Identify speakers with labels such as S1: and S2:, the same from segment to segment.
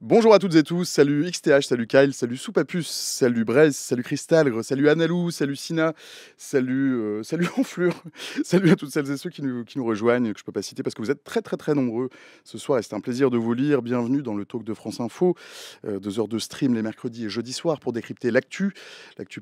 S1: Bonjour à toutes et tous, salut XTH, salut Kyle, salut Soupapus, salut Braise, salut Cristalgre, salut Analou, salut Sina, salut Enflure, salut à toutes celles et ceux qui nous rejoignent, que je peux pas citer parce que vous êtes très nombreux ce soir et c'est un plaisir de vous lire. Bienvenue dans le talk de France Info, 2 heures de stream les mercredis et jeudis soirs pour décrypter l'actu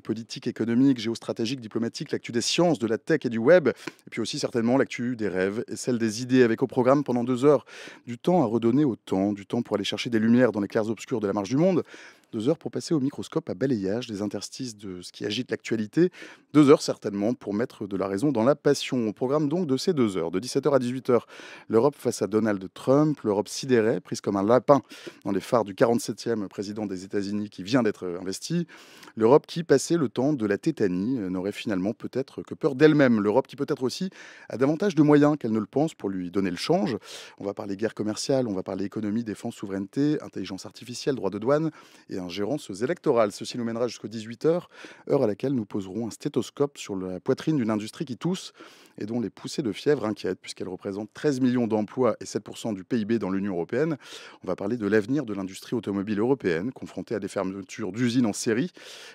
S1: politique, économique, géostratégique, diplomatique, l'actu des sciences, de la tech et du web, et puis aussi certainement l'actu des rêves et celle des idées avec au programme pendant 2 heures du temps à redonner au temps, du temps pour aller chercher des lumières dans les clairs-obscurs de la marche du monde, 2 heures pour passer au microscope à balayage des interstices de ce qui agite l'actualité, 2 heures certainement pour mettre de la raison dans la passion. Au programme donc de ces 2 heures, de 17h à 18h, l'Europe face à Donald Trump, l'Europe sidérée, prise comme un lapin dans les phares du 47e président des États-Unis qui vient d'être investi, l'Europe qui, passé le temps de la tétanie, n'aurait finalement peut-être que peur d'elle-même, l'Europe qui peut-être aussi a davantage de moyens qu'elle ne le pense pour lui donner le change. On va parler guerre commerciale, on va parler économie, défense, souveraineté, intelligence artificielle, droit de douane et ingérence électorale. Ceci nous mènera jusqu'à 18h, heure à laquelle nous poserons un stéthoscope sur la poitrine d'une industrie qui tousse et dont les poussées de fièvre inquiètent puisqu'elle représente 13 millions d'emplois et 7% du PIB dans l'Union européenne. On va parler de l'avenir de l'industrie automobile européenne, confrontée à des fermetures d'usines en série,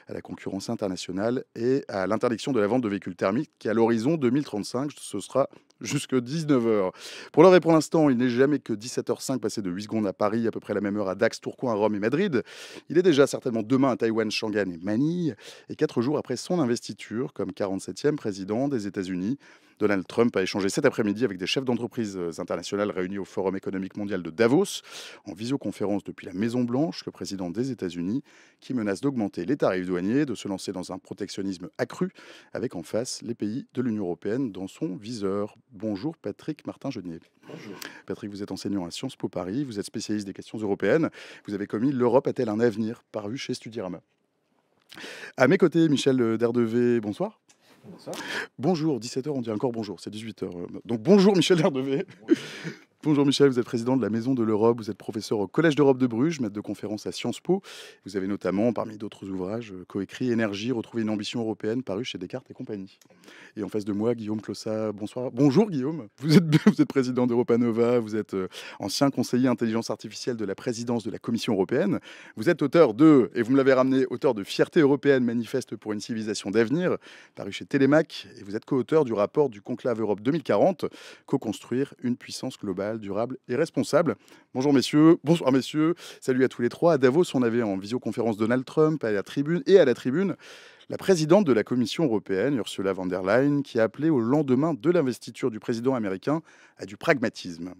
S1: à la concurrence internationale et à l'interdiction de la vente de véhicules thermiques qui, à l'horizon 2035, ce sera jusque 19h. Pour l'heure et pour l'instant, il n'est jamais que 17h05 passé de 8 secondes à Paris, à peu près la même heure à Dax, Tourcoing, Rome et Madrid. Il est déjà certainement demain à Taïwan, Shanghai et Manille, et 4 jours après son investiture comme 47e président des États-Unis. Donald Trump a échangé cet après-midi avec des chefs d'entreprises internationales réunis au Forum économique mondial de Davos, en visioconférence depuis la Maison-Blanche, le président des États-Unis, qui menace d'augmenter les tarifs douaniers, de se lancer dans un protectionnisme accru, avec en face les pays de l'Union européenne dans son viseur. Bonjour Patrick Martin-Genier.
S2: Bonjour.
S1: Patrick, vous êtes enseignant à Sciences Po Paris, vous êtes spécialiste des questions européennes. Vous avez commis L'Europe a-t-elle un avenir, paru chez Studirama. À mes côtés, Michel Derdevé, bonsoir.
S2: Bonsoir.
S1: Bonjour, 17h, on dit encore bonjour, c'est 18h. Donc bonjour Michel Derdevé. Bonjour Michel, vous êtes président de la Maison de l'Europe, vous êtes professeur au Collège d'Europe de Bruges, maître de conférence à Sciences Po. Vous avez notamment, parmi d'autres ouvrages, coécrit Énergie, retrouver une ambition européenne, paru chez Descartes et compagnie. Et en face de moi, Guillaume Clossat, bonsoir. Bonjour Guillaume, vous êtes président d'Europa Nova, vous êtes ancien conseiller intelligence artificielle de la présidence de la Commission européenne. Vous êtes auteur de, et vous me l'avez ramené, auteur de Fierté européenne, manifeste pour une civilisation d'avenir, paru chez Télémac. Et vous êtes co-auteur du rapport du Conclave Europe 2040, co-construire une puissance globale, durable et responsable. Bonjour messieurs, bonsoir messieurs, salut à tous les trois. À Davos, on avait en visioconférence Donald Trump à la tribune la présidente de la Commission européenne, Ursula von der Leyen, qui a appelé au lendemain de l'investiture du président américain à du pragmatisme.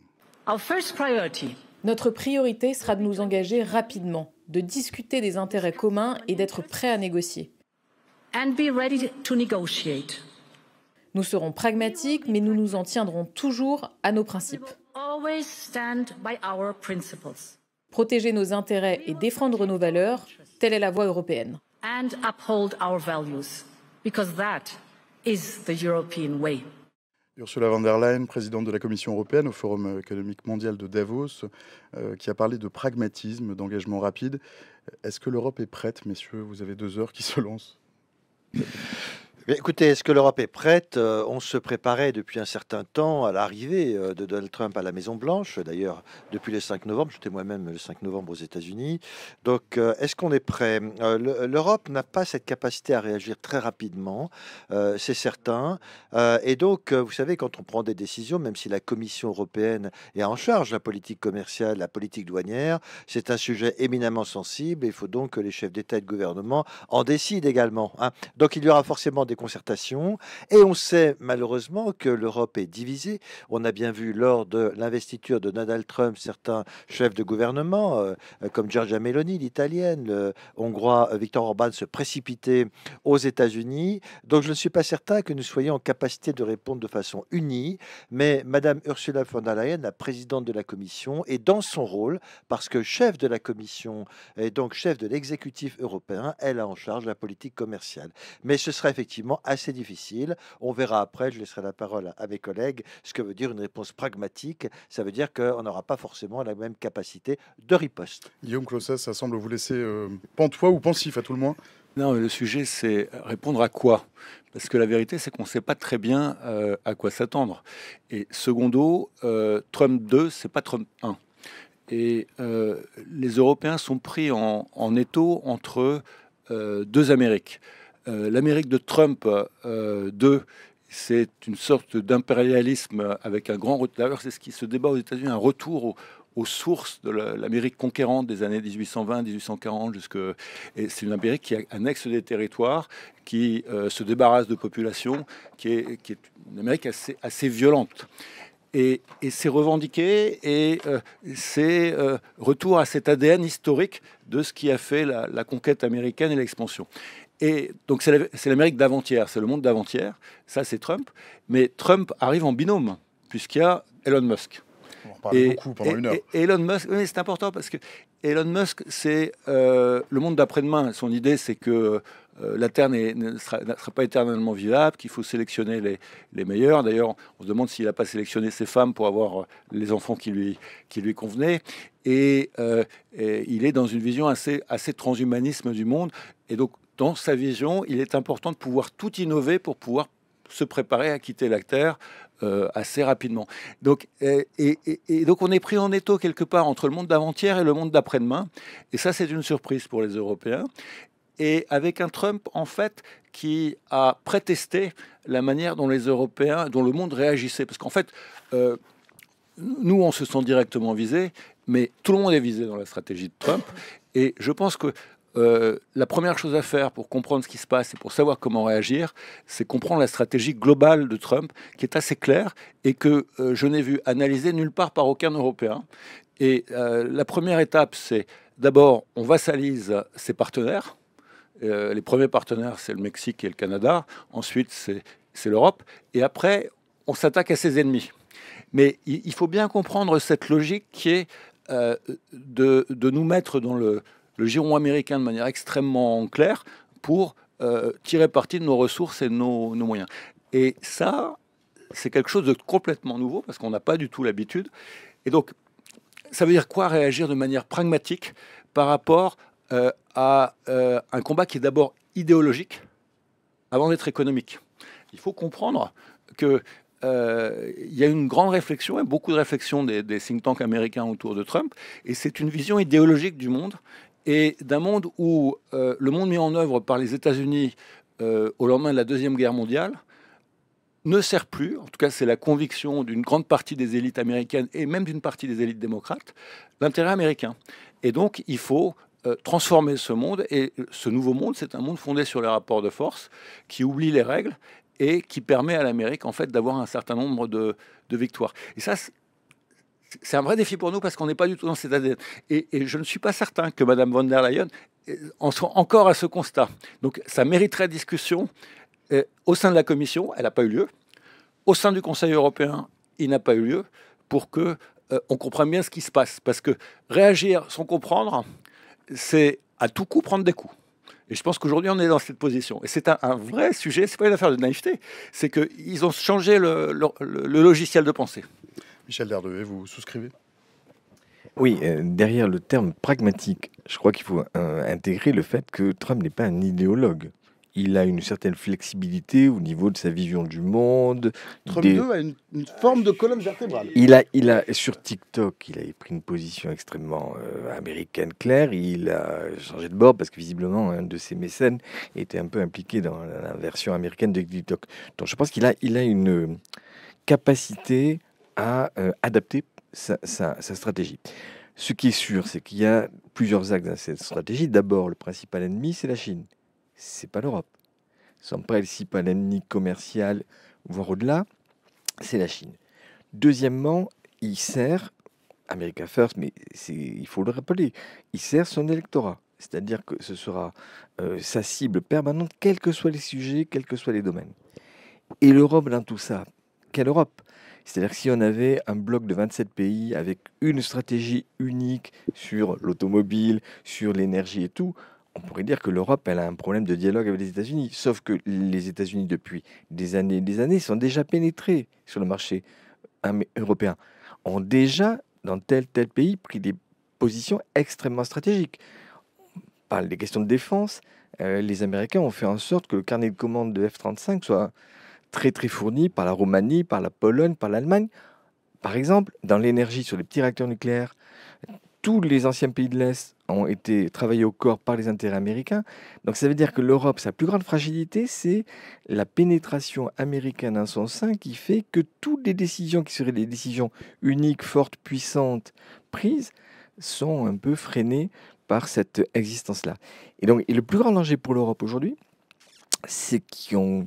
S3: Notre priorité sera de nous engager rapidement, de discuter des intérêts communs et d'être prêts à négocier. Nous serons pragmatiques, mais nous nous en tiendrons toujours à nos principes. Protéger nos intérêts et défendre nos valeurs, telle est la voie européenne.
S1: Ursula von der Leyen, présidente de la Commission européenne au Forum économique mondial de Davos, qui a parlé de pragmatisme, d'engagement rapide. Est-ce que l'Europe est prête, messieurs? Vous avez 2 heures qui se lancent.
S2: Mais écoutez, est-ce que l'Europe est prête? On se préparait depuis un certain temps à l'arrivée de Donald Trump à la Maison-Blanche. D'ailleurs, depuis le 5 novembre, j'étais moi-même le 5 novembre aux États-Unis. Donc, est-ce qu'on est prêt? L'Europe n'a pas cette capacité à réagir très rapidement, c'est certain. Et donc, vous savez, quand on prend des décisions, même si la Commission européenne est en charge de la politique commerciale, la politique douanière, c'est un sujet éminemment sensible. Il faut donc que les chefs d'État et de gouvernement en décident également, hein. Donc, il y aura forcément des concertations. Et on sait malheureusement que l'Europe est divisée. On a bien vu lors de l'investiture de Donald Trump certains chefs de gouvernement, comme Giorgia Meloni, l'italienne, le hongrois Viktor Orban, se précipiter aux États-Unis. Donc je ne suis pas certain que nous soyons en capacité de répondre de façon unie. Mais Madame Ursula von der Leyen, la présidente de la Commission, est dans son rôle parce que chef de la Commission et donc chef de l'exécutif européen, elle a en charge la politique commerciale. Mais ce sera effectivement assez difficile. On verra après, je laisserai la parole à mes collègues, ce que veut dire une réponse pragmatique. Ça veut dire qu'on n'aura pas forcément la même capacité de riposte.
S1: Guillaume Clossat, ça semble vous laisser pantois ou pensif à tout le moins.
S4: Non, mais le sujet, c'est répondre à quoi? Parce que la vérité, c'est qu'on ne sait pas très bien à quoi s'attendre. Et secondo, Trump 2, c'est pas Trump 1. Et les Européens sont pris en étau entre deux Amériques. L'Amérique de Trump 2, c'est une sorte d'impérialisme avec un grand retour. D'ailleurs, c'est ce qui se débat aux États-Unis, un retour aux sources de l'Amérique conquérante des années 1820, 1840, et c'est une Amérique qui annexe des territoires, qui se débarrasse de populations, qui est une Amérique assez violente. Et c'est revendiqué, et c'est retour à cet ADN historique de ce qui a fait la conquête américaine et l'expansion. Et donc c'est l'Amérique d'avant-hier, c'est le monde d'avant-hier, ça c'est Trump, mais Trump arrive en binôme, puisqu'il y a Elon Musk.
S1: On en parlait beaucoup pendant une heure.
S4: Et Elon Musk, oui, c'est important parce que Elon Musk, c'est le monde d'après-demain. Son idée, c'est que la Terre ne sera pas éternellement vivable, qu'il faut sélectionner les meilleurs. D'ailleurs, on se demande s'il n'a pas sélectionné ses femmes pour avoir les enfants qui lui convenaient. Et il est dans une vision assez transhumanisme du monde. Et donc, dans sa vision, il est important de pouvoir tout innover pour pouvoir se préparer à quitter la Terre assez rapidement. Donc, et donc on est pris en étau quelque part entre le monde d'avant-hier et le monde d'après-demain. Et ça, c'est une surprise pour les Européens. Et avec un Trump, en fait, qui a prétesté la manière dont les Européens, dont le monde réagissait. Parce qu'en fait, nous, on se sent directement visés, mais tout le monde est visé dans la stratégie de Trump. Et je pense que la première chose à faire pour comprendre ce qui se passe et pour savoir comment réagir, c'est comprendre la stratégie globale de Trump, qui est assez claire et que je n'ai vu analyser nulle part par aucun Européen. Et la première étape, c'est d'abord, on vassalise ses partenaires. Les premiers partenaires, c'est le Mexique et le Canada. Ensuite, c'est l'Europe. Et après, on s'attaque à ses ennemis. Mais il faut bien comprendre cette logique qui est de nous mettre dans le giron américain de manière extrêmement claire pour tirer parti de nos ressources et de nos moyens. Et ça, c'est quelque chose de complètement nouveau parce qu'on n'a pas du tout l'habitude. Et donc, ça veut dire quoi réagir de manière pragmatique par rapport à un combat qui est d'abord idéologique avant d'être économique. Il faut comprendre que il y a une grande réflexion et beaucoup de réflexions des think tanks américains autour de Trump, et c'est une vision idéologique du monde et d'un monde où le monde mis en œuvre par les États-Unis au lendemain de la Deuxième Guerre mondiale ne sert plus, en tout cas c'est la conviction d'une grande partie des élites américaines et même d'une partie des élites démocrates, l'intérêt américain. Et donc il faut transformer ce monde, et ce nouveau monde, c'est un monde fondé sur les rapports de force, qui oublie les règles et qui permet à l'Amérique en fait d'avoir un certain nombre de victoires. Et ça, c'est un vrai défi pour nous parce qu'on n'est pas du tout dans cet ADN. Et je ne suis pas certain que Mme von der Leyen en soit encore à ce constat. Donc ça mériterait discussion au sein de la Commission, elle n'a pas eu lieu. Au sein du Conseil européen, il n'a pas eu lieu pour que on comprenne bien ce qui se passe. Parce que réagir sans comprendre, c'est à tout coup prendre des coups. Et je pense qu'aujourd'hui, on est dans cette position. Et c'est un vrai sujet, c'est pas une affaire de naïveté, c'est qu'ils ont changé le logiciel de pensée.
S1: Michel Derdevey, vous souscrivez?
S5: Oui, derrière le terme pragmatique, je crois qu'il faut intégrer le fait que Trump n'est pas un idéologue. Il a une certaine flexibilité au niveau de sa vision du monde.
S1: Trump 2 a une forme de colonne vertébrale.
S5: Il a sur TikTok, il a pris une position extrêmement américaine claire. Il a changé de bord parce que visiblement un de ses mécènes était un peu impliqué dans la version américaine de TikTok. Donc je pense qu'il a une capacité à adapter sa stratégie. Ce qui est sûr, c'est qu'il y a plusieurs axes dans cette stratégie. D'abord, le principal ennemi, c'est la Chine. C'est pas l'Europe. Son principal ennemi commercial, voire au-delà, c'est la Chine. Deuxièmement, il sert, America First, mais il faut le rappeler, il sert son électorat. C'est-à-dire que ce sera sa cible permanente, quels que soient les sujets, quels que soient les domaines. Et l'Europe dans tout ça, quelle Europe ? C'est-à-dire que si on avait un bloc de 27 pays avec une stratégie unique sur l'automobile, sur l'énergie et tout, on pourrait dire que l'Europe, elle a un problème de dialogue avec les États-Unis. Sauf que les États-Unis, depuis des années, sont déjà pénétrés sur le marché européen, ont déjà, dans tel pays, pris des positions extrêmement stratégiques. On parle des questions de défense. Les Américains ont fait en sorte que le carnet de commandes de F-35 soit très fourni par la Roumanie, par la Pologne, par l'Allemagne. Par exemple, dans l'énergie, sur les petits réacteurs nucléaires, tous les anciens pays de l'Est ont été travaillés au corps par les intérêts américains. Donc ça veut dire que l'Europe, sa plus grande fragilité, c'est la pénétration américaine dans son sein qui fait que toutes les décisions qui seraient des décisions uniques, fortes, puissantes, prises, sont un peu freinées par cette existence-là. Et donc, le plus grand danger pour l'Europe aujourd'hui, c'est si on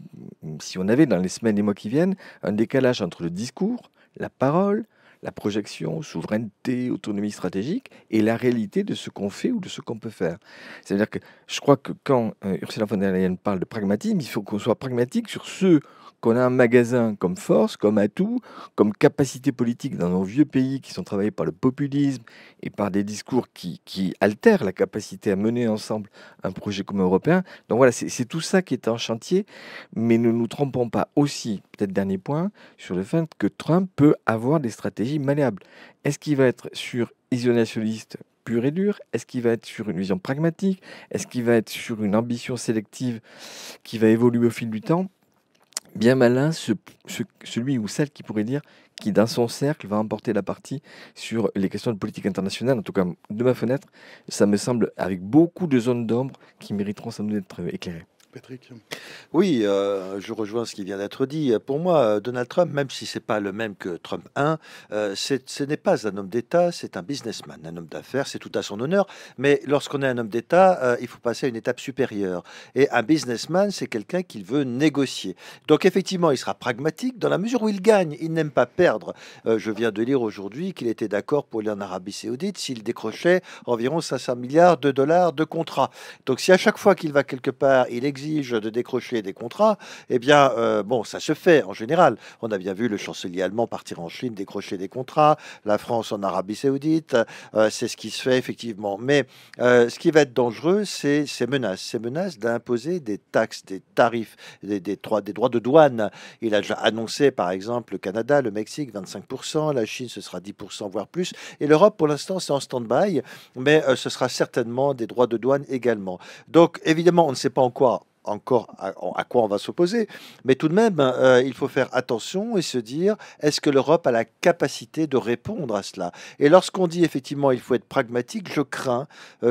S5: avait dans les semaines et mois qui viennent un décalage entre le discours, la parole, la projection, souveraineté, autonomie stratégique et la réalité de ce qu'on fait ou de ce qu'on peut faire. C'est-à-dire que je crois que quand Ursula von der Leyen parle de pragmatisme, il faut qu'on soit pragmatique sur ce qu'on a un magasin comme force, comme atout, comme capacité politique dans nos vieux pays qui sont travaillés par le populisme et par des discours qui altèrent la capacité à mener ensemble un projet commun européen. Donc voilà, c'est tout ça qui est en chantier, mais ne nous trompons pas aussi, peut-être dernier point, sur le fait que Trump peut avoir des stratégies malléables. Est-ce qu'il va être sur isolationniste pur et dur? Est-ce qu'il va être sur une vision pragmatique? Est-ce qu'il va être sur une ambition sélective qui va évoluer au fil du temps? Bien malin, celui ou celle qui pourrait dire qui, dans son cercle, va emporter la partie sur les questions de politique internationale. En tout cas, de ma fenêtre, ça me semble avec beaucoup de zones d'ombre qui mériteront sans doute d'être éclairées.
S1: Patrick.
S2: Oui, je rejoins ce qui vient d'être dit. Pour moi, Donald Trump, même si c'est pas le même que Trump 1, ce n'est pas un homme d'État, c'est un businessman, un homme d'affaires, c'est tout à son honneur. Mais lorsqu'on est un homme d'État, il faut passer à une étape supérieure. Et un businessman, c'est quelqu'un qui veut négocier. Donc effectivement, il sera pragmatique dans la mesure où il gagne. Il n'aime pas perdre. Je viens de lire aujourd'hui qu'il était d'accord pour aller en Arabie Saoudite s'il décrochait environ 500 milliards de dollars de contrats. Donc si à chaque fois qu'il va quelque part, il exige de décrocher des contrats, eh bien, bon, ça se fait en général. On a bien vu le chancelier allemand partir en Chine, décrocher des contrats, la France en Arabie Saoudite, c'est ce qui se fait effectivement. Mais ce qui va être dangereux, c'est ces menaces d'imposer des taxes, des tarifs, des droits de douane. Il a déjà annoncé, par exemple, le Canada, le Mexique, 25%, la Chine, ce sera 10%, voire plus. Et l'Europe, pour l'instant, c'est en stand-by, mais ce sera certainement des droits de douane également. Donc, évidemment, on ne sait pas encore à quoi on va s'opposer. Mais tout de même, il faut faire attention et se dire, est-ce que l'Europe a la capacité de répondre à cela? Et lorsqu'on dit effectivement il faut être pragmatique, je crains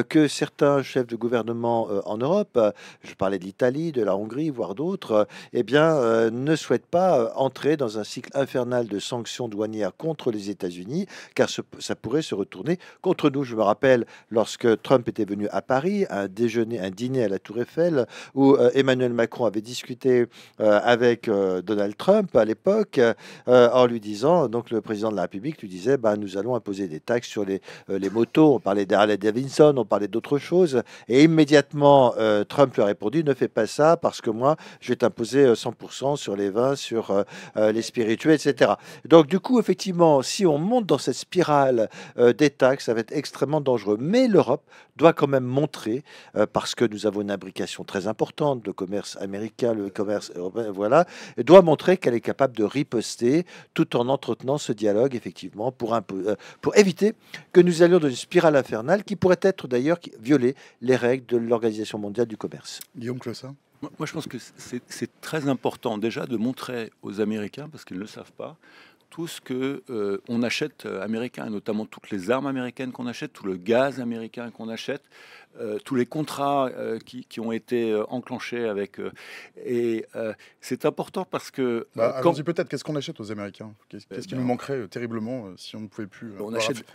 S2: que certains chefs de gouvernement en Europe, je parlais de l'Italie, de la Hongrie, voire d'autres, eh bien, ne souhaitent pas entrer dans un cycle infernal de sanctions douanières contre les États-Unis, car ça pourrait se retourner contre nous. Je me rappelle, lorsque Trump était venu à Paris, un dîner à la Tour Eiffel, où Emmanuel Macron avait discuté avec Donald Trump à l'époque en lui disant, donc le président de la République lui disait, bah, nous allons imposer des taxes sur les motos, on parlait d'Harley Davidson, on parlait d'autres choses, et immédiatement Trump lui a répondu, ne fais pas ça parce que moi je vais t'imposer 100% sur les vins, sur les spiritueux, etc. Donc du coup, effectivement, si on monte dans cette spirale des taxes, ça va être extrêmement dangereux. Mais l'Europe doit quand même montrer, parce que nous avons une imbrication très importante, le commerce américain, le commerce européen, voilà, doit montrer qu'elle est capable de riposter tout en entretenant ce dialogue, effectivement, pour éviter que nous allions dans une spirale infernale qui pourrait être d'ailleurs violer les règles de l'Organisation mondiale du commerce.
S1: Guillaume Clossa.
S4: Moi, je pense que c'est très important déjà de montrer aux Américains, parce qu'ils ne le savent pas, tout ce que on achète américain, et notamment toutes les armes américaines qu'on achète, tout le gaz américain qu'on achète, tous les contrats qui ont été enclenchés avec... c'est important parce que...
S1: Allons-y peut-être, qu'est-ce qu'on achète aux Américains? Qu'est-ce qui nous manquerait terriblement si on ne pouvait plus...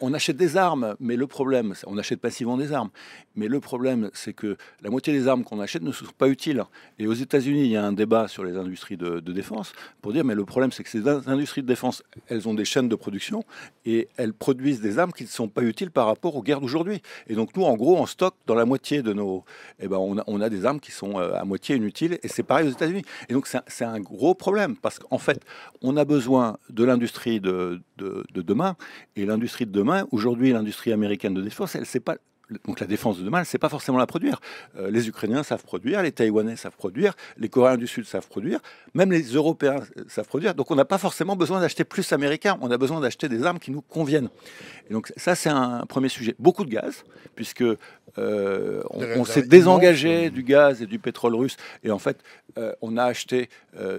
S4: on achète des armes, mais le problème, on achète passivement des armes, mais le problème, c'est que la moitié des armes qu'on achète ne sont pas utiles. Et aux États-Unis, il y a un débat sur les industries de défense pour dire, mais le problème, c'est que ces industries de défense, elles ont des chaînes de production et elles produisent des armes qui ne sont pas utiles par rapport aux guerres d'aujourd'hui. Et donc nous, en gros, on stocke dans la moitié de nos... on a des armes qui sont à moitié inutiles, et c'est pareil aux États-Unis. Et donc c'est un gros problème, parce qu'en fait, on a besoin de l'industrie de demain, et l'industrie de demain, aujourd'hui, l'industrie américaine de défense, elle ne sait pas... Donc la défense de demain, elle ne sait pas forcément la produire. Les Ukrainiens savent produire, les Taïwanais savent produire, les Coréens du Sud savent produire, même les Européens savent produire. Donc on n'a pas forcément besoin d'acheter plus américain, on a besoin d'acheter des armes qui nous conviennent. Et donc ça, c'est un premier sujet. Beaucoup de gaz, puisque on s'est désengagé du gaz et du pétrole russe, et en fait, on a acheté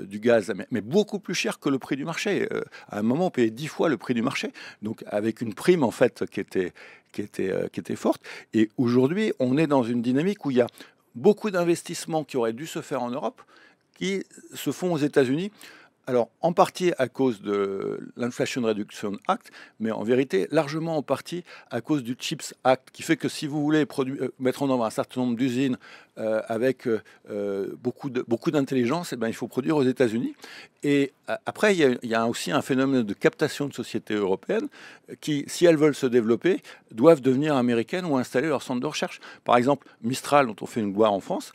S4: du gaz, mais beaucoup plus cher que le prix du marché. À un moment, on payait 10 fois le prix du marché, donc avec une prime en fait qui était forte. Et aujourd'hui, on est dans une dynamique où il y a beaucoup d'investissements qui auraient dû se faire en Europe, qui se font aux États-Unis. Alors, en partie à cause de l'Inflation Reduction Act, mais en vérité, largement en partie à cause du CHIPS Act, qui fait que si vous voulez mettre en œuvre un certain nombre d'usines avec beaucoup d'intelligence, eh ben, il faut produire aux États-Unis. Et après, il y a aussi un phénomène de captation de sociétés européennes qui, si elles veulent se développer, doivent devenir américaines ou installer leur centre de recherche. Par exemple, Mistral, dont on fait une gloire en France,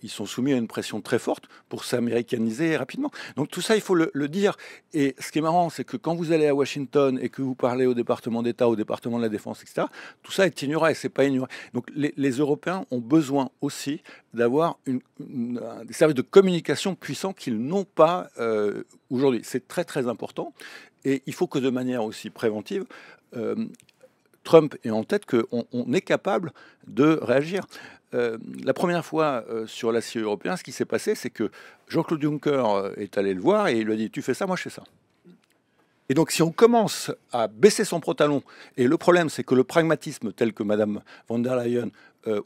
S4: ils sont soumis à une pression très forte pour s'américaniser rapidement. Donc tout ça, il faut le dire. Et ce qui est marrant, c'est que quand vous allez à Washington et que vous parlez au département d'État, au département de la Défense, etc., tout ça est ignoré, c'est pas ignoré. Donc les Européens ont besoin aussi d'avoir des services de communication puissants qu'ils n'ont pas aujourd'hui. C'est très très important. Et il faut que de manière aussi préventive, Trump ait en tête qu'on est capable de réagir. La première fois sur l'acier européen, ce qui s'est passé, c'est que Jean-Claude Juncker est allé le voir et il lui a dit « Tu fais ça, moi je fais ça ». Et donc si on commence à baisser son pantalon, et le problème c'est que le pragmatisme tel que Mme von der Leyen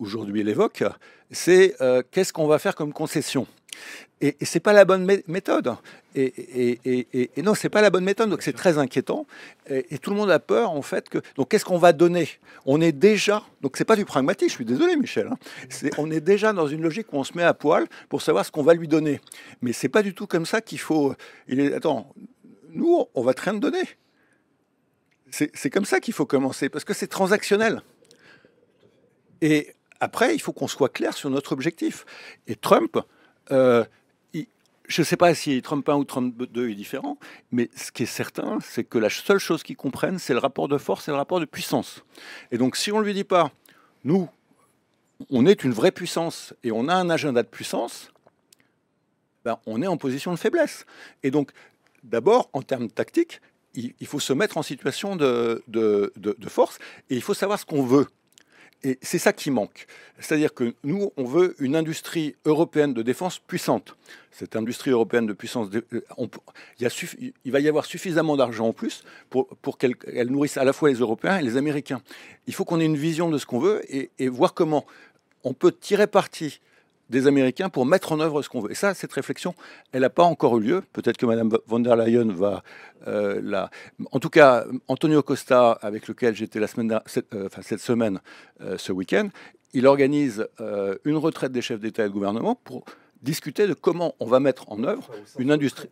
S4: aujourd'hui l'évoque, c'est qu'est-ce qu'on va faire comme concession ? Et c'est pas la bonne méthode. Et non, c'est pas la bonne méthode. Donc c'est très inquiétant. Et tout le monde a peur en fait que. Donc qu'est-ce qu'on va donner ? On est déjà. Donc c'est pas du pragmatisme. Je suis désolé, Michel. Hein. On est déjà dans une logique où on se met à poil pour savoir ce qu'on va lui donner. Mais c'est pas du tout comme ça qu'il faut. Attends, nous on va te rien donner. C'est comme ça qu'il faut commencer parce que c'est transactionnel. Et après, il faut qu'on soit clair sur notre objectif. Et Trump. Je ne sais pas si Trump 1 ou Trump 2 est différent, mais ce qui est certain, c'est que la seule chose qu'ils comprennent, c'est le rapport de force et le rapport de puissance. Et donc, si on ne lui dit pas, nous, on est une vraie puissance et on a un agenda de puissance, ben, on est en position de faiblesse. Et donc, d'abord, en termes tactiques, il faut se mettre en situation de force et il faut savoir ce qu'on veut. Et c'est ça qui manque. C'est-à-dire que nous, on veut une industrie européenne de défense puissante. Cette industrie européenne de puissance, il va y avoir suffisamment d'argent en plus pour qu'elle nourrisse à la fois les Européens et les Américains. Il faut qu'on ait une vision de ce qu'on veut et voir comment on peut tirer parti des Américains pour mettre en œuvre ce qu'on veut. Et ça, cette réflexion, elle n'a pas encore eu lieu. Peut-être que Mme von der Leyen va En tout cas, Antonio Costa, avec lequel j'étais cette semaine, ce week-end, il organise une retraite des chefs d'État et de gouvernement pour discuter de comment on va mettre en œuvre une industrie.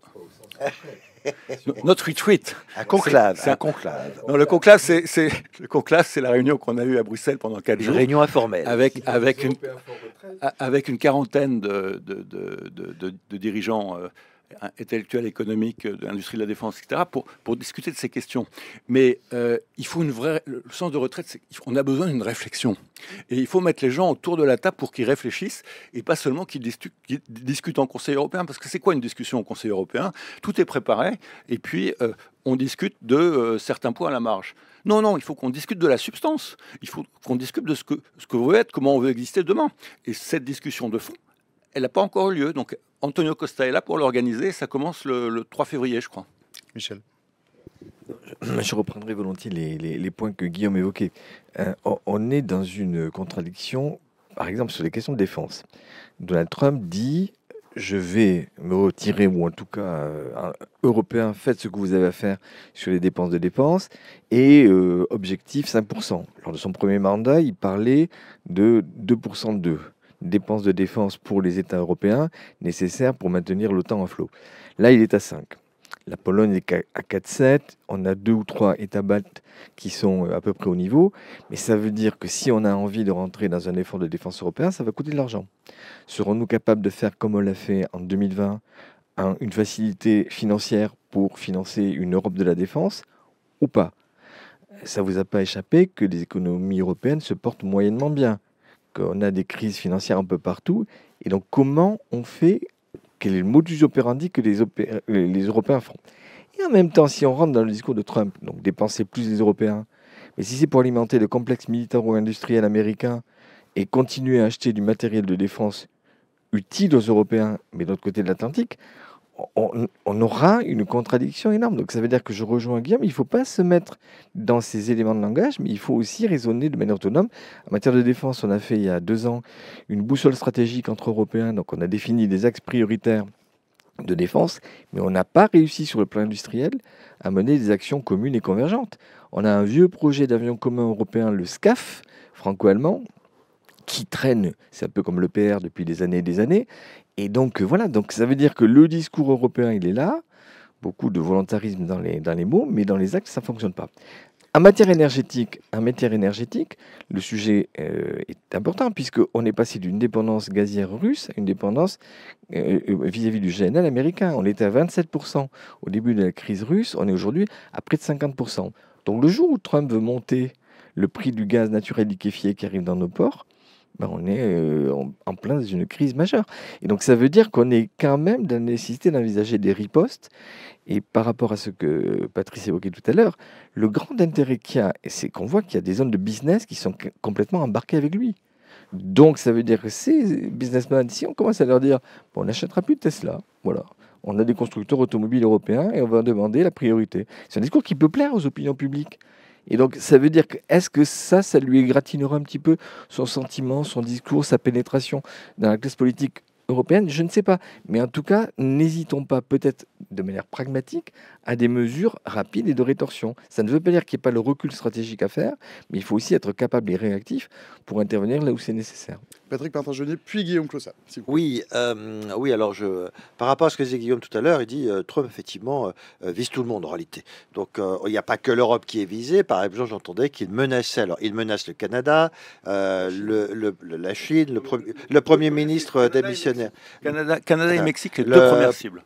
S4: Notre retreat.
S2: Un conclave.
S4: C'est un conclave. Non, le conclave, c'est la réunion qu'on a eue à Bruxelles pendant 4 jours.
S2: Une réunion informelle.
S4: Avec une quarantaine de dirigeants intellectuels, économiques, de l'industrie de la défense, etc., pour discuter de ces questions. Mais il faut le sens de retraite, c'est qu'on a besoin d'une réflexion. Et il faut mettre les gens autour de la table pour qu'ils réfléchissent et pas seulement qu'ils discutent en Conseil européen. Parce que c'est quoi une discussion au Conseil européen ? Tout est préparé et puis on discute de certains points à la marge. Non, il faut qu'on discute de la substance. Il faut qu'on discute de ce que veut être, comment on veut exister demain. Et cette discussion de fond, elle n'a pas encore eu lieu. Donc Antonio Costa est là pour l'organiser. Ça commence le 3 février, je crois.
S1: Michel.
S5: Je reprendrai volontiers les points que Guillaume évoquait. On est dans une contradiction, par exemple, sur les questions de défense. Donald Trump dit « Je vais me retirer, ou en tout cas, Européens, faites ce que vous avez à faire sur les dépenses de dépenses. » Et objectif 5%. Lors de son premier mandat, il parlait de 2% de dépenses de défense pour les États européens nécessaires pour maintenir l'OTAN à flot. Là, il est à 5. La Pologne est à 4,7. On a 2 ou 3 États baltes qui sont à peu près au niveau. Mais ça veut dire que si on a envie de rentrer dans un effort de défense européen, ça va coûter de l'argent. Serons-nous capables de faire comme on l'a fait en 2020, une facilité financière pour financer une Europe de la défense ou pas ? Ça ne vous a pas échappé que les économies européennes se portent moyennement bien, qu'on a des crises financières un peu partout. Et donc, comment on fait ? Quel est le modus operandi que les Européens font ? Et en même temps, si on rentre dans le discours de Trump, donc dépenser plus les Européens, mais si c'est pour alimenter le complexe militaro-industriel américain, et continuer à acheter du matériel de défense utile aux Européens, mais de l'autre côté de l'Atlantique, on aura une contradiction énorme. Donc ça veut dire que je rejoins Guillaume, il ne faut pas se mettre dans ces éléments de langage, mais il faut aussi raisonner de manière autonome. En matière de défense, on a fait il y a 2 ans une boussole stratégique entre Européens, donc on a défini des axes prioritaires de défense, mais on n'a pas réussi sur le plan industriel à mener des actions communes et convergentes. On a un vieux projet d'avion commun européen, le SCAF, franco-allemand, qui traîne, c'est un peu comme le PR depuis des années et des années. Et donc voilà, donc ça veut dire que le discours européen, il est là, beaucoup de volontarisme dans les mots, mais dans les actes, ça ne fonctionne pas. En matière énergétique, le sujet est important puisqu'on est passé d'une dépendance gazière russe à une dépendance vis-à-vis du GNL américain. On était à 27% au début de la crise russe, on est aujourd'hui à près de 50%. Donc le jour où Trump veut monter le prix du gaz naturel liquéfié qui arrive dans nos ports, ben on est en plein dans une crise majeure. Et donc ça veut dire qu'on est quand même dans la nécessité d'envisager des ripostes. Et par rapport à ce que Patrice évoquait tout à l'heure, le grand intérêt qu'il y a, c'est qu'on voit qu'il y a des zones de business qui sont complètement embarquées avec lui. Donc ça veut dire que ces businessmen, si on commence à leur dire, bon, on n'achètera plus de Tesla, voilà. On a des constructeurs automobiles européens et on va demander la priorité. C'est un discours qui peut plaire aux opinions publiques. Et donc, ça veut dire que, est-ce que ça lui égratignera un petit peu son sentiment, son discours, sa pénétration dans la classe politique européenne? Je ne sais pas. Mais en tout cas, n'hésitons pas, peut-être de manière pragmatique, à des mesures rapides et de rétorsion. Ça ne veut pas dire qu'il n'y ait pas le recul stratégique à faire, mais il faut aussi être capable et réactif pour intervenir là où c'est nécessaire.
S1: Patrick Pintin-Genier, puis Guillaume Clossat.
S2: Oui, oui. Alors, par rapport à ce que disait Guillaume tout à l'heure, il dit Trump effectivement vise tout le monde en réalité. Donc, il n'y a pas que l'Europe qui est visée. Par exemple, j'entendais qu'il menaçait. Alors, il menace le Canada, la Chine, le Premier ministre démissionnaire.
S4: Canada et Mexique, les deux premières cibles.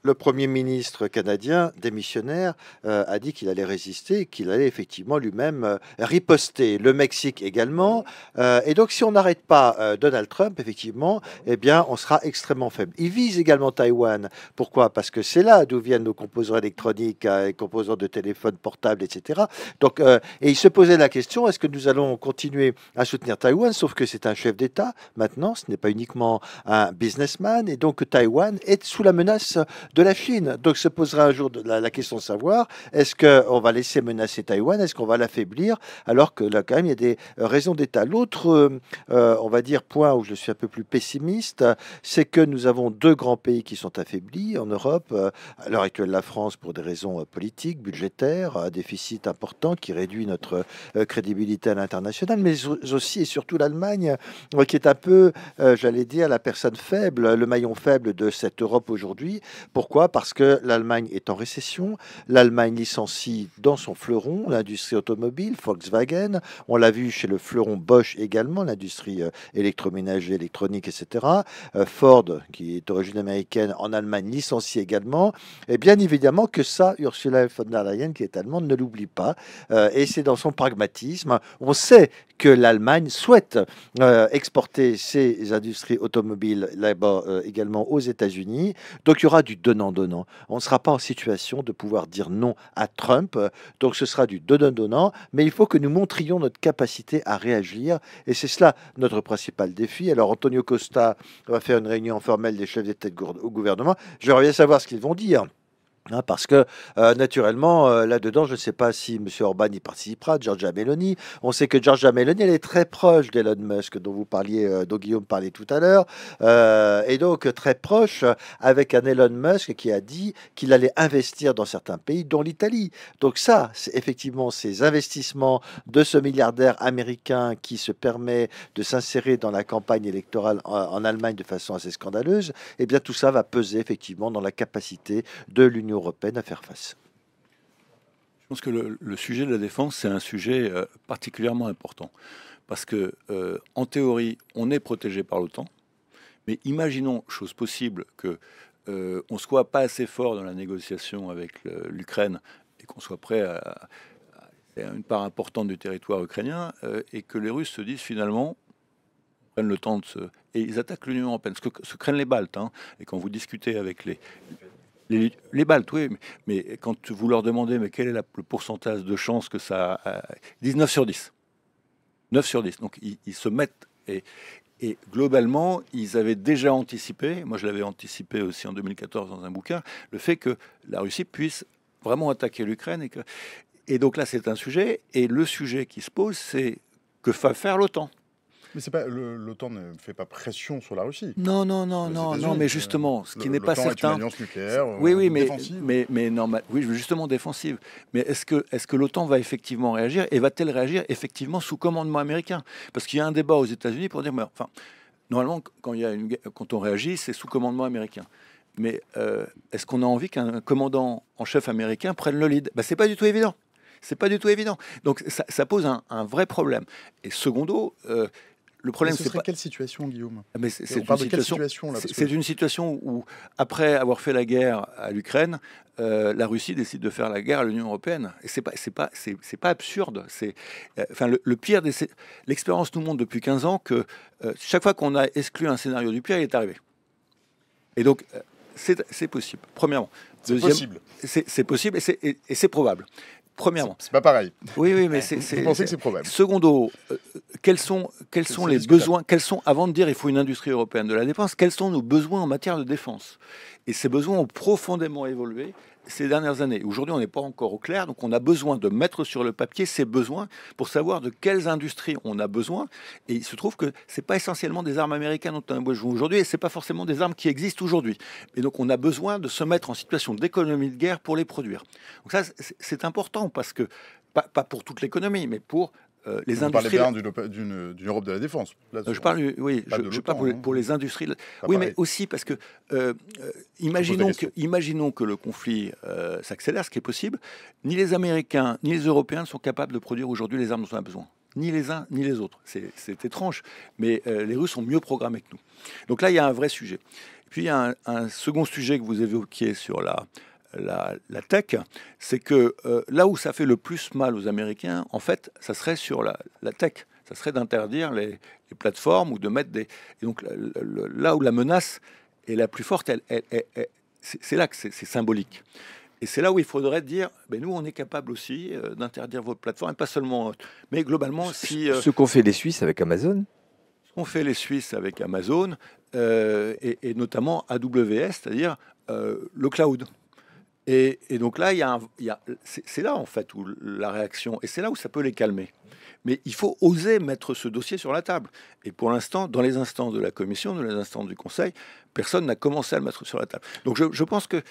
S2: Le Premier ministre canadien démissionnaire a dit qu'il allait résister, qu'il allait effectivement lui-même riposter. Le Mexique également. Et donc, si on n'arrête pas Donald Trump, effectivement, eh bien, on sera extrêmement faible. Il vise également Taïwan. Pourquoi? Parce que c'est là d'où viennent nos composants électroniques, les composants de téléphones portables, etc. Donc, et il se posait la question, est-ce que nous allons continuer à soutenir Taïwan? Sauf que c'est un chef d'État. Maintenant, ce n'est pas uniquement un businessman. Et donc, Taïwan est sous la menace de la Chine. Donc se posera un jour la question de savoir, est-ce qu'on va laisser menacer Taïwan, est-ce qu'on va l'affaiblir, alors que là quand même il y a des raisons d'État. L'autre, on va dire, point où je suis un peu plus pessimiste, c'est que nous avons 2 grands pays qui sont affaiblis en Europe. À l'heure actuelle, la France pour des raisons politiques, budgétaires, un déficit important qui réduit notre crédibilité à l'international, mais aussi et surtout l'Allemagne, qui est un peu, j'allais dire, la personne faible, le maillon faible de cette Europe aujourd'hui. Pourquoi? Parce que l'Allemagne est en récession. L'Allemagne licencie dans son fleuron l'industrie automobile, Volkswagen. On l'a vu chez le fleuron Bosch également, l'industrie électroménager, électronique, etc. Ford, qui est d'origine américaine, en Allemagne, licencie également. Et bien évidemment que ça, Ursula von der Leyen, qui est allemande, ne l'oublie pas. Et c'est dans son pragmatisme. On sait que l'Allemagne souhaite exporter ses industries automobiles là-bas également aux États-Unis. Donc il y aura du donnant-donnant. On ne sera pas en situation de pouvoir dire non à Trump. Donc ce sera du donnant-donnant, mais il faut que nous montrions notre capacité à réagir. Et c'est cela notre principal défi. Alors Antonio Costa va faire une réunion formelle des chefs d'État au gouvernement. J'aimerais bien savoir ce qu'ils vont dire. Parce que, naturellement, là-dedans, je ne sais pas si M. Orban y participera, Giorgia Meloni. On sait que Giorgia Meloni, elle est très proche d'Elon Musk, dont vous parliez, dont Guillaume parlait tout à l'heure. Et donc, très proche avec un Elon Musk qui a dit qu'il allait investir dans certains pays, dont l'Italie. Donc ça, c'est effectivement, ces investissements de ce milliardaire américain qui se permet de s'insérer dans la campagne électorale en Allemagne de façon assez scandaleuse, eh bien, tout ça va peser effectivement dans la capacité de l'Union européenne à faire face.
S4: Je pense que le sujet de la défense, c'est un sujet particulièrement important. Parce que, en théorie, on est protégé par l'OTAN. Mais imaginons, chose possible, qu'on ne soit pas assez fort dans la négociation avec l'Ukraine et qu'on soit prêt à une part importante du territoire ukrainien et que les Russes se disent finalement, prennent le temps de se... Et ils attaquent l'Union européenne, ce que se craignent les Baltes. Et quand vous discutez avec les Baltes, oui, mais quand vous leur demandez mais quel est le pourcentage de chances que ça... 19 sur 10. 9 sur 10. Donc ils se mettent, et globalement, ils avaient déjà anticipé, moi je l'avais anticipé aussi en 2014 dans un bouquin, le fait que la Russie puisse vraiment attaquer l'Ukraine. Et donc là, c'est un sujet. Et le sujet qui se pose, c'est que va faire l'OTAN.
S1: Mais c'est pas l'OTAN ne fait pas pression sur la Russie.
S4: Non,
S1: Les États-Unis,
S4: mais justement, ce qui n'est pas
S1: l'OTAN est une
S4: certain.
S1: alliance nucléaire
S4: Oui,
S1: défensive.
S4: mais normal. Oui, justement défensive. Mais est-ce que l'OTAN va effectivement réagir, et va-t-elle réagir effectivement sous commandement américain? Parce qu'il y a un débat aux États-Unis pour dire, mais, enfin, normalement, quand on réagit, c'est sous commandement américain. Mais est-ce qu'on a envie qu'un commandant en chef américain prenne le lead? C'est pas du tout évident. C'est pas du tout évident. Donc ça pose un vrai problème. Et secondo, le problème,
S1: ce serait quelle situation, Guillaume?
S4: Mais
S1: on parle de quelle situation là?
S4: C'est une situation où, après avoir fait la guerre à l'Ukraine, la Russie décide de faire la guerre à l'Union européenne. Et c'est pas absurde. Enfin, le pire, l'expérience nous montre depuis 15 ans que chaque fois qu'on a exclu un scénario du pire, il est arrivé. Et donc, c'est possible, premièrement. C'est possible et c'est probable. Premièrement.
S1: C'est pas pareil.
S4: Oui, mais
S1: vous pensez que c'est probable.
S4: Secondo, quels sont les besoins, avant de dire il faut une industrie européenne de la défense, quels sont nos besoins en matière de défense? Et ces besoins ont profondément évolué ces dernières années. Aujourd'hui, on n'est pas encore au clair, donc on a besoin de mettre sur le papier ces besoins pour savoir de quelles industries on a besoin. Et il se trouve que c'est pas essentiellement des armes américaines dont on a besoin aujourd'hui, et c'est pas forcément des armes qui existent aujourd'hui. Et donc on a besoin de se mettre en situation d'économie de guerre pour les produire. Donc ça, c'est important parce que pas pour toute l'économie, mais pour les industries.
S1: Vous parlez bien d'une Europe de la défense.
S4: Je parle, oui, je parle pour les industries. Oui, mais aussi parce que imaginons que le conflit s'accélère, ce qui est possible. Ni les Américains ni les Européens ne sont capables de produire aujourd'hui les armes dont on a besoin. Ni les uns ni les autres. C'est étrange, mais les Russes sont mieux programmés que nous. Donc là, il y a un vrai sujet. Et puis il y a un second sujet que vous évoquiez sur la tech, c'est que là où ça fait le plus mal aux Américains, en fait, ça serait sur la tech. Ça serait d'interdire les plateformes ou de mettre des... Et donc là où la menace est la plus forte, c'est là que c'est symbolique. Et c'est là où il faudrait dire, nous, on est capable aussi d'interdire votre plateforme, et pas seulement... Mais globalement, si...
S5: Ce qu'ont fait les Suisses avec Amazon.
S4: Ce qu'ont fait les Suisses avec Amazon, et notamment AWS, c'est-à-dire le cloud. Et donc là, c'est là en fait où la réaction, et c'est là où ça peut les calmer. Mais il faut oser mettre ce dossier sur la table. Et pour l'instant, dans les instances de la Commission, dans les instances du Conseil, personne n'a commencé à le mettre sur la table. Donc je pense que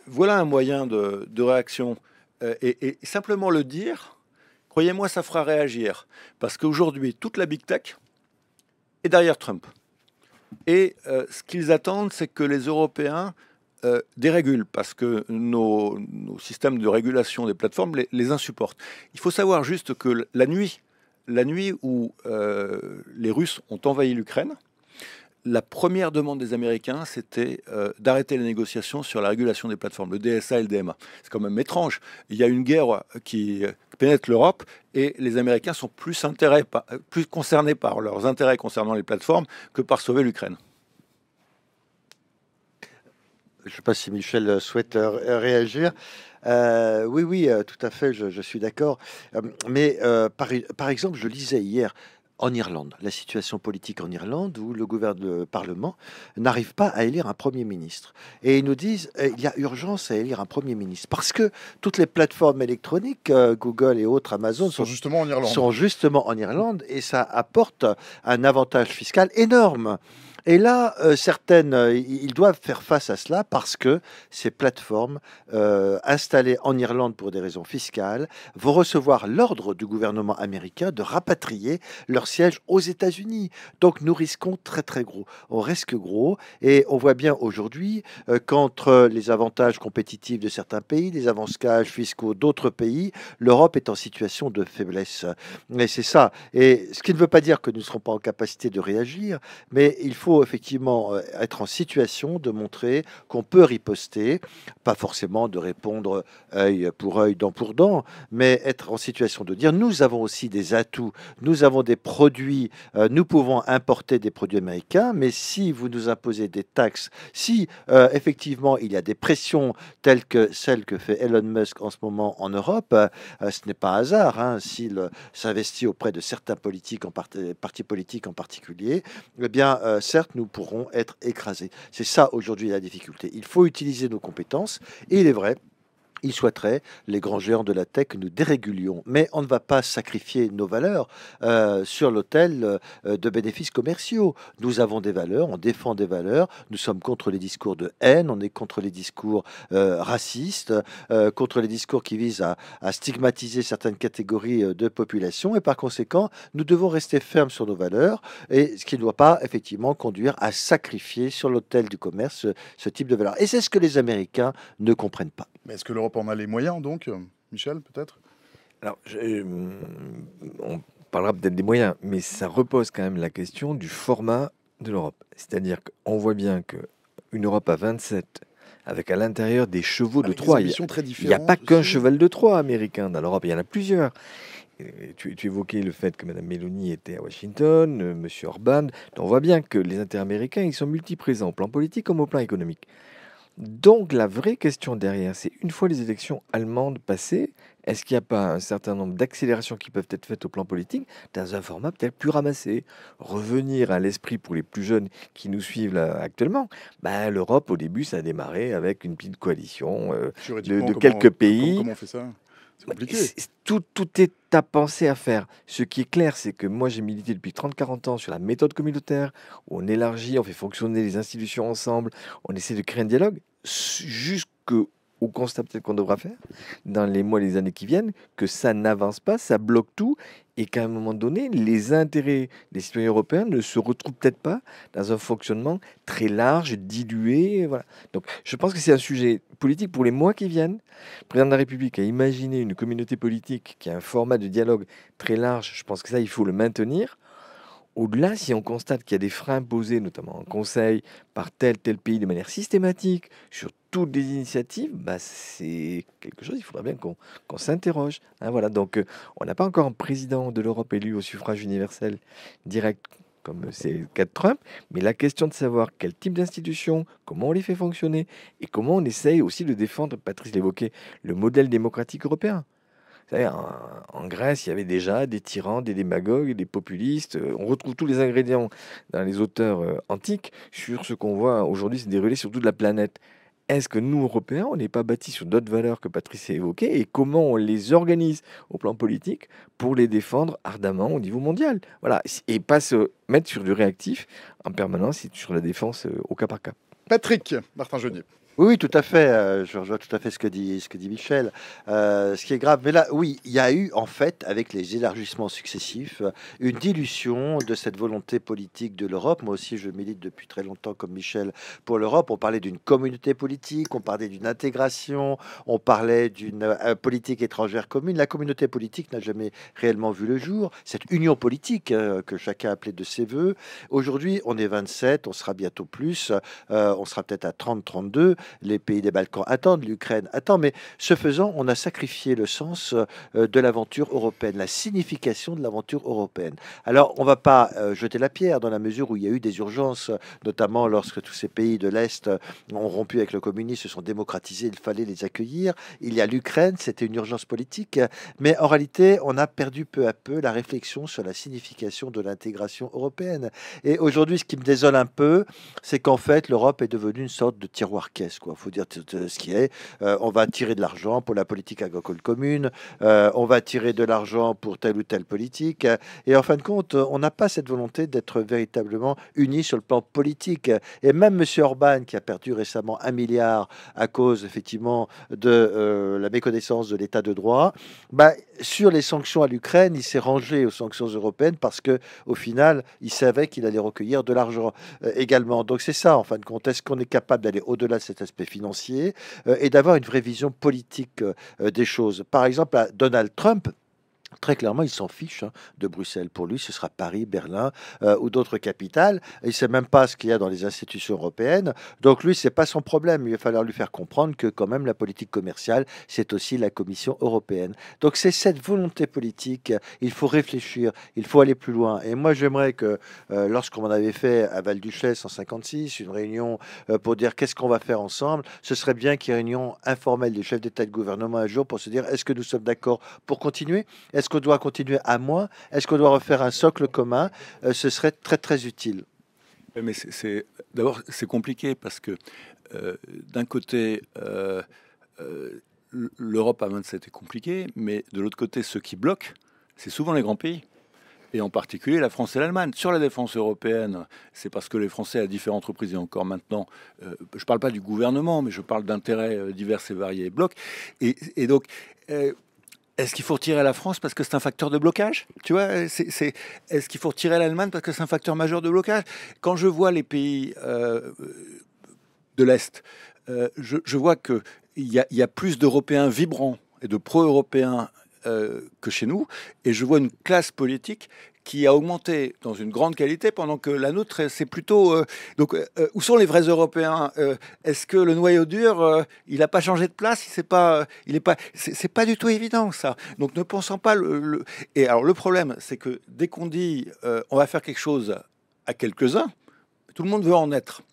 S4: voilà un moyen de réaction. Et simplement le dire, croyez-moi, ça fera réagir. Parce qu'aujourd'hui, toute la big tech est derrière Trump. Et ce qu'ils attendent, c'est que les Européens dérégulent, parce que nos systèmes de régulation des plateformes les insupportent. Il faut savoir juste que la nuit où les Russes ont envahi l'Ukraine, la première demande des Américains, c'était d'arrêter les négociations sur la régulation des plateformes, le DSA et le DMA. C'est quand même étrange. Il y a une guerre qui pénètre l'Europe et les Américains sont plus concernés par leurs intérêts concernant les plateformes que par sauver l'Ukraine.
S2: Je ne sais pas si Michel souhaite réagir. Oui, tout à fait, je suis d'accord. Mais par exemple, je lisais hier en Irlande, la situation politique en Irlande, où le Parlement n'arrive pas à élire un Premier ministre. Et ils nous disent il y a urgence à élire un Premier ministre. Parce que toutes les plateformes électroniques, Google et autres, Amazon, sont justement en Irlande. Et ça apporte un avantage fiscal énorme. Et là, ils doivent faire face à cela parce que ces plateformes installées en Irlande pour des raisons fiscales vont recevoir l'ordre du gouvernement américain de rapatrier leur siège aux États-Unis. Donc nous risquons très très gros. On risque gros et on voit bien aujourd'hui qu'entre les avantages compétitifs de certains pays, les avantages fiscaux d'autres pays, l'Europe est en situation de faiblesse. Et c'est ça. Et ce qui ne veut pas dire que nous ne serons pas en capacité de réagir, mais il faut faut effectivement être en situation de montrer qu'on peut riposter, pas forcément de répondre œil, dent pour dent, mais être en situation de dire nous avons aussi des atouts, nous avons des produits, nous pouvons importer des produits américains, mais si vous nous imposez des taxes, si effectivement il y a des pressions telles que celles que fait Elon Musk en ce moment en Europe, ce n'est pas un hasard hein, s'il s'investit auprès de certains politiques, partis politiques en particulier, eh bien certes nous pourrons être écrasés. C'est ça aujourd'hui la difficulté. Il faut utiliser nos compétences et il est vrai, ils souhaiteraient, les grands géants de la tech, que nous dérégulions. Mais on ne va pas sacrifier nos valeurs sur l'autel de bénéfices commerciaux. Nous avons des valeurs, on défend des valeurs, nous sommes contre les discours de haine, on est contre les discours racistes, contre les discours qui visent à stigmatiser certaines catégories de population. Et par conséquent, nous devons rester fermes sur nos valeurs, et ce qui ne doit pas effectivement conduire à sacrifier sur l'autel du commerce ce type de valeurs. Et c'est ce que les Américains ne comprennent pas.
S1: Mais est-ce que l'Europe en a les moyens, donc Michel, peut-être?
S5: Alors, on parlera peut-être des moyens, mais ça repose quand même la question du format de l'Europe. C'est-à-dire qu'on voit bien qu'une Europe à 27, avec à l'intérieur des chevaux de Troie, il n'y a pas qu'un cheval de Troie américain dans l'Europe, il y en a plusieurs. Tu évoquais le fait que Mme Meloni était à Washington, M. Orban. On voit bien que les intérêts américains, ils sont multiprésents, au plan politique comme au plan économique. Donc la vraie question derrière, c'est une fois les élections allemandes passées, est-ce qu'il n'y a pas un certain nombre d'accélérations qui peuvent être faites au plan politique dans un format peut-être plus ramassé? Revenir à l'esprit pour les plus jeunes qui nous suivent là, actuellement. L'Europe, au début, ça a démarré avec une petite coalition de quelques pays.
S1: Comment on fait ça? C'est compliqué.
S5: Tout est à penser à faire. Ce qui est clair, c'est que moi, j'ai milité depuis 30-40 ans sur la méthode communautaire, où on élargit, on fait fonctionner les institutions ensemble, on essaie de créer un dialogue, jusqu'au constat peut-être qu'on devra faire dans les mois et les années qui viennent, que ça n'avance pas, ça bloque tout, et qu'à un moment donné, les intérêts des citoyens européens ne se retrouvent peut-être pas dans un fonctionnement très large, dilué. Voilà. Donc, je pense que c'est un sujet politique pour les mois qui viennent. Le président de la République a imaginé une communauté politique qui a un format de dialogue très large. Je pense que ça, il faut le maintenir. Au-delà, si on constate qu'il y a des freins posés, notamment en conseil, par tel pays de manière systématique, sur toutes les initiatives, c'est quelque chose, il faudra bien qu'on s'interroge. Hein, voilà. Donc, on n'a pas encore un président de l'Europe élu au suffrage universel direct, comme c'est le cas de Trump, mais la question de savoir quel type d'institution, comment on les fait fonctionner, et comment on essaye aussi de défendre, Patrice l'évoquait, le modèle démocratique européen. Vous savez, en Grèce, il y avait déjà des tyrans, des démagogues, des populistes. On retrouve tous les ingrédients dans les auteurs antiques sur ce qu'on voit aujourd'hui se dérouler sur toute la planète. Est-ce que nous, Européens, on n'est pas bâtis sur d'autres valeurs que Patrice a évoquées, et comment on les organise au plan politique pour les défendre ardemment au niveau mondial? Voilà, et pas se mettre sur du réactif en permanence et sur la défense au cas par cas.
S1: Patrick Martin-Genier.
S2: Oui, tout à fait. Je rejoins tout à fait ce que dit Michel. Ce qui est grave, mais là, oui, il y a eu en fait, avec les élargissements successifs, une dilution de cette volonté politique de l'Europe. Moi aussi, je milite depuis très longtemps, comme Michel, pour l'Europe. On parlait d'une communauté politique, on parlait d'une intégration, on parlait d'une politique étrangère commune. La communauté politique n'a jamais réellement vu le jour. Cette union politique que chacun appelait de ses voeux. Aujourd'hui, on est 27, on sera bientôt plus, on sera peut-être à 30, 32. Les pays des Balkans attendent, l'Ukraine attend, mais ce faisant, on a sacrifié le sens de l'aventure européenne, la signification de l'aventure européenne. Alors, on ne va pas jeter la pierre dans la mesure où il y a eu des urgences, notamment lorsque tous ces pays de l'Est ont rompu avec le communisme, se sont démocratisés, il fallait les accueillir. Il y a l'Ukraine, c'était une urgence politique, mais en réalité, on a perdu peu à peu la réflexion sur la signification de l'intégration européenne. Et aujourd'hui, ce qui me désole un peu, c'est qu'en fait, l'Europe est devenue une sorte de tiroir-caisse. Il faut dire ce qui est. On va tirer de l'argent pour la politique agricole commune, on va tirer de l'argent pour telle ou telle politique, et en fin de compte, on n'a pas cette volonté d'être véritablement unis sur le plan politique. Et même M. Orban, qui a perdu récemment 1 milliard à cause effectivement de la méconnaissance de l'état de droit, sur les sanctions à l'Ukraine, il s'est rangé aux sanctions européennes parce que au final, il savait qu'il allait recueillir de l'argent également. Donc c'est ça, en fin de compte. Est-ce qu'on est capable d'aller au-delà de cet aspect financier et d'avoir une vraie vision politique des choses? Par exemple, Donald Trump Très clairement, il s'en fiche de Bruxelles. Pour lui, ce sera Paris, Berlin ou d'autres capitales. Il ne sait même pas ce qu'il y a dans les institutions européennes. Donc lui, c'est pas son problème. Il va falloir lui faire comprendre que quand même la politique commerciale, c'est aussi la Commission européenne. Donc c'est cette volonté politique. Il faut réfléchir. Il faut aller plus loin. Et moi, j'aimerais que lorsqu'on avait fait à Val-du-Chlès en 56 une réunion pour dire qu'est-ce qu'on va faire ensemble, ce serait bien qu'il y ait une réunion informelle des chefs d'État et de gouvernement un jour pour se dire est-ce que nous sommes d'accord pour continuer? Est-ce qu'on doit continuer à moins? Est-ce qu'on doit refaire un socle commun? Ce serait très très utile.
S4: Mais d'abord, c'est compliqué parce que d'un côté, l'Europe à 27 est compliquée, mais de l'autre côté, ceux qui bloquent, c'est souvent les grands pays. Et en particulier la France et l'Allemagne. Sur la défense européenne, c'est parce que les Français, à différentes reprises et encore maintenant, je ne parle pas du gouvernement, mais je parle d'intérêts divers et variés, bloquent. Et donc, est-ce qu'il faut retirer la France parce que c'est un facteur de blocage? Tu vois, est-ce qu'il faut retirer l'Allemagne parce que c'est un facteur majeur de blocage? Quand je vois les pays de l'Est, je vois qu'il y a plus d'Européens vibrants et de pro-européens que chez nous, et je vois une classe politique qui a augmenté dans une grande qualité pendant que la nôtre, c'est plutôt... où sont les vrais Européens? Est-ce que le noyau dur, il n'a pas changé de place? C'est pas du tout évident, ça. Donc ne pensons pas... Et alors le problème, c'est que dès qu'on dit on va faire quelque chose à quelques-uns, tout le monde veut en être.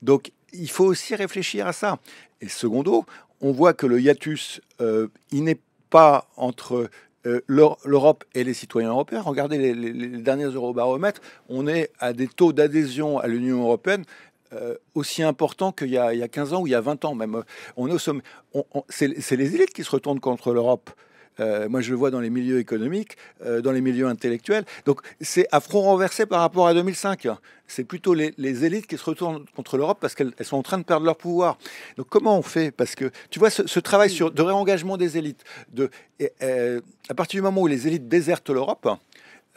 S4: Donc il faut aussi réfléchir à ça. Et secondo, on voit que le hiatus, il n'est pas entre l'Europe et les citoyens européens. Regardez les derniers eurobaromètres, on est à des taux d'adhésion à l'Union européenne aussi importants qu'il y a 15 ans ou il y a 20 ans même. On est au sommet. C'est les élites qui se retournent contre l'Europe. Moi, je le vois dans les milieux économiques, dans les milieux intellectuels. Donc, c'est à front renversé par rapport à 2005. C'est plutôt les élites qui se retournent contre l'Europe parce qu'elles sont en train de perdre leur pouvoir. Donc, comment on fait? Parce que, tu vois, ce travail de réengagement des élites, à partir du moment où les élites désertent l'Europe,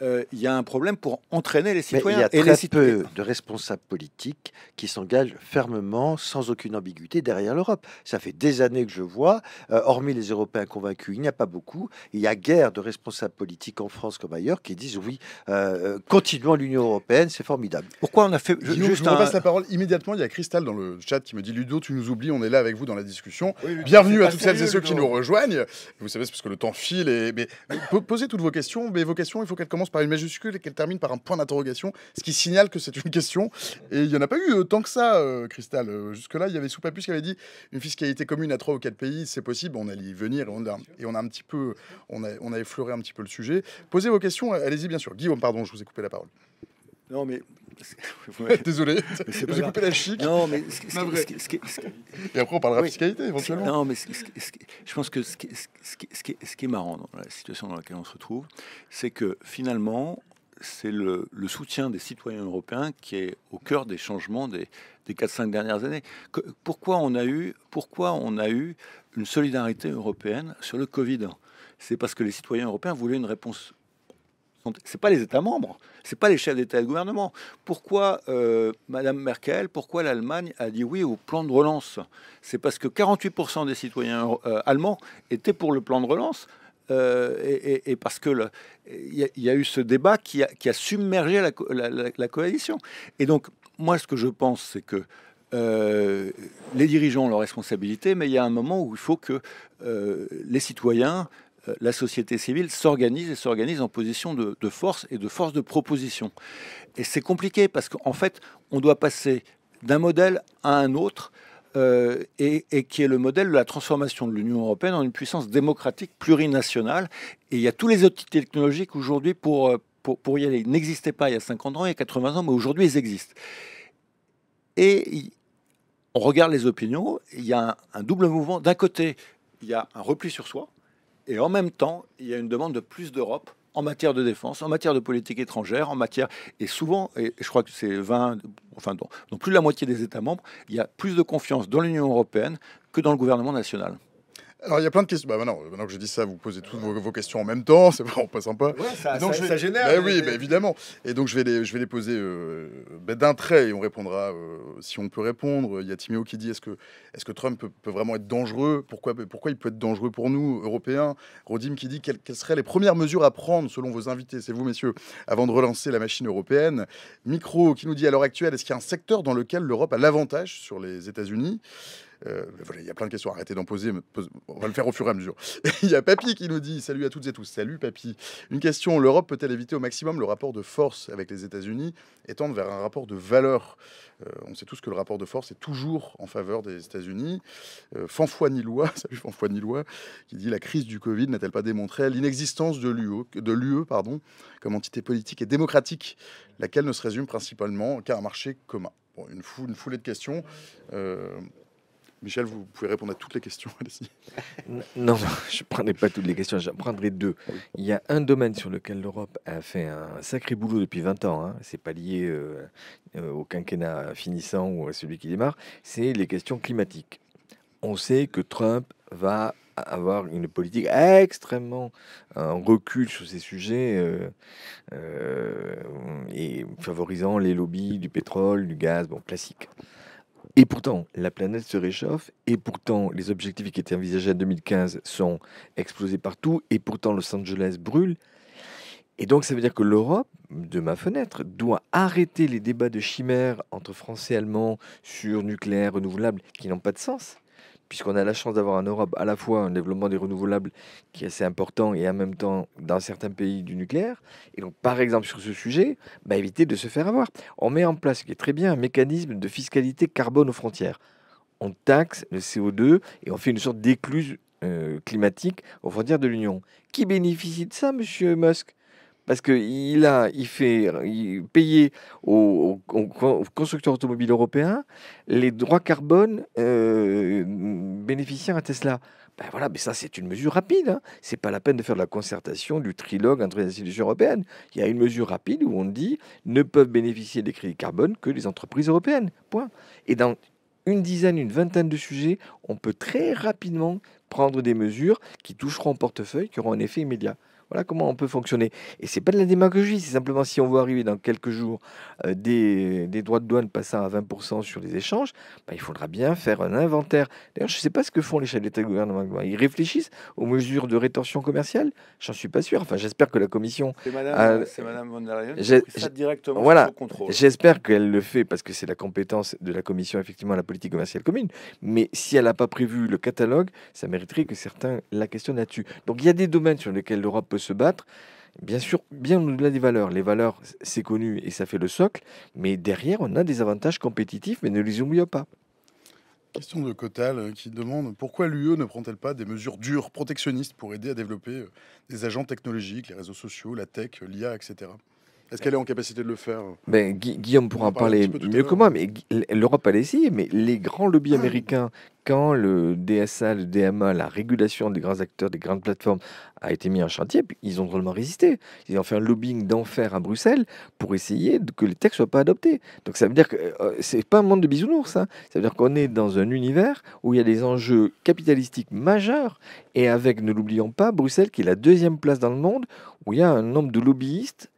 S4: il y a un problème pour entraîner les citoyens.
S2: Mais il y a très peu de responsables politiques qui s'engagent fermement, sans aucune ambiguïté, derrière l'Europe. Ça fait des années que je vois, hormis les Européens convaincus, il n'y a pas beaucoup. Il y a guère de responsables politiques en France comme ailleurs qui disent oui, continuons l'Union européenne, c'est formidable.
S1: Pourquoi on a fait... Je vous repasse la parole immédiatement. Il y a Cristal dans le chat qui me dit Ludo, tu nous oublies, on est là avec vous dans la discussion. Oui, bienvenue à toutes celles et ceux qui nous rejoignent. Vous savez, c'est parce que le temps file. Mais posez toutes vos questions, mais vos questions, il faut qu'elles commencent par une majuscule et qu'elle termine par un point d'interrogation, ce qui signale que c'est une question. Et il n'y en a pas eu tant que ça, Cristal. Jusque-là, il y avait Soupapus qui avait dit une fiscalité commune à 3 ou 4 pays, c'est possible, on allait y venir et on a un petit peu, on a effleuré un petit peu le sujet. Posez vos questions, allez-y bien sûr. Guillaume, pardon, je vous ai coupé la parole.
S4: Non, mais...
S1: Désolé, je vous ai coupé la chic.
S4: Non, mais...
S1: Et après, on parlera de fiscalité, éventuellement.
S4: Non, mais je pense que ce qui est marrant dans la situation dans laquelle on se retrouve, c'est que finalement, c'est le soutien des citoyens européens qui est au cœur des changements des 4-5 dernières années. Pourquoi on a eu une solidarité européenne sur le Covid? C'est parce que les citoyens européens voulaient une réponse. C'est pas les États membres, c'est pas les chefs d'État et de gouvernement. Pourquoi Madame Merkel, pourquoi l'Allemagne a dit oui au plan de relance? C'est parce que 48% des citoyens allemands étaient pour le plan de relance. Et parce que il y a eu ce débat qui a submergé la coalition. Et donc, moi, ce que je pense, c'est que les dirigeants ont leurs responsabilités, mais il y a un moment où il faut que les citoyens, la société civile s'organise en position de force et de force de proposition. Et c'est compliqué parce qu'en fait, on doit passer d'un modèle à un autre et qui est le modèle de la transformation de l'Union européenne en une puissance démocratique plurinationale. Et il y a tous les outils technologiques aujourd'hui pour y aller. Ils n'existaient pas il y a 50 ans, il y a 80 ans, mais aujourd'hui, ils existent. Et on regarde les opinions, il y a un double mouvement. D'un côté, il y a un repli sur soi, et en même temps, il y a une demande de plus d'Europe en matière de défense, en matière de politique étrangère, et souvent, et je crois que c'est 20, enfin, dans plus de la moitié des États membres, il y a plus de confiance dans l'Union européenne que dans le gouvernement national.
S1: Alors, il y a plein de questions. Bah, maintenant que j'ai dit ça, vous posez toutes vos questions en même temps. C'est vraiment pas sympa.
S4: Ouais, ça,
S1: Donc,
S4: ça génère.
S1: Bah oui, bah, évidemment. Et donc, je vais les poser d'un trait et on répondra si on peut répondre. Il y a Timéo qui dit est-ce que Trump peut vraiment être dangereux? Pourquoi il peut être dangereux pour nous, Européens? Rodim qui dit quelles seraient les premières mesures à prendre selon vos invités? C'est vous, messieurs, avant de relancer la machine européenne. Micro qui nous dit à l'heure actuelle, est-ce qu'il y a un secteur dans lequel l'Europe a l'avantage sur les États-Unis? Voilà, il y a plein de questions. Arrêtez d'en poser. On va le faire au fur et à mesure. Il y a Papy qui nous dit salut à toutes et tous. Salut Papy. Une question, l'Europe peut-elle éviter au maximum le rapport de force avec les États-Unis et tendre vers un rapport de valeur? On sait tous que le rapport de force est toujours en faveur des États-Unis. Fanfoy Nilois, salut Fanfoy Nilois, qui dit la crise du Covid n'a-t-elle pas démontré l'inexistence de l'UE comme entité politique et démocratique, laquelle ne se résume principalement qu'à un marché commun? Bon, une foulée de questions. Michel, vous pouvez répondre à toutes les questions. Allez-y.
S5: Non, je ne prendrai pas toutes les questions, j'en prendrai deux. Il y a un domaine sur lequel l'Europe a fait un sacré boulot depuis 20 ans, hein. C'est pas lié au quinquennat finissant ou à celui qui démarre, c'est les questions climatiques. On sait que Trump va avoir une politique extrêmement en recul sur ces sujets et favorisant les lobbies du pétrole, du gaz, bon, classique. Et pourtant, la planète se réchauffe, et pourtant, les objectifs qui étaient envisagés en 2015 sont explosés partout, et pourtant, Los Angeles brûle. Et donc, ça veut dire que l'Europe, de ma fenêtre, doit arrêter les débats de chimères entre Français et Allemands sur nucléaire, renouvelable, qui n'ont pas de sens, puisqu'on a la chance d'avoir en Europe à la fois un développement des renouvelables qui est assez important et en même temps, dans certains pays, du nucléaire. Et donc, par exemple, sur ce sujet, éviter de se faire avoir. On met en place, ce qui est très bien, un mécanisme de fiscalité carbone aux frontières. On taxe le CO2 et on fait une sorte d'écluse climatique aux frontières de l'Union. Qui bénéficie de ça, monsieur Musk? Parce qu'il fait payer aux constructeurs automobiles européens les droits carbone bénéficiaires à Tesla. Voilà, mais ça, c'est une mesure rapide, hein. C'est pas la peine de faire de la concertation, du trilogue entre les institutions européennes. Il y a une mesure rapide où on dit ne peuvent bénéficier des crédits carbone que les entreprises européennes. Point. Et dans une vingtaine de sujets, on peut très rapidement prendre des mesures qui toucheront au portefeuille, qui auront un effet immédiat. Voilà comment on peut fonctionner. Et c'est pas de la démagogie, c'est simplement si on voit arriver dans quelques jours des droits de douane passant à 20% sur les échanges, il faudra bien faire un inventaire. D'ailleurs, je ne sais pas ce que font les chefs d'État et de gouvernement. Ils réfléchissent aux mesures de rétorsion commerciale? J'en suis pas sûr. Enfin, j'espère que la Commission...
S4: C'est Madame von der Leyen qui a pris ça directement sous son contrôle.
S5: J'espère qu'elle le fait parce que c'est la compétence de la Commission, effectivement, à la politique commerciale commune. Mais si elle n'a pas prévu le catalogue, ça mériterait que certains la questionnent là-dessus. Donc, il y a des domaines sur lesquels l'Europe peut se battre, bien sûr, bien au-delà des valeurs. Les valeurs, c'est connu et ça fait le socle, mais derrière, on a des avantages compétitifs, mais ne les oublions pas.
S1: Question de Cotal qui demande pourquoi l'UE ne prend-elle pas des mesures dures, protectionnistes, pour aider à développer des agents technologiques, les réseaux sociaux, la tech, l'IA, etc. Est-ce qu'elle est en capacité de le faire?
S5: Guillaume pourra en parler mieux que moi, mais l'Europe a essayé, mais les grands lobbies américains, quand le DSA, le DMA, la régulation des grands acteurs, des grandes plateformes a été mis en chantier, ils ont drôlement résisté. Ils ont fait un lobbying d'enfer à Bruxelles pour essayer que les textes ne soient pas adoptés. Donc ça veut dire que c'est pas un monde de bisounours, hein. Ça veut dire qu'on est dans un univers où il y a des enjeux capitalistiques majeurs, et avec, ne l'oublions pas, Bruxelles qui est la deuxième place dans le monde, où il y a un nombre de lobbyistes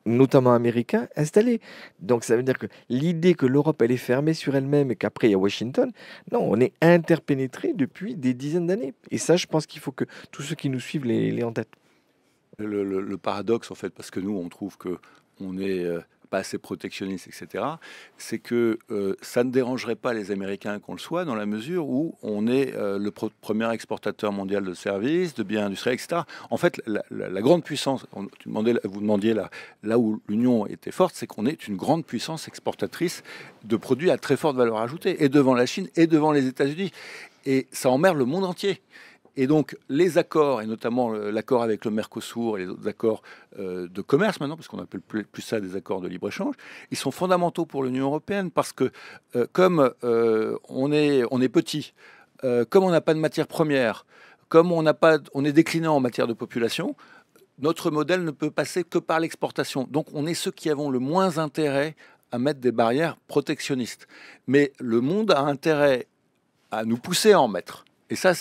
S5: notamment américains, installés. Donc ça veut dire que l'idée que l'Europe elle est fermée sur elle-même et qu'après il y a Washington, non, on est interpénétré depuis des dizaines d'années. Et ça, je pense qu'il faut que tous ceux qui nous suivent l'aient en tête.
S4: Le paradoxe, en fait, parce que nous, on trouve que on est pas assez protectionniste, etc., c'est que ça ne dérangerait pas les Américains qu'on le soit, dans la mesure où on est le premier exportateur mondial de services, de biens industriels, etc. En fait, la grande puissance, vous demandiez là où l'Union était forte, c'est qu'on est une grande puissance exportatrice de produits à très forte valeur ajoutée, et devant la Chine et devant les États-Unis. Et ça emmerde le monde entier. Et donc, les accords, et notamment l'accord avec le Mercosur et les autres accords de commerce maintenant, parce qu'on appelle plus ça des accords de libre-échange, ils sont fondamentaux pour l'Union européenne parce que comme on est petit, comme on n'a pas de matières premières, comme on est déclinant en matière de population, notre modèle ne peut passer que par l'exportation. Donc, on est ceux qui avons le moins intérêt à mettre des barrières protectionnistes. Mais le monde a intérêt à nous pousser à en mettre. Et ça,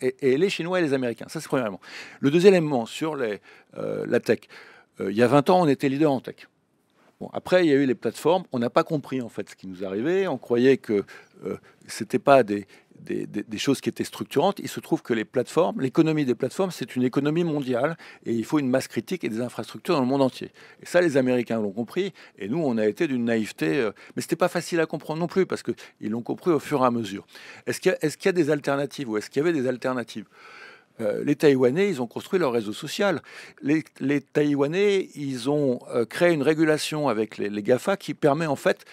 S4: et les Chinois et les Américains. Ça, c'est premièrement. Le deuxième élément sur la tech. Il y a 20 ans, on était leader en tech. Bon, après, il y a eu les plateformes. On n'a pas compris en fait ce qui nous arrivait. On croyait que c'était pas des choses qui étaient structurantes. Il se trouve que les plateformes, l'économie des plateformes, c'est une économie mondiale et il faut une masse critique et des infrastructures dans le monde entier. Et ça, les Américains l'ont compris et nous, on a été d'une naïveté. Mais c'était pas facile à comprendre non plus parce qu'ils l'ont compris au fur et à mesure. Est-ce qu'il y a des alternatives ou est-ce qu'il y avait des alternatives? Les Taïwanais, ils ont construit leur réseau social. Les Taïwanais, ils ont créé une régulation avec les GAFA qui permet en fait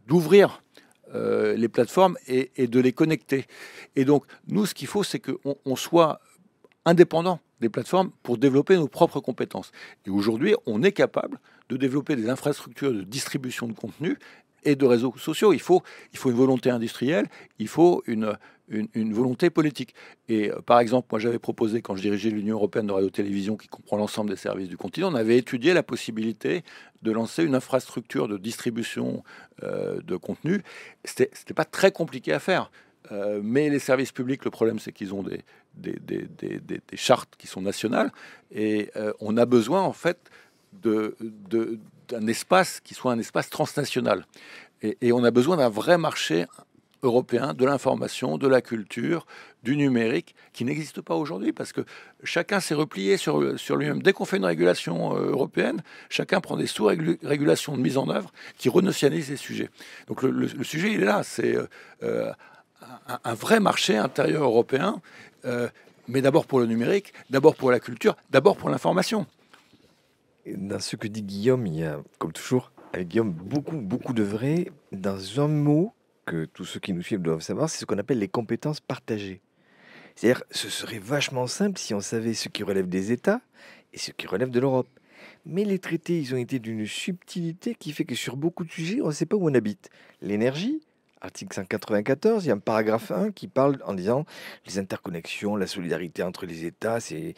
S4: d'ouvrir les plateformes et de les connecter. Et donc, nous, ce qu'il faut, c'est qu'on soit indépendant des plateformes pour développer nos propres compétences. Et aujourd'hui, on est capable de développer des infrastructures de distribution de contenu et de réseaux sociaux. Il faut une volonté industrielle, il faut une volonté politique. Et par exemple, moi j'avais proposé, quand je dirigeais l'Union européenne de radio-télévision qui comprend l'ensemble des services du continent, on avait étudié la possibilité de lancer une infrastructure de distribution de contenu. C'était pas très compliqué à faire. Mais les services publics, le problème c'est qu'ils ont des chartes qui sont nationales et on a besoin en fait d'un espace qui soit un espace transnational. Et on a besoin d'un vrai marché européen de l'information, de la culture, du numérique, qui n'existe pas aujourd'hui, parce que chacun s'est replié sur lui-même. Dès qu'on fait une régulation européenne, chacun prend des sous-régulations de mise en œuvre qui renotionnalisent les sujets. Donc le sujet, il est là, c'est un vrai marché intérieur européen, mais d'abord pour le numérique, d'abord pour la culture, d'abord pour l'information.
S5: Dans ce que dit Guillaume, il y a, comme toujours, avec Guillaume, beaucoup de vrai. Dans un mot que tous ceux qui nous suivent doivent savoir, c'est ce qu'on appelle les compétences partagées. C'est-à-dire, ce serait vachement simple si on savait ce qui relève des États et ce qui relève de l'Europe. Mais les traités, ils ont été d'une subtilité qui fait que sur beaucoup de sujets, on ne sait pas où on habite. L'énergie, article 194, il y a un paragraphe 1 qui parle en disant les interconnexions, la solidarité entre les États, c'est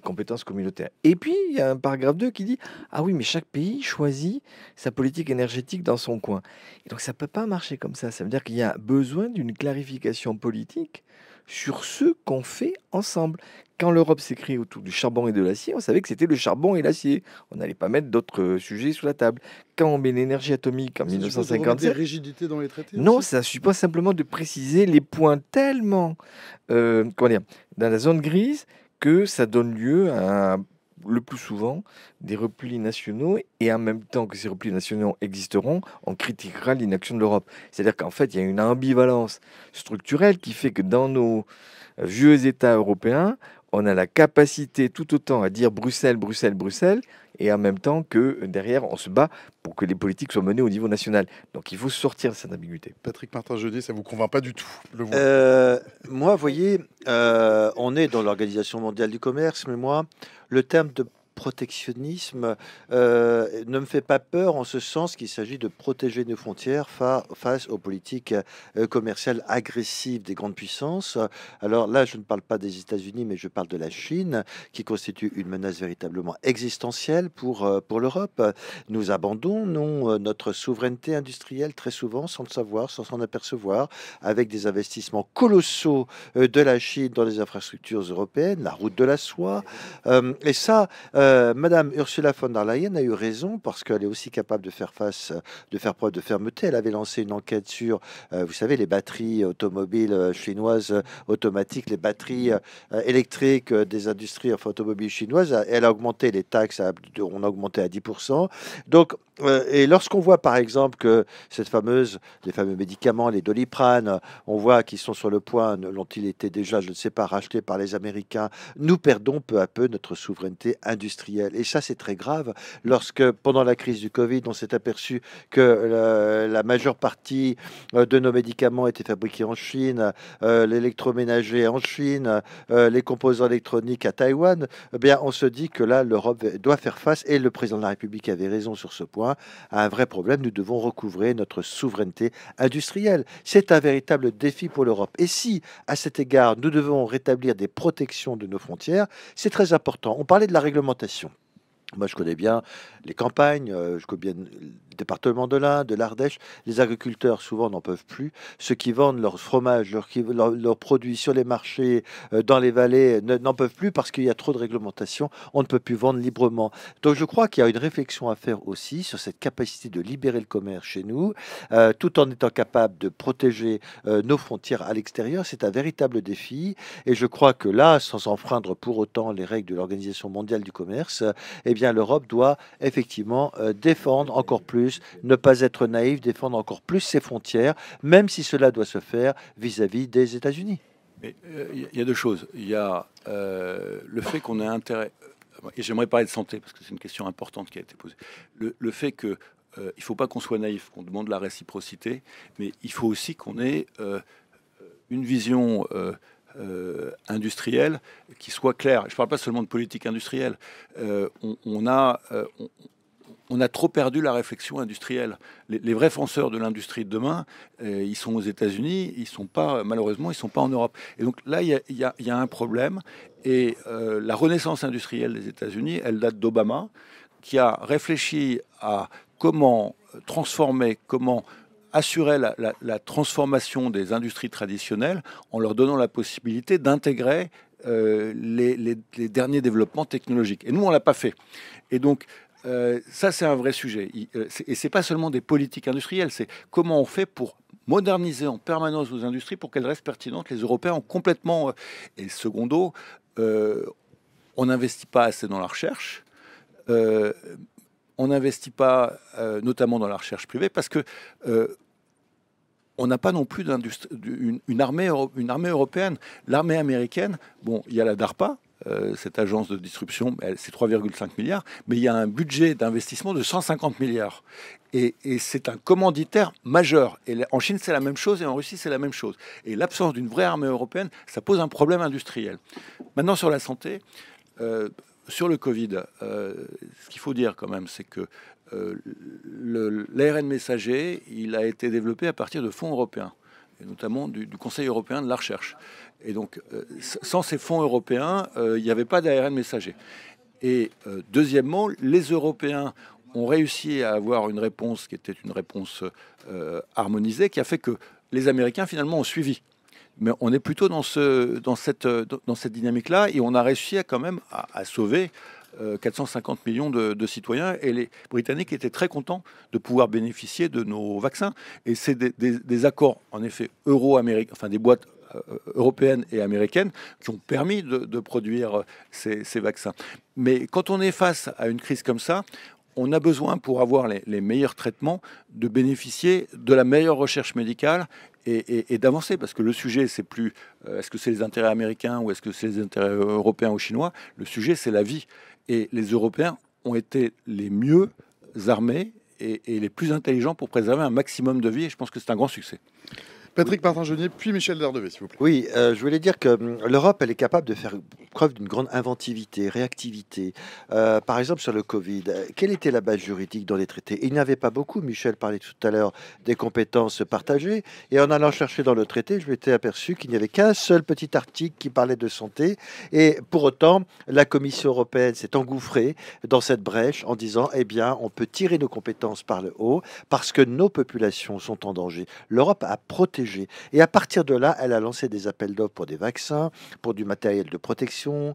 S5: compétences communautaires. Et puis, il y a un paragraphe 2 qui dit ah oui, mais chaque pays choisit sa politique énergétique dans son coin. Et donc, ça ne peut pas marcher comme ça. Ça veut dire qu'il y a besoin d'une clarification politique sur ce qu'on fait ensemble. Quand l'Europe s'est créée autour du charbon et de l'acier, on savait que c'était le charbon et l'acier. On n'allait pas mettre d'autres sujets sur la table. Quand on met l'énergie atomique en
S1: Ça suppose de remettre
S5: 1957,
S1: des rigidités dans les traités
S5: non,
S1: aussi
S5: ça suppose simplement de préciser les points tellement comment dire, dans la zone grise que ça donne lieu à le plus souvent des replis nationaux et en même temps que ces replis nationaux existeront, on critiquera l'inaction de l'Europe. C'est-à-dire qu'en fait, il y a une ambivalence structurelle qui fait que dans nos vieux États européens, on a la capacité tout autant à dire Bruxelles, Bruxelles, Bruxelles, et en même temps que derrière, on se bat pour que les politiques soient menées au niveau national. Donc il faut sortir de cette ambiguïté.
S1: Patrick Martin-Jeudi, ça vous convainc pas du tout, le
S2: Moi, vous voyez, on est dans l'Organisation mondiale du commerce, mais moi, le terme de protectionnisme ne me fait pas peur en ce sens qu'il s'agit de protéger nos frontières face aux politiques commerciales agressives des grandes puissances. Alors là, je ne parle pas des États-Unis, mais je parle de la Chine, qui constitue une menace véritablement existentielle pour l'Europe. Nous abandonnons notre souveraineté industrielle très souvent sans le savoir, sans s'en apercevoir, avec des investissements colossaux de la Chine dans les infrastructures européennes, la route de la soie. Et ça, Madame Ursula von der Leyen a eu raison parce qu'elle est aussi capable de faire preuve de fermeté. Elle avait lancé une enquête sur, vous savez, les batteries automobiles chinoises automatiques, les batteries électriques des industries automobiles chinoises. Elle a augmenté les taxes, on a augmenté à 10%. Donc, et lorsqu'on voit par exemple que les fameux médicaments, les Doliprane, on voit qu'ils sont sur le point, l'ont-ils été déjà, je ne sais pas, rachetés par les Américains, nous perdons peu à peu notre souveraineté industrielle. Et ça, c'est très grave. Lorsque, pendant la crise du Covid, on s'est aperçu que la majeure partie de nos médicaments étaient fabriqués en Chine, l'électroménager en Chine, les composants électroniques à Taïwan, eh bien, on se dit que là, l'Europe doit faire face, et le président de la République avait raison sur ce point, à un vrai problème. Nous devons recouvrer notre souveraineté industrielle. C'est un véritable défi pour l'Europe. Et si, à cet égard, nous devons rétablir des protections de nos frontières, c'est très important. On parlait de la réglementation. Moi, je connais bien les campagnes, je connais bien département de l'Ain, de l'Ardèche. Les agriculteurs, souvent, n'en peuvent plus. Ceux qui vendent leur fromage, leurs produits sur les marchés, dans les vallées, n'en peuvent plus parce qu'il y a trop de réglementation. On ne peut plus vendre librement. Donc, je crois qu'il y a une réflexion à faire aussi sur cette capacité de libérer le commerce chez nous, tout en étant capable de protéger nos frontières à l'extérieur. C'est un véritable défi. Et je crois que là, sans enfreindre pour autant les règles de l'Organisation mondiale du commerce, eh bien, l'Europe doit effectivement défendre encore plus, ne pas être naïf, défendre encore plus ses frontières, même si cela doit se faire vis-à-vis des États-Unis.
S4: Il y a deux choses. Il y a le fait qu'on ait intérêt, et j'aimerais parler de santé parce que c'est une question importante qui a été posée, le fait que il ne faut pas qu'on soit naïf, qu'on demande la réciprocité, mais il faut aussi qu'on ait une vision industrielle qui soit claire. Je ne parle pas seulement de politique industrielle. On a trop perdu la réflexion industrielle. Les vrais fonceurs de l'industrie de demain, ils sont aux États-Unis, malheureusement, ils sont pas en Europe. Et donc là, il y a un problème. Et la renaissance industrielle des États-Unis, elle date d'Obama, qui a réfléchi à comment transformer, comment assurer la transformation des industries traditionnelles en leur donnant la possibilité d'intégrer les derniers développements technologiques. Et nous, on l'a pas fait. Et donc, ça, c'est un vrai sujet. Et c'est pas seulement des politiques industrielles, c'est comment on fait pour moderniser en permanence nos industries pour qu'elles restent pertinentes. Les Européens ont complètement... et secondo, on n'investit pas assez dans la recherche. On n'investit pas notamment dans la recherche privée parce que on n'a pas non plus une armée européenne. L'armée américaine, bon, il y a la DARPA, cette agence de disruption, c'est 3,5 milliards, mais il y a un budget d'investissement de 150 milliards. Et c'est un commanditaire majeur. Et en Chine, c'est la même chose, et en Russie, c'est la même chose. Et l'absence d'une vraie armée européenne, ça pose un problème industriel. Maintenant, sur la santé, sur le Covid, ce qu'il faut dire quand même, c'est que l'ARN messager, il a été développé à partir de fonds européens, et notamment du Conseil européen de la recherche. Et donc, sans ces fonds européens, il n'y avait pas d'ARN messager. Et deuxièmement, les Européens ont réussi à avoir une réponse qui était une réponse harmonisée, qui a fait que les Américains, finalement, ont suivi. Mais on est plutôt dans cette dynamique-là, et on a réussi quand même à sauver 450 millions de citoyens, et les Britanniques étaient très contents de pouvoir bénéficier de nos vaccins. Et c'est des accords, en effet, euro-américains, enfin des boîtes européennes et américaines qui ont permis de produire ces vaccins. Mais quand on est face à une crise comme ça, on a besoin, pour avoir les meilleurs traitements, de bénéficier de la meilleure recherche médicale et d'avancer. Parce que le sujet, c'est plus est-ce que c'est les intérêts américains ou est-ce que c'est les intérêts européens ou chinois. Le sujet, c'est la vie. Et les Européens ont été les mieux armés et les plus intelligents pour préserver un maximum de vie. Et je pense que c'est un grand succès.
S1: Patrick Martin-Genier, puis Michel Derdevet, s'il vous plaît.
S2: Oui, je voulais dire que l'Europe, elle est capable de faire preuve d'une grande inventivité, réactivité. Par exemple, sur le Covid, quelle était la base juridique dans les traités? Il n'y avait pas beaucoup. Michel parlait tout à l'heure des compétences partagées. Et en allant chercher dans le traité, je m'étais aperçu qu'il n'y avait qu'un seul petit article qui parlait de santé. Et pour autant, la Commission européenne s'est engouffrée dans cette brèche en disant, eh bien, on peut tirer nos compétences par le haut parce que nos populations sont en danger. L'Europe a protégé. Et à partir de là, elle a lancé des appels d'offres pour des vaccins, pour du matériel de protection,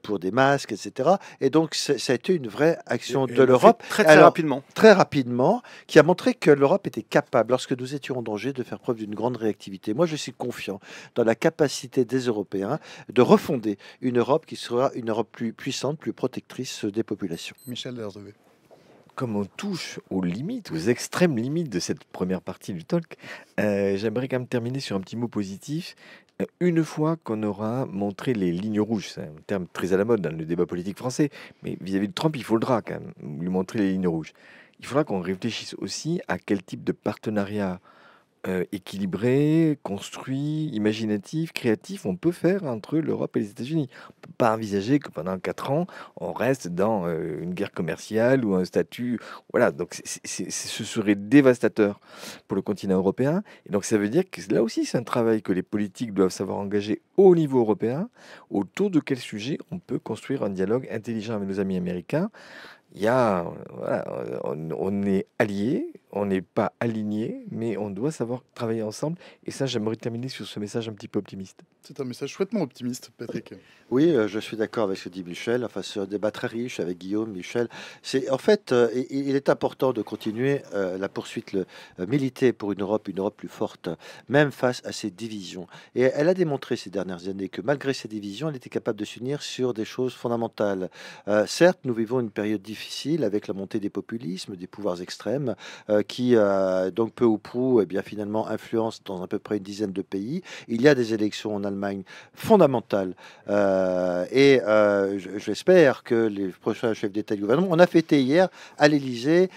S2: pour des masques, etc. Et donc, ça a été une vraie action de l'Europe.
S4: Très rapidement.
S2: Très rapidement, qui a montré que l'Europe était capable, lorsque nous étions en danger, de faire preuve d'une grande réactivité. Moi, je suis confiant dans la capacité des Européens de refonder une Europe qui sera une Europe plus puissante, plus protectrice des populations.
S1: Michel Derdevet.
S5: Comme on touche aux limites, aux extrêmes limites de cette première partie du talk, j'aimerais quand même terminer sur un petit mot positif. Une fois qu'on aura montré les lignes rouges, c'est un terme très à la mode dans le débat politique français, mais vis-à-vis de Trump, il faudra quand même lui montrer les lignes rouges. Il faudra qu'on réfléchisse aussi à quel type de partenariat équilibré, construit, imaginatif, créatif on peut faire entre l'Europe et les États-Unis. On ne peut pas envisager que pendant 4 ans, on reste dans une guerre commerciale ou un statut. Voilà, donc ce serait dévastateur pour le continent européen. Et donc ça veut dire que là aussi, c'est un travail que les politiques doivent savoir engager au niveau européen. Autour de quel sujet on peut construire un dialogue intelligent avec nos amis américains. il y a, voilà, on est alliés, on n'est pas alignés, mais on doit savoir travailler ensemble. Et ça, j'aimerais terminer sur ce message un petit peu optimiste.
S1: C'est un message chouettement optimiste, Patrick.
S2: Oui, je suis d'accord avec ce que dit Michel. Enfin, c'est un débat très riche avec Guillaume, Michel. C'est en fait, il est important de continuer la poursuite, militer pour une Europe plus forte, même face à ces divisions. Et elle a démontré ces dernières années que malgré ces divisions, elle était capable de s'unir sur des choses fondamentales. Certes, nous vivons une période difficile avec la montée des populismes, des pouvoirs extrêmes, qui donc peu ou prou, eh bien finalement influencent dans à peu près une dizaine de pays. Il y a des élections en Allemagne fondamentales. J'espère que les prochains chefs d'État et de gouvernement, on a fêté hier à l'Élysée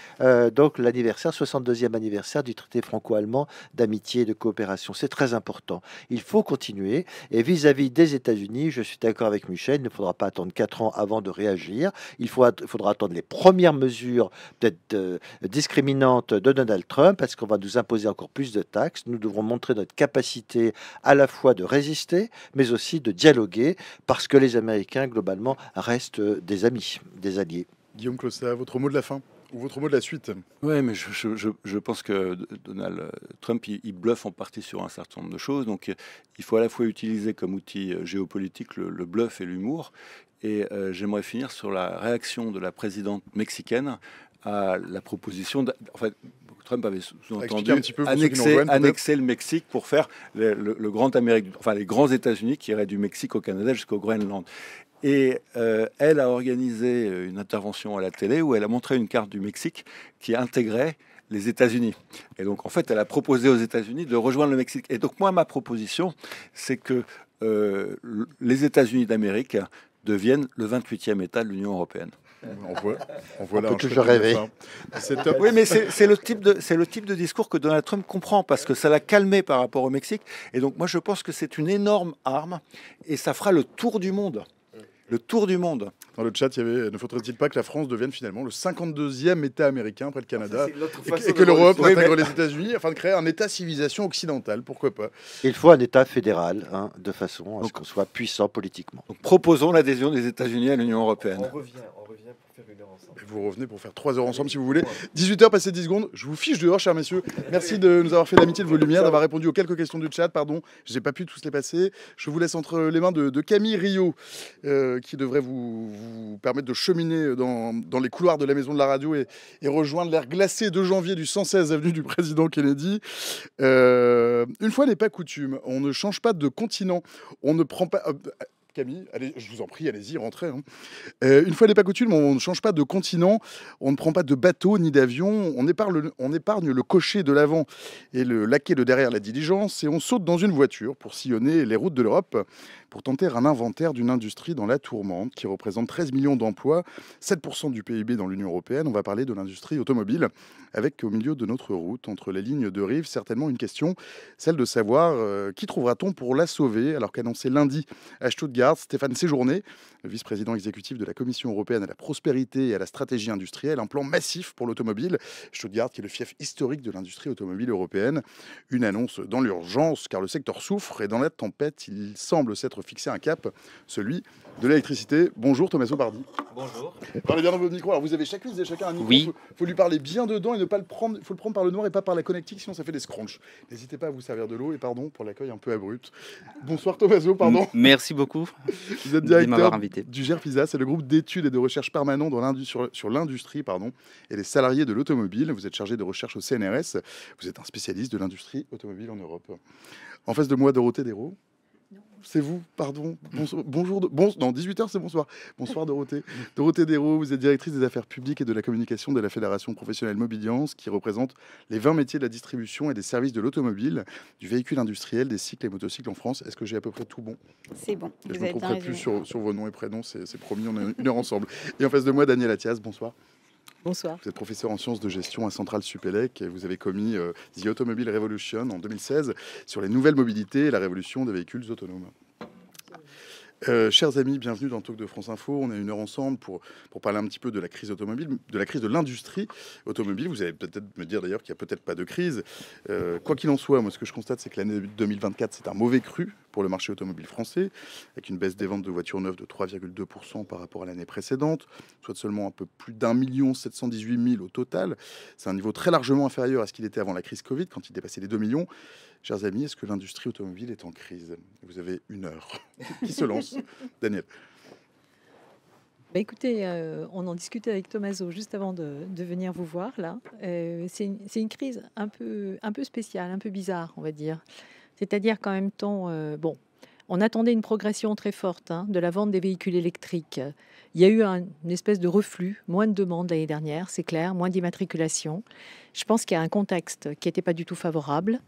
S2: donc l'anniversaire, 62e anniversaire du traité franco-allemand d'amitié et de coopération. C'est très important. Il faut continuer. Et vis-à-vis des États-Unis, je suis d'accord avec Michel, il ne faudra pas attendre 4 ans avant de réagir. Faudra attendre les premières mesures peut-être discriminantes de Donald Trump, parce qu'on va nous imposer encore plus de taxes. Nous devrons montrer notre capacité à la fois de résister, mais aussi de dialoguer, parce que les Américains, globalement, restent des amis, des alliés.
S1: Guillaume Clossa, votre mot de la fin ou votre mot de la suite?
S4: Oui, mais je pense que Donald Trump, il bluffe en partie sur un certain nombre de choses. Donc, il faut à la fois utiliser comme outil géopolitique le bluff et l'humour. Et j'aimerais finir sur la réaction de la présidente mexicaine à la proposition. En fait, Trump avait sous-entendu annexer le Mexique pour faire le grand Amérique, enfin les grands États-Unis qui iraient du Mexique au Canada jusqu'au Groenland. Et elle a organisé une intervention à la télé où elle a montré une carte du Mexique qui intégrait les États-Unis. Et donc, en fait, elle a proposé aux États-Unis de rejoindre le Mexique. Et donc, moi, ma proposition, c'est que les États-Unis d'Amérique deviennent le 28e État de l'Union européenne.
S1: On voit là
S2: peut toujours rêver.
S1: C'est top.
S4: Oui, mais c'est le type de discours que Donald Trump comprend parce que ça l'a calmé par rapport au Mexique. Et donc, moi, je pense que c'est une énorme arme et ça fera le tour du monde. Le tour du monde.
S1: Dans le chat, il y avait, ne faudrait-il pas que la France devienne finalement le 52e État américain après le Canada et que l'Europe intègre les États-Unis afin de créer un État-civilisation occidentale, pourquoi pas?
S2: Il faut un État fédéral, de façon à ce qu'on soit puissant politiquement.
S4: Donc proposons l'adhésion des États-Unis à l'Union européenne.
S5: On revient pour faire 1 heure ensemble.
S1: Et vous revenez pour faire 3 heures ensemble si vous voulez. 18h passé 10 secondes, je vous fiche dehors, chers messieurs. Merci de nous avoir fait l'amitié de vos lumières, d'avoir répondu aux quelques questions du chat. Pardon, j'ai pas pu tous les passer. Je vous laisse entre les mains de Camille Rio, qui devrait vous permettre de cheminer dans les couloirs de la maison de la radio et rejoindre l'air glacé de janvier du 116 avenue du président Kennedy. Une fois n'est pas coutume, on ne change pas de continent, on ne prend pas... Camille, allez, je vous en prie, allez-y, rentrez. Une fois n'est pas coutume, on ne change pas de continent, on ne prend pas de bateau ni d'avion, on épargne le cocher de l'avant et le laquais de derrière la diligence et on saute dans une voiture pour sillonner les routes de l'Europe pour tenter un inventaire d'une industrie dans la tourmente qui représente 13 millions d'emplois, 7% du PIB dans l'Union européenne. On va parler de l'industrie automobile avec au milieu de notre route, entre les lignes de rive, certainement une question, celle de savoir qui trouvera-t-on pour la sauver, alors qu'annoncé lundi à Stuttgart, Stéphane Séjourné, le vice-président exécutif de la Commission européenne à la prospérité et à la stratégie industrielle, un plan massif pour l'automobile. Stuttgart, qui est le fief historique de l'industrie automobile européenne. Une annonce dans l'urgence, car le secteur souffre et dans la tempête, il semble s'être fixé un cap, celui de l'électricité. Bonjour Tommaso Bardi.
S6: Bonjour.
S1: Parlez bien dans votre micro. Alors vous avez chacun un micro.
S6: Oui.
S1: Faut lui parler bien dedans et ne pas le prendre. Il faut le prendre par le noir et pas par la connectique, sinon ça fait des scrunchs. N'hésitez pas à vous servir de l'eau et pardon pour l'accueil un peu abrupt. Bonsoir Tommaso, pardon.
S6: Merci beaucoup.
S1: Vous êtes
S6: de
S1: directeur
S6: m'avoir invité.
S1: du GERPISA, c'est le groupe d'études et de recherche permanent sur l'industrie et les salariés de l'automobile. Vous êtes chargé de recherche au CNRS. Vous êtes un spécialiste de l'industrie automobile en Europe. En face de moi, Dorothée Desraux. C'est vous, pardon. Bonjour. Non, 18h, c'est bonsoir. Bonsoir, Dorothée. Dorothée Desraux, vous êtes directrice des affaires publiques et de la communication de la Fédération professionnelle Mobiliance, qui représente les 20 métiers de la distribution et des services de l'automobile, du véhicule industriel, des cycles et motocycles en France. Est-ce que j'ai à peu près tout bon?
S7: C'est bon.
S1: Je ne me tromperai plus sur vos noms et prénoms, c'est promis, on est une heure ensemble. Et en face de moi, Daniel Attias, bonsoir.
S7: Bonsoir.
S1: Vous êtes professeur en sciences de gestion à Centrale Supélec et vous avez commis The Automobile Revolution en 2016 sur les nouvelles mobilités et la révolution des véhicules autonomes. Chers amis, bienvenue dans Talk de France Info. On a 1 heure ensemble pour parler un petit peu de la crise automobile, de la crise de l'industrie automobile. Vous allez peut-être me dire d'ailleurs qu'il n'y a peut-être pas de crise. Quoi qu'il en soit, moi ce que je constate, c'est que l'année 2024, c'est un mauvais cru pour le marché automobile français, avec une baisse des ventes de voitures neuves de 3,2% par rapport à l'année précédente, soit de seulement un peu plus d'1 718 000 au total. C'est un niveau très largement inférieur à ce qu'il était avant la crise Covid, quand il dépassait les 2 millions. Chers amis, est-ce que l'industrie automobile est en crise? Vous avez 1 heure. Qui se lance? Daniel.
S6: Bah, écoutez, on en discutait avec Tommaso juste avant de venir vous voir là. C'est une crise un peu spéciale, un peu bizarre, on va dire. C'est-à-dire qu'en même temps, bon, on attendait une progression très forte de la vente des véhicules électriques. Il y a eu une espèce de reflux, moins de demandes l'année dernière, c'est clair, moins d'immatriculation. Je pense qu'il y a un contexte qui n'était pas du tout favorable.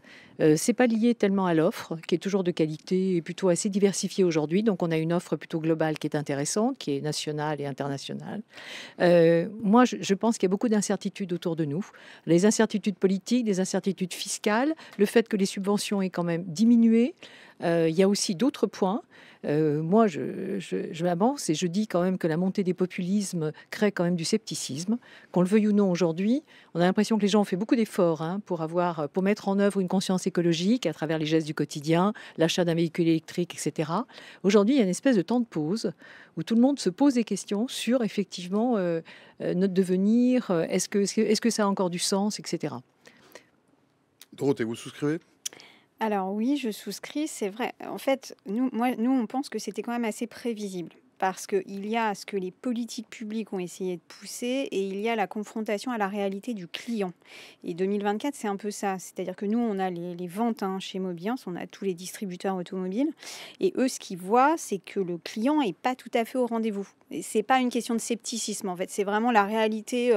S6: C'est pas lié tellement à l'offre, qui est toujours de qualité et plutôt assez diversifiée aujourd'hui. Donc on a une offre plutôt globale qui est intéressante, qui est nationale et internationale. Moi, je pense qu'il y a beaucoup d'incertitudes autour de nous. Les incertitudes politiques, les incertitudes fiscales, le fait que les subventions aient quand même diminué. Il y a aussi d'autres points. Moi, je m'avance et je dis quand même que la montée des populismes crée quand même du scepticisme. Qu'on le veuille ou non aujourd'hui, on a l'impression que les gens ont fait beaucoup d'efforts pour mettre en œuvre une conscience écologique à travers les gestes du quotidien, l'achat d'un véhicule électrique, etc. Aujourd'hui, il y a une espèce de temps de pause où tout le monde se pose des questions sur effectivement notre devenir, est-ce que ça a encore du sens, etc.
S1: Dorothée, vous souscrivez?
S7: Alors oui, je souscris, c'est vrai. En fait, nous, on pense que c'était quand même assez prévisible. Parce qu'il y a ce que les politiques publiques ont essayé de pousser et il y a la confrontation à la réalité du client. Et 2024, c'est un peu ça. C'est-à-dire que nous, on a les ventes chez Mobiance, on a tous les distributeurs automobiles. Et eux, ce qu'ils voient, c'est que le client n'est pas tout à fait au rendez-vous. Et c'est pas une question de scepticisme, en fait. C'est vraiment la réalité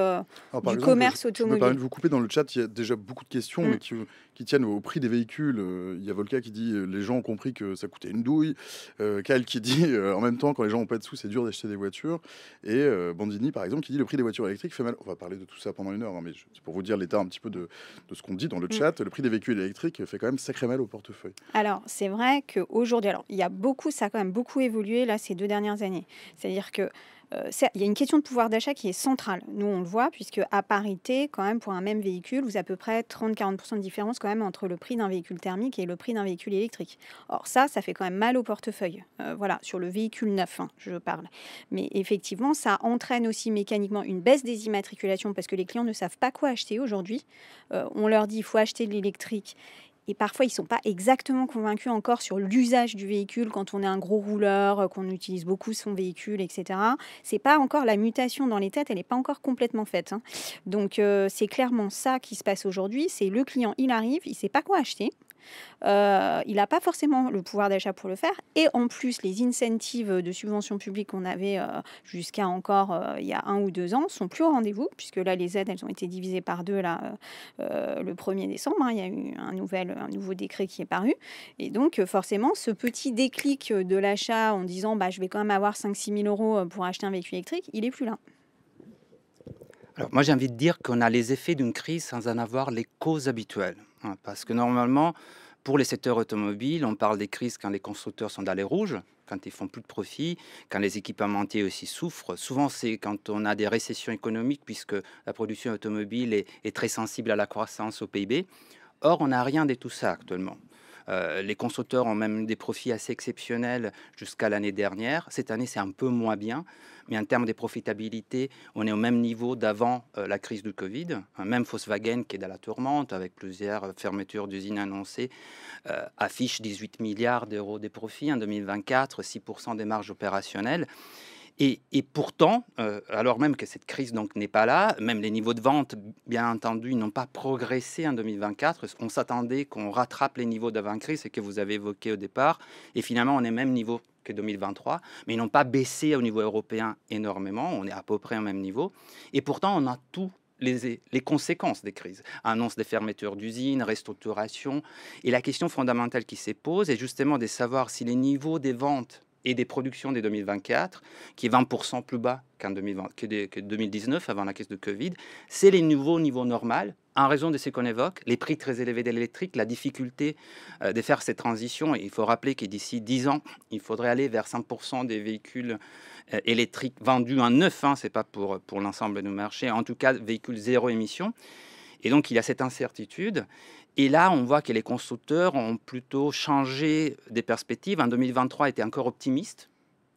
S7: du commerce
S1: Je me
S7: automobile.
S1: permets de vous couper dans le chat. Il y a déjà beaucoup de questions mais qui tiennent au prix des véhicules. Il y a Volca qui dit les gens ont compris que ça coûtait une douille. Kyle qui dit en même temps, quand les gens n'ont pas de sous, c'est dur d'acheter des voitures. Et Bandini, par exemple, qui dit le prix des voitures électriques fait mal. On va parler de tout ça pendant 1 heure, mais c'est pour vous dire l'état un petit peu de ce qu'on dit dans le chat. Le prix des véhicules électriques fait quand même sacré mal au portefeuille.
S7: Alors, c'est vrai qu'aujourd'hui, ça a quand même beaucoup évolué là ces 2 dernières années. C'est-à-dire que il y a une question de pouvoir d'achat qui est centrale. Nous, on le voit, puisque à parité, quand même, pour un même véhicule, vous avez à peu près 30-40% de différence quand même entre le prix d'un véhicule thermique et le prix d'un véhicule électrique. Or, ça fait quand même mal au portefeuille. Voilà, sur le véhicule neuf, je parle. Mais effectivement, ça entraîne aussi mécaniquement une baisse des immatriculations parce que les clients ne savent pas quoi acheter aujourd'hui. On leur dit, il faut acheter de l'électrique. Et parfois, ils ne sont pas exactement convaincus encore sur l'usage du véhicule quand on est un gros rouleur, qu'on utilise beaucoup son véhicule, etc. C'est pas encore la mutation dans les têtes, elle n'est pas encore complètement faite. Donc, c'est clairement ça qui se passe aujourd'hui. C'est le client, il arrive, il ne sait pas quoi acheter. Il n'a pas forcément le pouvoir d'achat pour le faire. Et en plus, les incentives de subventions publiques qu'on avait jusqu'à encore il y a 1 ou 2 ans sont plus au rendez-vous, puisque là, les aides, elles ont été divisées par 2 le 1er décembre. Il y a eu un nouveau décret qui est paru. Et donc, forcément, ce petit déclic de l'achat en disant je vais quand même avoir 5-6 000 euros pour acheter un véhicule électrique, il n'est plus là.
S8: Alors, moi, j'ai envie de dire qu'on a les effets d'une crise sans en avoir les causes habituelles. Parce que normalement, pour les secteurs automobiles, on parle des crises quand les constructeurs sont dans les rouges, quand ils font plus de profit, quand les équipementiers aussi souffrent. Souvent, c'est quand on a des récessions économiques, puisque la production automobile est très sensible à la croissance, au PIB. Or, on n'a rien de tout ça actuellement. Les constructeurs ont même des profits assez exceptionnels jusqu'à l'année dernière. Cette année, c'est un peu moins bien. Mais en termes de profitabilité, on est au même niveau d'avant la crise du Covid. Même Volkswagen, qui est dans la tourmente, avec plusieurs fermetures d'usines annoncées, affiche 18 milliards d'euros de profits en 2024, 6% des marges opérationnelles. Et pourtant, alors même que cette crise donc n'est pas là, même les niveaux de vente, bien entendu, n'ont pas progressé en 2024. On s'attendait qu'on rattrape les niveaux d'avant-crise, ce que vous avez évoqué au départ. Et finalement, on est au même niveau que 2023, mais ils n'ont pas baissé au niveau européen énormément. On est à peu près au même niveau. Et pourtant, on a tout les conséquences des crises. Annonce des fermetures d'usines, restructuration. Et la question fondamentale qui se pose est justement de savoir si les niveaux des ventes et des productions de 2024, qui est 20% plus bas que 2019, avant la crise de Covid, c'est les nouveaux niveaux normaux en raison de ce qu'on évoque, les prix très élevés de l'électrique, la difficulté de faire cette transition. Il faut rappeler que d'ici 10 ans, il faudrait aller vers 5% des véhicules électriques vendus en neuf, hein, ce n'est pas pour l'ensemble du marché, en tout cas véhicules zéro émission. Et donc il y a cette incertitude. Et là, on voit que les constructeurs ont plutôt changé des perspectives. En 2023, étaient encore optimistes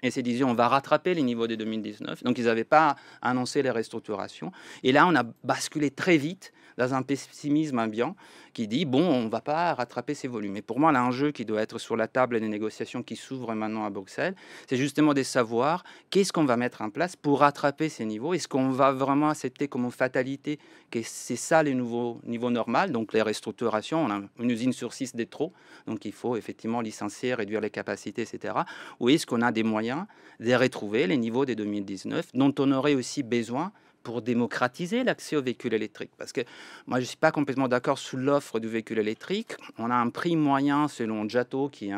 S8: et se disaient on va rattraper les niveaux de 2019. Donc ils n'avaient pas annoncé les restructurations. Et là, on a basculé très vite dans un pessimisme ambiant qui dit bon, on ne va pas rattraper ces volumes. Et pour moi, l'enjeu qui doit être sur la table des négociations qui s'ouvrent maintenant à Bruxelles, c'est justement de savoir qu'est-ce qu'on va mettre en place pour rattraper ces niveaux. Est-ce qu'on va vraiment accepter comme une fatalité que c'est ça le nouveau niveau normal, donc les restructurations, on a une usine sur 6 de trop, donc il faut effectivement licencier, réduire les capacités, etc. Ou est-ce qu'on a des moyens de retrouver les niveaux de 2019 dont on aurait aussi besoin pour démocratiser l'accès aux véhicules électriques. Parce que moi, je ne suis pas complètement d'accord sur l'offre du véhicule électrique. On a un prix moyen, selon Giatto, qui est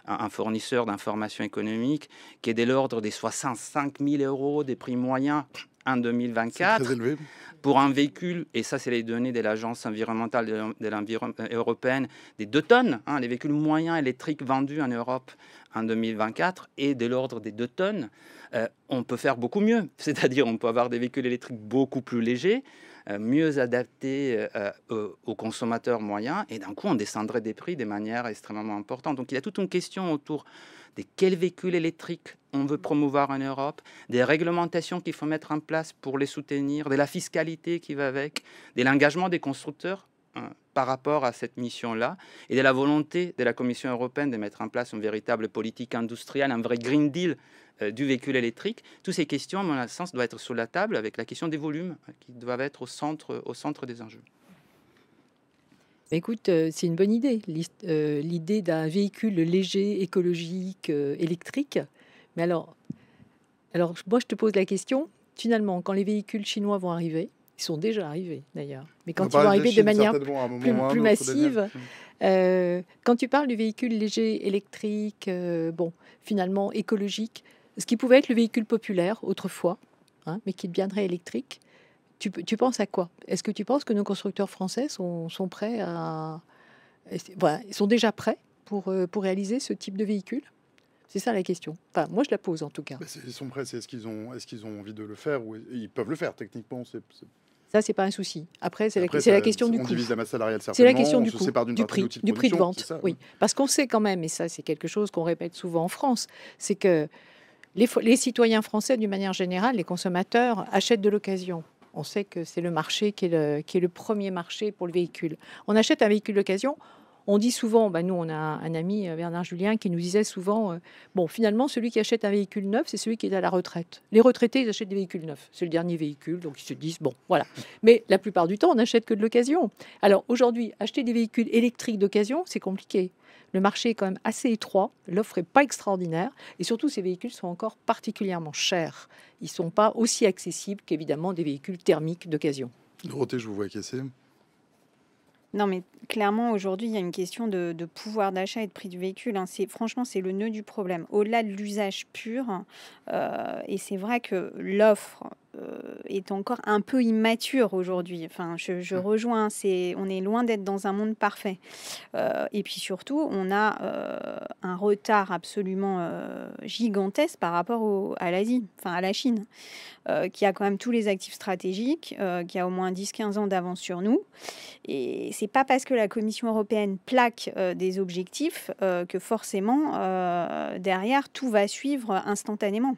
S8: un fournisseur d'informations économiques, qui est de l'ordre des 65 000 euros des prix moyens en 2024.
S1: C'est très élevé.
S8: Pour un véhicule, et ça c'est les données de l'Agence environnementale européenne, des 2 tonnes, hein, les véhicules moyens électriques vendus en Europe en 2024 est de l'ordre des 2 tonnes. On peut faire beaucoup mieux, c'est-à-dire on peut avoir des véhicules électriques beaucoup plus légers, mieux adaptés aux consommateurs moyens, et d'un coup on descendrait des prix de manière extrêmement importante. Donc il y a toute une question autour de quels véhicules électriques on veut promouvoir en Europe, des réglementations qu'il faut mettre en place pour les soutenir, de la fiscalité qui va avec, de l'engagement des constructeurs par rapport à cette mission-là, et de la volonté de la Commission européenne de mettre en place une véritable politique industrielle, un vrai Green Deal du véhicule électrique. Toutes ces questions, à mon sens, doivent être sur la table avec la question des volumes qui doivent être au centre des enjeux.
S6: Écoute, c'est une bonne idée, l'idée d'un véhicule léger, écologique, électrique. Mais alors, moi, je te pose la question, finalement, quand les véhicules chinois vont arriver, ils sont déjà arrivés d'ailleurs, mais quand ils vont arriver de manière plus massive, quand tu parles du véhicule léger, électrique, bon, finalement écologique, ce qui pouvait être le véhicule populaire autrefois, hein, mais qui deviendrait électrique, tu penses à quoi? Est-ce que tu penses que nos constructeurs français sont prêts à... Voilà, ils sont déjà prêts pour réaliser ce type de véhicule? C'est ça la question. Enfin, moi, je la pose en tout cas.
S1: Ils sont prêts, c'est est-ce qu'ils ont envie de le faire ou ils peuvent le faire techniquement.
S6: Ça, c'est pas un souci. Après, c'est la question du coût.
S1: On divise la masse salariale, certainement.
S6: C'est la question du
S1: coût,
S6: du prix de vente. Ça, oui, parce qu'on sait quand même, et ça, c'est quelque chose qu'on répète souvent en France, c'est que les citoyens français, d'une manière générale, les consommateurs, achètent de l'occasion. On sait que c'est le marché qui est le premier marché pour le véhicule. On achète un véhicule d'occasion. On dit souvent, nous on a un ami, Bernard Julien, qui nous disait souvent, bon finalement celui qui achète un véhicule neuf, c'est celui qui est à la retraite. Les retraités, ils achètent des véhicules neufs, c'est le dernier véhicule, donc ils se disent, bon voilà. Mais la plupart du temps, on n'achète que de l'occasion. Alors aujourd'hui, acheter des véhicules électriques d'occasion, c'est compliqué. Le marché est quand même assez étroit, l'offre n'est pas extraordinaire, et surtout ces véhicules sont encore particulièrement chers. Ils ne sont pas aussi accessibles qu'évidemment des véhicules thermiques d'occasion.
S1: Dorothée, je vous vois casser.
S7: Non, mais clairement, aujourd'hui, il y a une question de pouvoir d'achat et de prix du véhicule. Hein. Franchement, c'est le nœud du problème. Au-delà de l'usage pur, et c'est vrai que l'offre est encore un peu immature aujourd'hui. Enfin, je rejoins, on est loin d'être dans un monde parfait. Et puis surtout, on a un retard absolument gigantesque par rapport à l'Asie, enfin à la Chine, qui a quand même tous les actifs stratégiques, qui a au moins 10-15 ans d'avance sur nous. Et c'est pas parce que la Commission européenne plaque des objectifs que forcément, derrière, tout va suivre instantanément.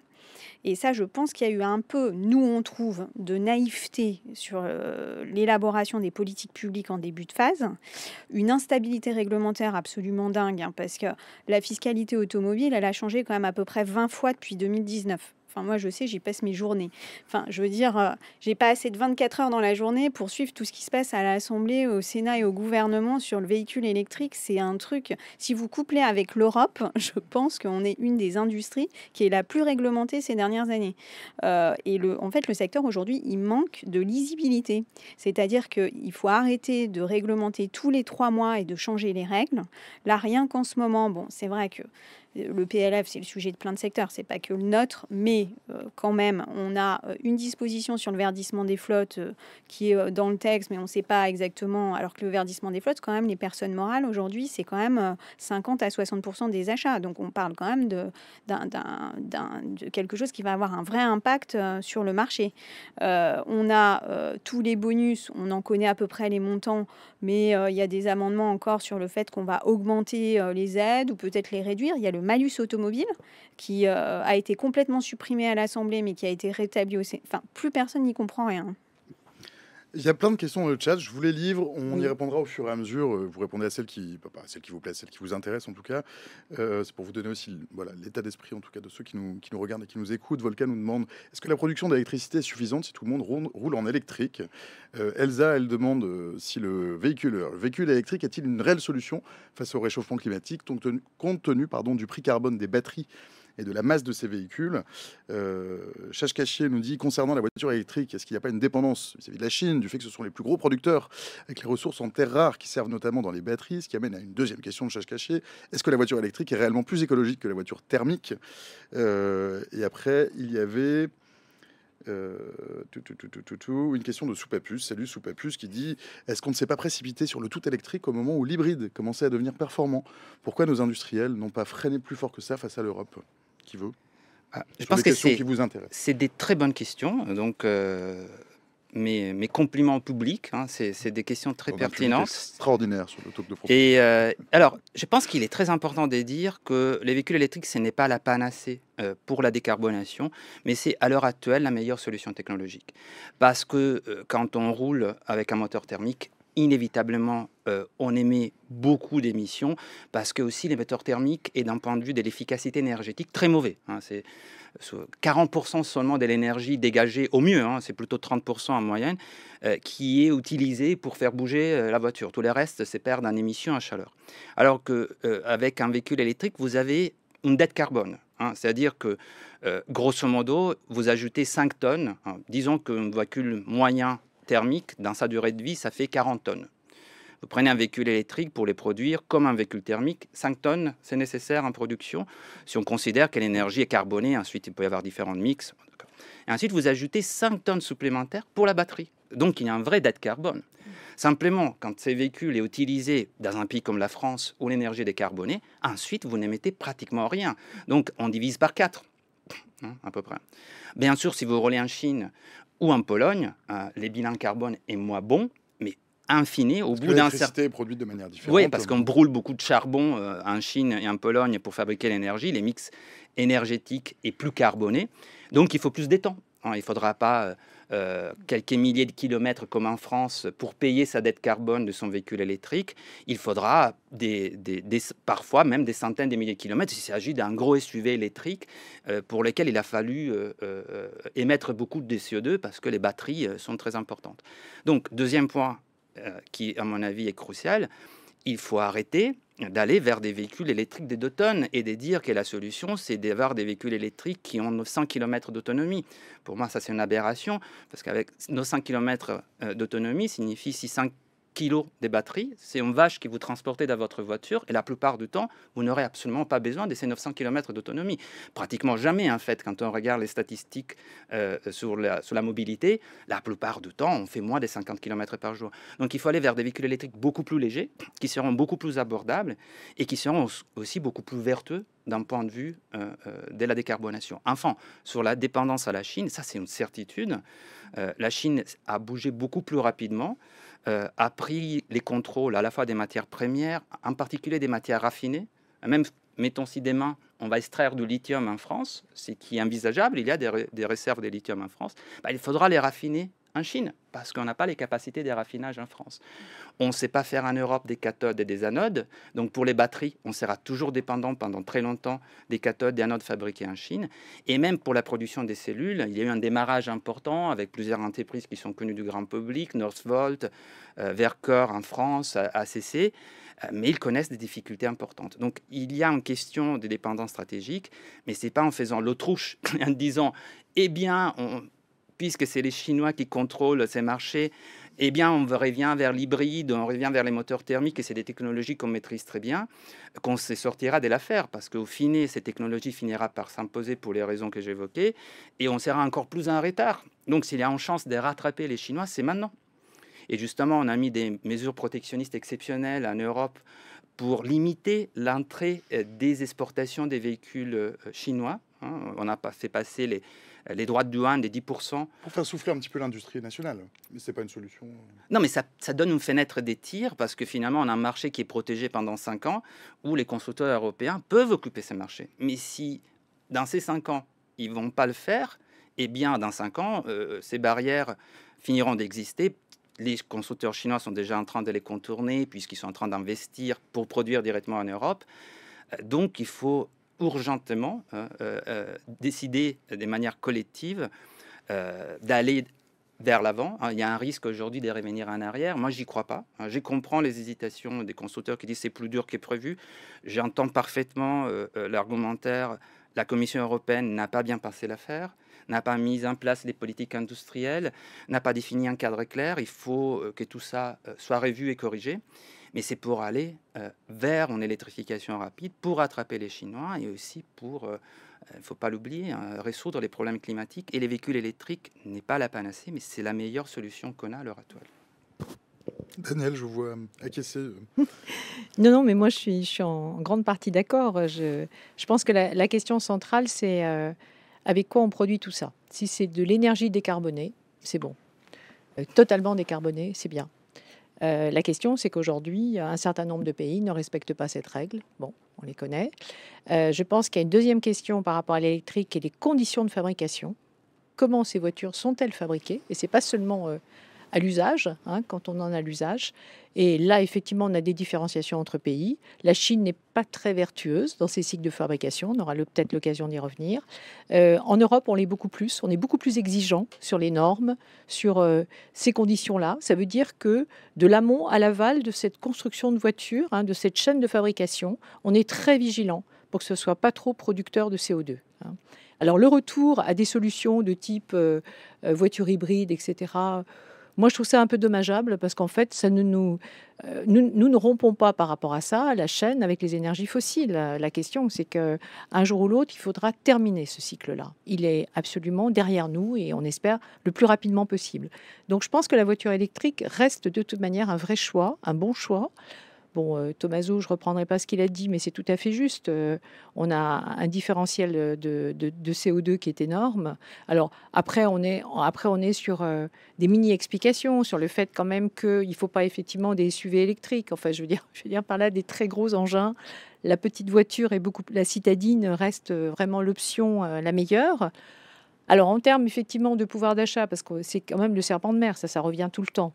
S7: Et ça, je pense qu'il y a eu un peu, nous on trouve, de naïveté sur l'élaboration des politiques publiques en début de phase, une instabilité réglementaire absolument dingue, hein, parce que la fiscalité automobile, elle a changé quand même à peu près 20 fois depuis 2019. Enfin, moi, je sais, j'y passe mes journées. Enfin, je veux dire, j'ai pas assez de 24 heures dans la journée pour suivre tout ce qui se passe à l'Assemblée, au Sénat et au gouvernement sur le véhicule électrique. C'est un truc, si vous couplez avec l'Europe, je pense qu'on est une des industries qui est la plus réglementée ces dernières années. En fait, le secteur aujourd'hui, il manque de lisibilité. C'est-à-dire qu'il faut arrêter de réglementer tous les 3 mois et de changer les règles. Là, rien qu'en ce moment, bon, c'est vrai que le PLF, c'est le sujet de plein de secteurs, c'est pas que le nôtre, mais quand même, on a une disposition sur le verdissement des flottes qui est dans le texte, mais on ne sait pas exactement, alors que le verdissement des flottes, quand même, les personnes morales, aujourd'hui, c'est quand même 50 à 60% des achats. Donc, on parle quand même de quelque chose qui va avoir un vrai impact sur le marché. On a tous les bonus, on en connaît à peu près les montants, mais il y a des amendements encore sur le fait qu'on va augmenter les aides ou peut-être les réduire. Il y a le malus automobile qui a été complètement supprimé à l'Assemblée, mais qui a été rétabli au Sénat. Enfin, plus personne n'y comprend rien.
S1: Il y a plein de questions dans le chat, je vous les livre, on y répondra au fur et à mesure. Vous répondez à celles qui, pas celles qui vous plaisent, celles qui vous intéressent en tout cas. C'est pour vous donner aussi voilà, l'état d'esprit en tout cas de ceux qui nous regardent et qui nous écoutent. Volcan nous demande, est-ce que la production d'électricité est suffisante si tout le monde roule en électrique? Elsa, elle demande si le véhicule électrique est-il une réelle solution face au réchauffement climatique, compte tenu du prix carbone des batteries et de la masse de ces véhicules. Chachkachier nous dit, concernant la voiture électrique, est-ce qu'il n'y a pas une dépendance vis-à-vis de la Chine, du fait que ce sont les plus gros producteurs avec les ressources en terres rares qui servent notamment dans les batteries, ce qui amène à une deuxième question de Chachkachier. Est-ce que la voiture électrique est réellement plus écologique que la voiture thermique? Et après, il y avait... une question de Soupapus, salut Soupapus, qui dit, est-ce qu'on ne s'est pas précipité sur le tout électrique au moment où l'hybride commençait à devenir performant? Pourquoi nos industriels n'ont pas freiné plus fort que ça face à l'Europe? Qui veut?
S8: Je pense que
S1: qui vous intéressent.
S8: c'est des très bonnes questions. Donc, mes compliments au public, hein, c'est des questions très pertinentes.
S1: Extraordinaire sur le talk de France.
S8: Et alors, je pense qu'il est très important de dire que les véhicules électriques, ce n'est pas la panacée pour la décarbonation, mais c'est à l'heure actuelle la meilleure solution technologique. Parce que quand on roule avec un moteur thermique, inévitablement, on émet beaucoup d'émissions parce que aussi les moteurs thermiques est d'un point de vue de l'efficacité énergétique très mauvais. Hein, c'est 40% seulement de l'énergie dégagée au mieux, hein, c'est plutôt 30% en moyenne, qui est utilisée pour faire bouger la voiture. Tout le reste, c'est perdre en émissions à chaleur. Alors qu'avec un véhicule électrique, vous avez une dette carbone. Hein, c'est-à-dire que, grosso modo, vous ajoutez 5 tonnes. Hein, disons qu'un véhicule moyen thermique, dans sa durée de vie, ça fait 40 tonnes. Vous prenez un véhicule électrique pour les produire comme un véhicule thermique, 5 tonnes, c'est nécessaire en production. Si on considère que l'énergie est carbonée, ensuite il peut y avoir différents mix. Et ensuite, vous ajoutez 5 tonnes supplémentaires pour la batterie. Donc, il y a un vrai dette carbone. Simplement, quand ces véhicules sont utilisés dans un pays comme la France où l'énergie est décarbonée, ensuite, vous n'émettez pratiquement rien. Donc, on divise par 4, hein, à peu près. Bien sûr, si vous roulez en Chine ou en Pologne, les bilans carbone est moins bon, mais in fine, au bout d'un certain...
S1: L'électricité est produite de manière différente.
S8: Oui, parce qu'on brûle beaucoup de charbon en Chine et en Pologne pour fabriquer l'énergie. Les mix énergétiques est plus carboné. Donc, il faut plus de temps. Hein, il ne faudra pas quelques milliers de kilomètres comme en France pour payer sa dette carbone de son véhicule électrique. Il faudra parfois même des centaines de milliers de kilomètres. Il s'agit d'un gros SUV électrique pour lequel il a fallu émettre beaucoup de CO2 parce que les batteries sont très importantes. Donc, deuxième point qui, à mon avis, est crucial, il faut arrêter d'aller vers des véhicules électriques de 2 tonnes et de dire que la solution, c'est d'avoir des véhicules électriques qui ont 900 km d'autonomie. Pour moi, ça, c'est une aberration, parce qu'avec 900 km d'autonomie, signifie 600 kilos de batterie. C'est une vache qui vous transportez dans votre voiture, et la plupart du temps, vous n'aurez absolument pas besoin de ces 900 km d'autonomie. Pratiquement jamais, en fait, quand on regarde les statistiques sur la mobilité, la plupart du temps, on fait moins de 50 km par jour. Donc, il faut aller vers des véhicules électriques beaucoup plus légers, qui seront beaucoup plus abordables, et qui seront aussi beaucoup plus vertueux d'un point de vue de la décarbonation. Enfin, sur la dépendance à la Chine, ça c'est une certitude. La Chine a bougé beaucoup plus rapidement, a pris les contrôles à la fois des matières premières, en particulier des matières raffinées. Même, mettons si demain, on va extraire du lithium en France, ce qui est envisageable, il y a des réserves de lithium en France, il faudra les raffiner en Chine, parce qu'on n'a pas les capacités de raffinage en France. On ne sait pas faire en Europe des cathodes et des anodes, donc pour les batteries, on sera toujours dépendant pendant très longtemps des cathodes et anodes fabriquées en Chine. Et même pour la production des cellules, il y a eu un démarrage important avec plusieurs entreprises qui sont connues du grand public, Northvolt, Verkor en France, ACC, mais ils connaissent des difficultés importantes. Donc il y a une question de dépendance stratégique, mais ce n'est pas en faisant l'autruche, en disant, eh bien, puisque c'est les Chinois qui contrôlent ces marchés, eh bien, on revient vers l'hybride, on revient vers les moteurs thermiques, et c'est des technologies qu'on maîtrise très bien, qu'on se sortira de l'affaire, parce qu'au final, ces technologies finira par s'imposer pour les raisons que j'évoquais, et on sera encore plus en retard. Donc, s'il y a une chance de rattraper les Chinois, c'est maintenant. Et justement, on a mis des mesures protectionnistes exceptionnelles en Europe pour limiter l'entrée des exportations des véhicules chinois. On a fait passer les droits de douane des 10%.
S1: Pour faire souffler un petit peu l'industrie nationale. Mais ce n'est pas une solution.
S8: Non, mais ça donne une fenêtre des tirs, parce que finalement, on a un marché qui est protégé pendant 5 ans, où les constructeurs européens peuvent occuper ce marché. Mais si, dans ces 5 ans, ils ne vont pas le faire, eh bien, dans 5 ans, ces barrières finiront d'exister. Les constructeurs chinois sont déjà en train de les contourner, puisqu'ils sont en train d'investir pour produire directement en Europe. Donc, il faut urgentement décider de manière collective d'aller vers l'avant. Il y a un risque aujourd'hui de revenir en arrière. Moi, j'y crois pas. Je comprends les hésitations des constructeurs qui disent c'est plus dur que prévu. J'entends parfaitement l'argumentaire. La Commission européenne n'a pas bien passé l'affaire, n'a pas mis en place les politiques industrielles, n'a pas défini un cadre clair. Il faut que tout ça soit revu et corrigé. Mais c'est pour aller vers une électrification rapide, pour rattraper les Chinois, et aussi pour, il ne faut pas l'oublier, résoudre les problèmes climatiques. Et les véhicules électriques n'est pas la panacée, mais c'est la meilleure solution qu'on a à l'heure actuelle.
S1: Daniel, je vous vois acquiescer.
S6: Non, mais moi, je suis en grande partie d'accord. Je pense que la question centrale, c'est avec quoi on produit tout ça. Si c'est de l'énergie décarbonée, c'est bon. Totalement décarbonée, c'est bien. La question, c'est qu'aujourd'hui, un certain nombre de pays ne respectent pas cette règle. Bon, on les connaît. Je pense qu'il y a une deuxième question par rapport à l'électrique et les conditions de fabrication. Comment ces voitures sont-elles fabriquées? Et c'est pas seulement à l'usage, quand on en a l'usage. Et là, effectivement, on a des différenciations entre pays. La Chine n'est pas très vertueuse dans ses cycles de fabrication. On aura peut-être l'occasion d'y revenir. En Europe, on l'est beaucoup plus. On est beaucoup plus exigeant sur les normes, sur ces conditions-là. Ça veut dire que de l'amont à l'aval de cette construction de voitures, de cette chaîne de fabrication, on est très vigilant pour que ce ne soit pas trop producteur de CO2. Alors, le retour à des solutions de type voiture hybride, etc., moi, je trouve ça un peu dommageable, parce qu'en fait, nous ne rompons pas par rapport à ça la chaîne avec les énergies fossiles. La question, c'est qu'un jour ou l'autre, il faudra terminer ce cycle-là. Il est absolument derrière nous, et on espère le plus rapidement possible. Donc, je pense que la voiture électrique reste de toute manière un vrai choix, un bon choix. Bon, Tommaso, je ne reprendrai pas ce qu'il a dit, mais c'est tout à fait juste. On a un différentiel de CO2 qui est énorme. Alors, après, on est sur des mini-explications, sur le fait quand même qu'il ne faut pas effectivement des SUV électriques. Enfin, je veux dire par là des très gros engins. La petite voiture la citadine reste vraiment l'option la meilleure. Alors, en termes effectivement de pouvoir d'achat, parce que c'est quand même le serpent de mer, ça revient tout le temps.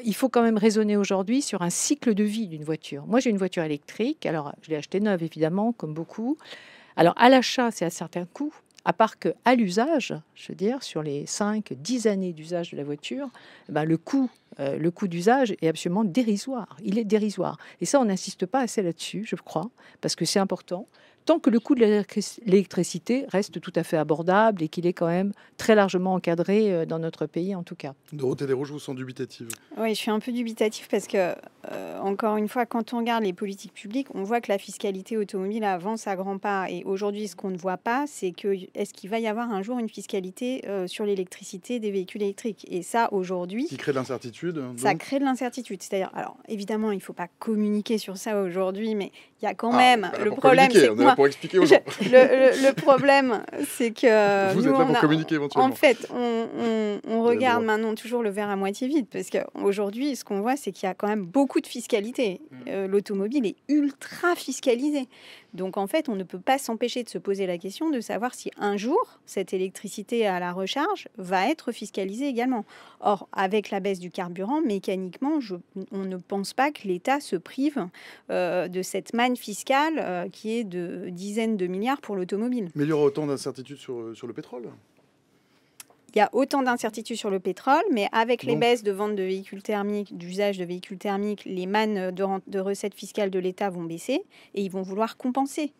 S6: Il faut quand même raisonner aujourd'hui sur un cycle de vie d'une voiture. Moi, j'ai une voiture électrique. Alors, je l'ai achetée neuve, évidemment, comme beaucoup. Alors, à l'achat, c'est à certains coûts. À part qu'à l'usage, je veux dire, sur les 5-10 années d'usage de la voiture, le coût d'usage est absolument dérisoire. Il est dérisoire. Et ça, on n'insiste pas assez là-dessus, je crois, parce que c'est important. Tant que le coût de l'électricité reste tout à fait abordable et qu'il est quand même très largement encadré dans notre pays, en tout cas.
S1: Dorothée Desraux, je vous sens dubitative.
S7: Oui, je suis un peu dubitative parce que, encore une fois, quand on regarde les politiques publiques, on voit que la fiscalité automobile avance à grands pas. Et aujourd'hui, ce qu'on ne voit pas, c'est est-ce qu'il va y avoir un jour une fiscalité sur l'électricité des véhicules électriques? Et ça, aujourd'hui...
S1: Qui crée de l'incertitude.
S7: Ça crée de l'incertitude. C'est-à-dire, alors, évidemment, il ne faut pas communiquer sur ça aujourd'hui, mais il y a quand même... Le problème, c'est que
S1: pour expliquer aux gens.
S7: Le problème, c'est que
S1: vous êtes là pour communiquer éventuellement.
S7: En fait, on regarde maintenant toujours le verre à moitié vide, parce qu'aujourd'hui, ce qu'on voit, c'est qu'il y a quand même beaucoup de fiscalité. L'automobile est ultra fiscalisée. Donc, en fait, on ne peut pas s'empêcher de se poser la question de savoir si un jour, cette électricité à la recharge va être fiscalisée également. Or, avec la baisse du carburant, mécaniquement, on ne pense pas que l'État se prive de cette manne fiscale qui est de dizaines de milliards pour l'automobile.
S1: Mais il y aura autant d'incertitudes sur le pétrole.
S7: Il y a autant d'incertitudes sur le pétrole, mais avec les baisses de vente de véhicules thermiques, d'usage de véhicules thermiques, les mannes de recettes fiscales de l'État vont baisser et ils vont vouloir compenser,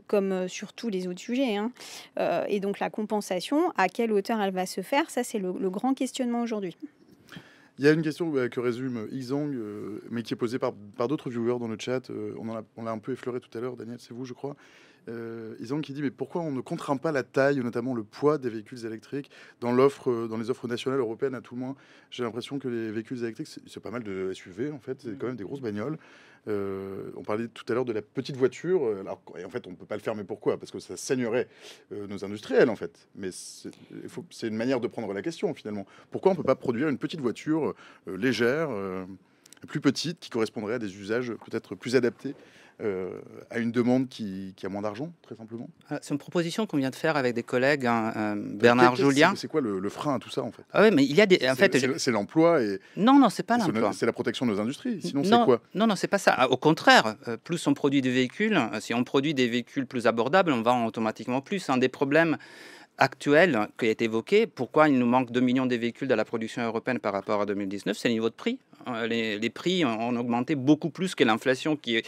S7: comme sur tous les autres sujets. Et donc la compensation, à quelle hauteur elle va se faire, ça c'est le grand questionnement aujourd'hui.
S1: Il y a une question que résume Izang, mais qui est posée par d'autres viewers dans le chat. On l'a un peu effleuré tout à l'heure, Daniel, c'est vous, je crois. Izang qui dit, mais pourquoi on ne contraint pas la taille, notamment le poids des véhicules électriques dans les offres nationales européennes à tout le moins? J'ai l'impression que les véhicules électriques, c'est pas mal de SUV, en fait, c'est quand même des grosses bagnoles. On parlait tout à l'heure de la petite voiture. Alors, et en fait, on ne peut pas le faire, mais pourquoi? Parce que ça saignerait nos industriels, en fait. Mais c'est une manière de prendre la question, finalement. Pourquoi on ne peut pas produire une petite voiture légère, plus petite, qui correspondrait à des usages peut-être plus adaptés à une demande qui a moins d'argent, très simplement?
S8: C'est une proposition qu'on vient de faire avec des collègues, Bernard Julien.
S1: C'est quoi le frein à tout ça, en fait?
S8: Ah oui, mais il y a des... En fait,
S1: c'est l'emploi et...
S8: Non, c'est pas l'emploi.
S1: C'est la protection de nos industries. Sinon, c'est
S8: Non,
S1: quoi?
S8: non, c'est pas ça. Au contraire, plus on produit de véhicules, si on produit des véhicules plus abordables, on vend automatiquement plus. Un des problèmes actuel qui a été évoqué, pourquoi il nous manque 2 millions de véhicules dans la production européenne par rapport à 2019, c'est le niveau de prix. Les prix ont augmenté beaucoup plus que l'inflation qui est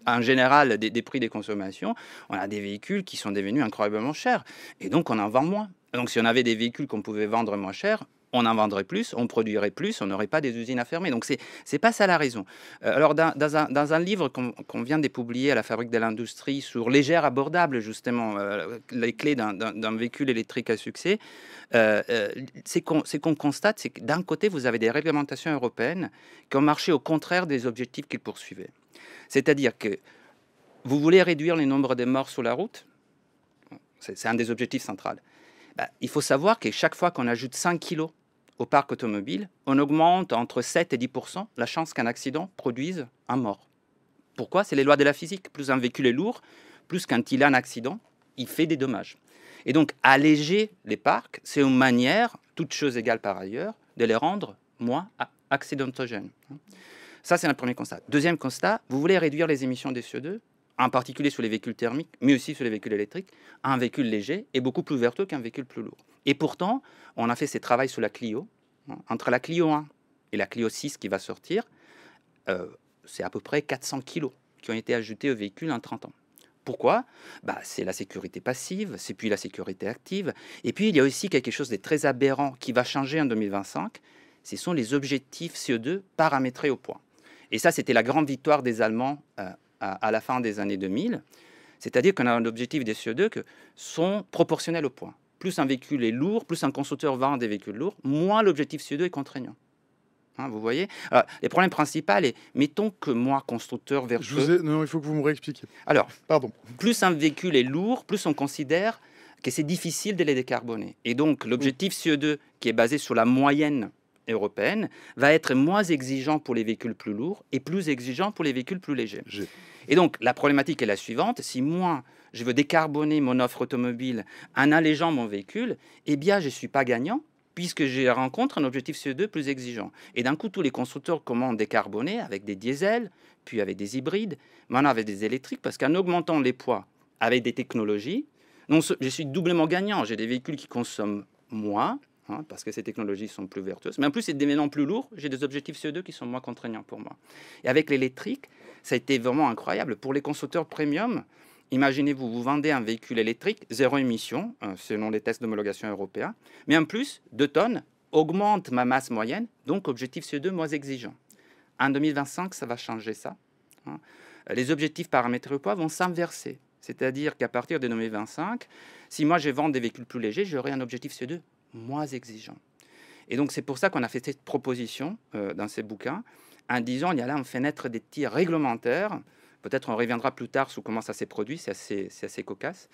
S8: en général des prix des consommations. On a des véhicules qui sont devenus incroyablement chers et donc on en vend moins. Donc si on avait des véhicules qu'on pouvait vendre moins cher, on en vendrait plus, on produirait plus, on n'aurait pas des usines à fermer. Donc, c'est pas ça la raison. Alors, dans un livre qu'on vient de publier à la Fabrique de l'Industrie sur légère abordable, justement, les clés d'un véhicule électrique à succès, c'est qu'on constate, c'est que d'un côté, vous avez des réglementations européennes qui ont marché au contraire des objectifs qu'ils poursuivaient. C'est-à-dire que vous voulez réduire le nombre de morts sur la route, c'est un des objectifs centraux. Il faut savoir que chaque fois qu'on ajoute 5 kilos au parc automobile, on augmente entre 7 et 10% la chance qu'un accident produise un mort. Pourquoi? C'est les lois de la physique. Plus un véhicule est lourd, plus quand il a un accident, il fait des dommages. Et donc, alléger les parcs, c'est une manière, toutes choses égales par ailleurs, de les rendre moins accidentogènes. Ça, c'est le premier constat. Deuxième constat, vous voulez réduire les émissions de CO2, en particulier sur les véhicules thermiques, mais aussi sur les véhicules électriques. Un véhicule léger est beaucoup plus vertueux qu'un véhicule plus lourd. Et pourtant, on a fait ces travaux sur la Clio. Entre la Clio 1 et la Clio 6 qui va sortir, c'est à peu près 400 kilos qui ont été ajoutés au véhicule en 30 ans. Pourquoi? C'est la sécurité passive, c'est puis la sécurité active. Et puis, il y a aussi quelque chose de très aberrant qui va changer en 2025. Ce sont les objectifs CO2 paramétrés au poids. Et ça, c'était la grande victoire des Allemands à la fin des années 2000. C'est-à-dire qu'on a un objectif des CO2 qui sont proportionnels au poids. Plus un véhicule est lourd, plus un constructeur vend des véhicules lourds, moins l'objectif CO2 est contraignant. Vous voyez? Alors, le problème principal est, mettons que moi, constructeur vertueux...
S1: Non, il faut que vous me réexpliquiez.
S8: Alors,
S1: pardon.
S8: Plus un véhicule est lourd, plus on considère que c'est difficile de les décarboner. Et donc, l'objectif CO2, qui est basé sur la moyenne européenne, va être moins exigeant pour les véhicules plus lourds et plus exigeant pour les véhicules plus légers. Et donc, la problématique est la suivante. Si moi, je veux décarboner mon offre automobile en allégeant mon véhicule, eh bien, je ne suis pas gagnant puisque je rencontre un objectif CO2 plus exigeant. Et d'un coup, tous les constructeurs commencent décarboner avec des diesels, puis avec des hybrides, maintenant avec des électriques, parce qu'en augmentant les poids avec des technologies, je suis doublement gagnant. J'ai des véhicules qui consomment moins, parce que ces technologies sont plus vertueuses. Mais en plus, c'est devenant plus lourd, j'ai des objectifs CO2 qui sont moins contraignants pour moi. Et avec l'électrique, ça a été vraiment incroyable. Pour les constructeurs premium, imaginez-vous, vous vendez un véhicule électrique, 0 émission, selon les tests d'homologation européens, mais en plus, 2 tonnes augmente ma masse moyenne, donc objectif CO2 moins exigeant. En 2025, ça va changer ça. Les objectifs paramétrés au poids vont s'inverser. C'est-à-dire qu'à partir de 2025, si moi je vends des véhicules plus légers, j'aurai un objectif CO2 moins exigeant. Et donc, c'est pour ça qu'on a fait cette proposition dans ces bouquins, en disant, il y a là une fenêtre des tirs réglementaires, peut-être on reviendra plus tard sur comment ça s'est produit, c'est assez cocasse,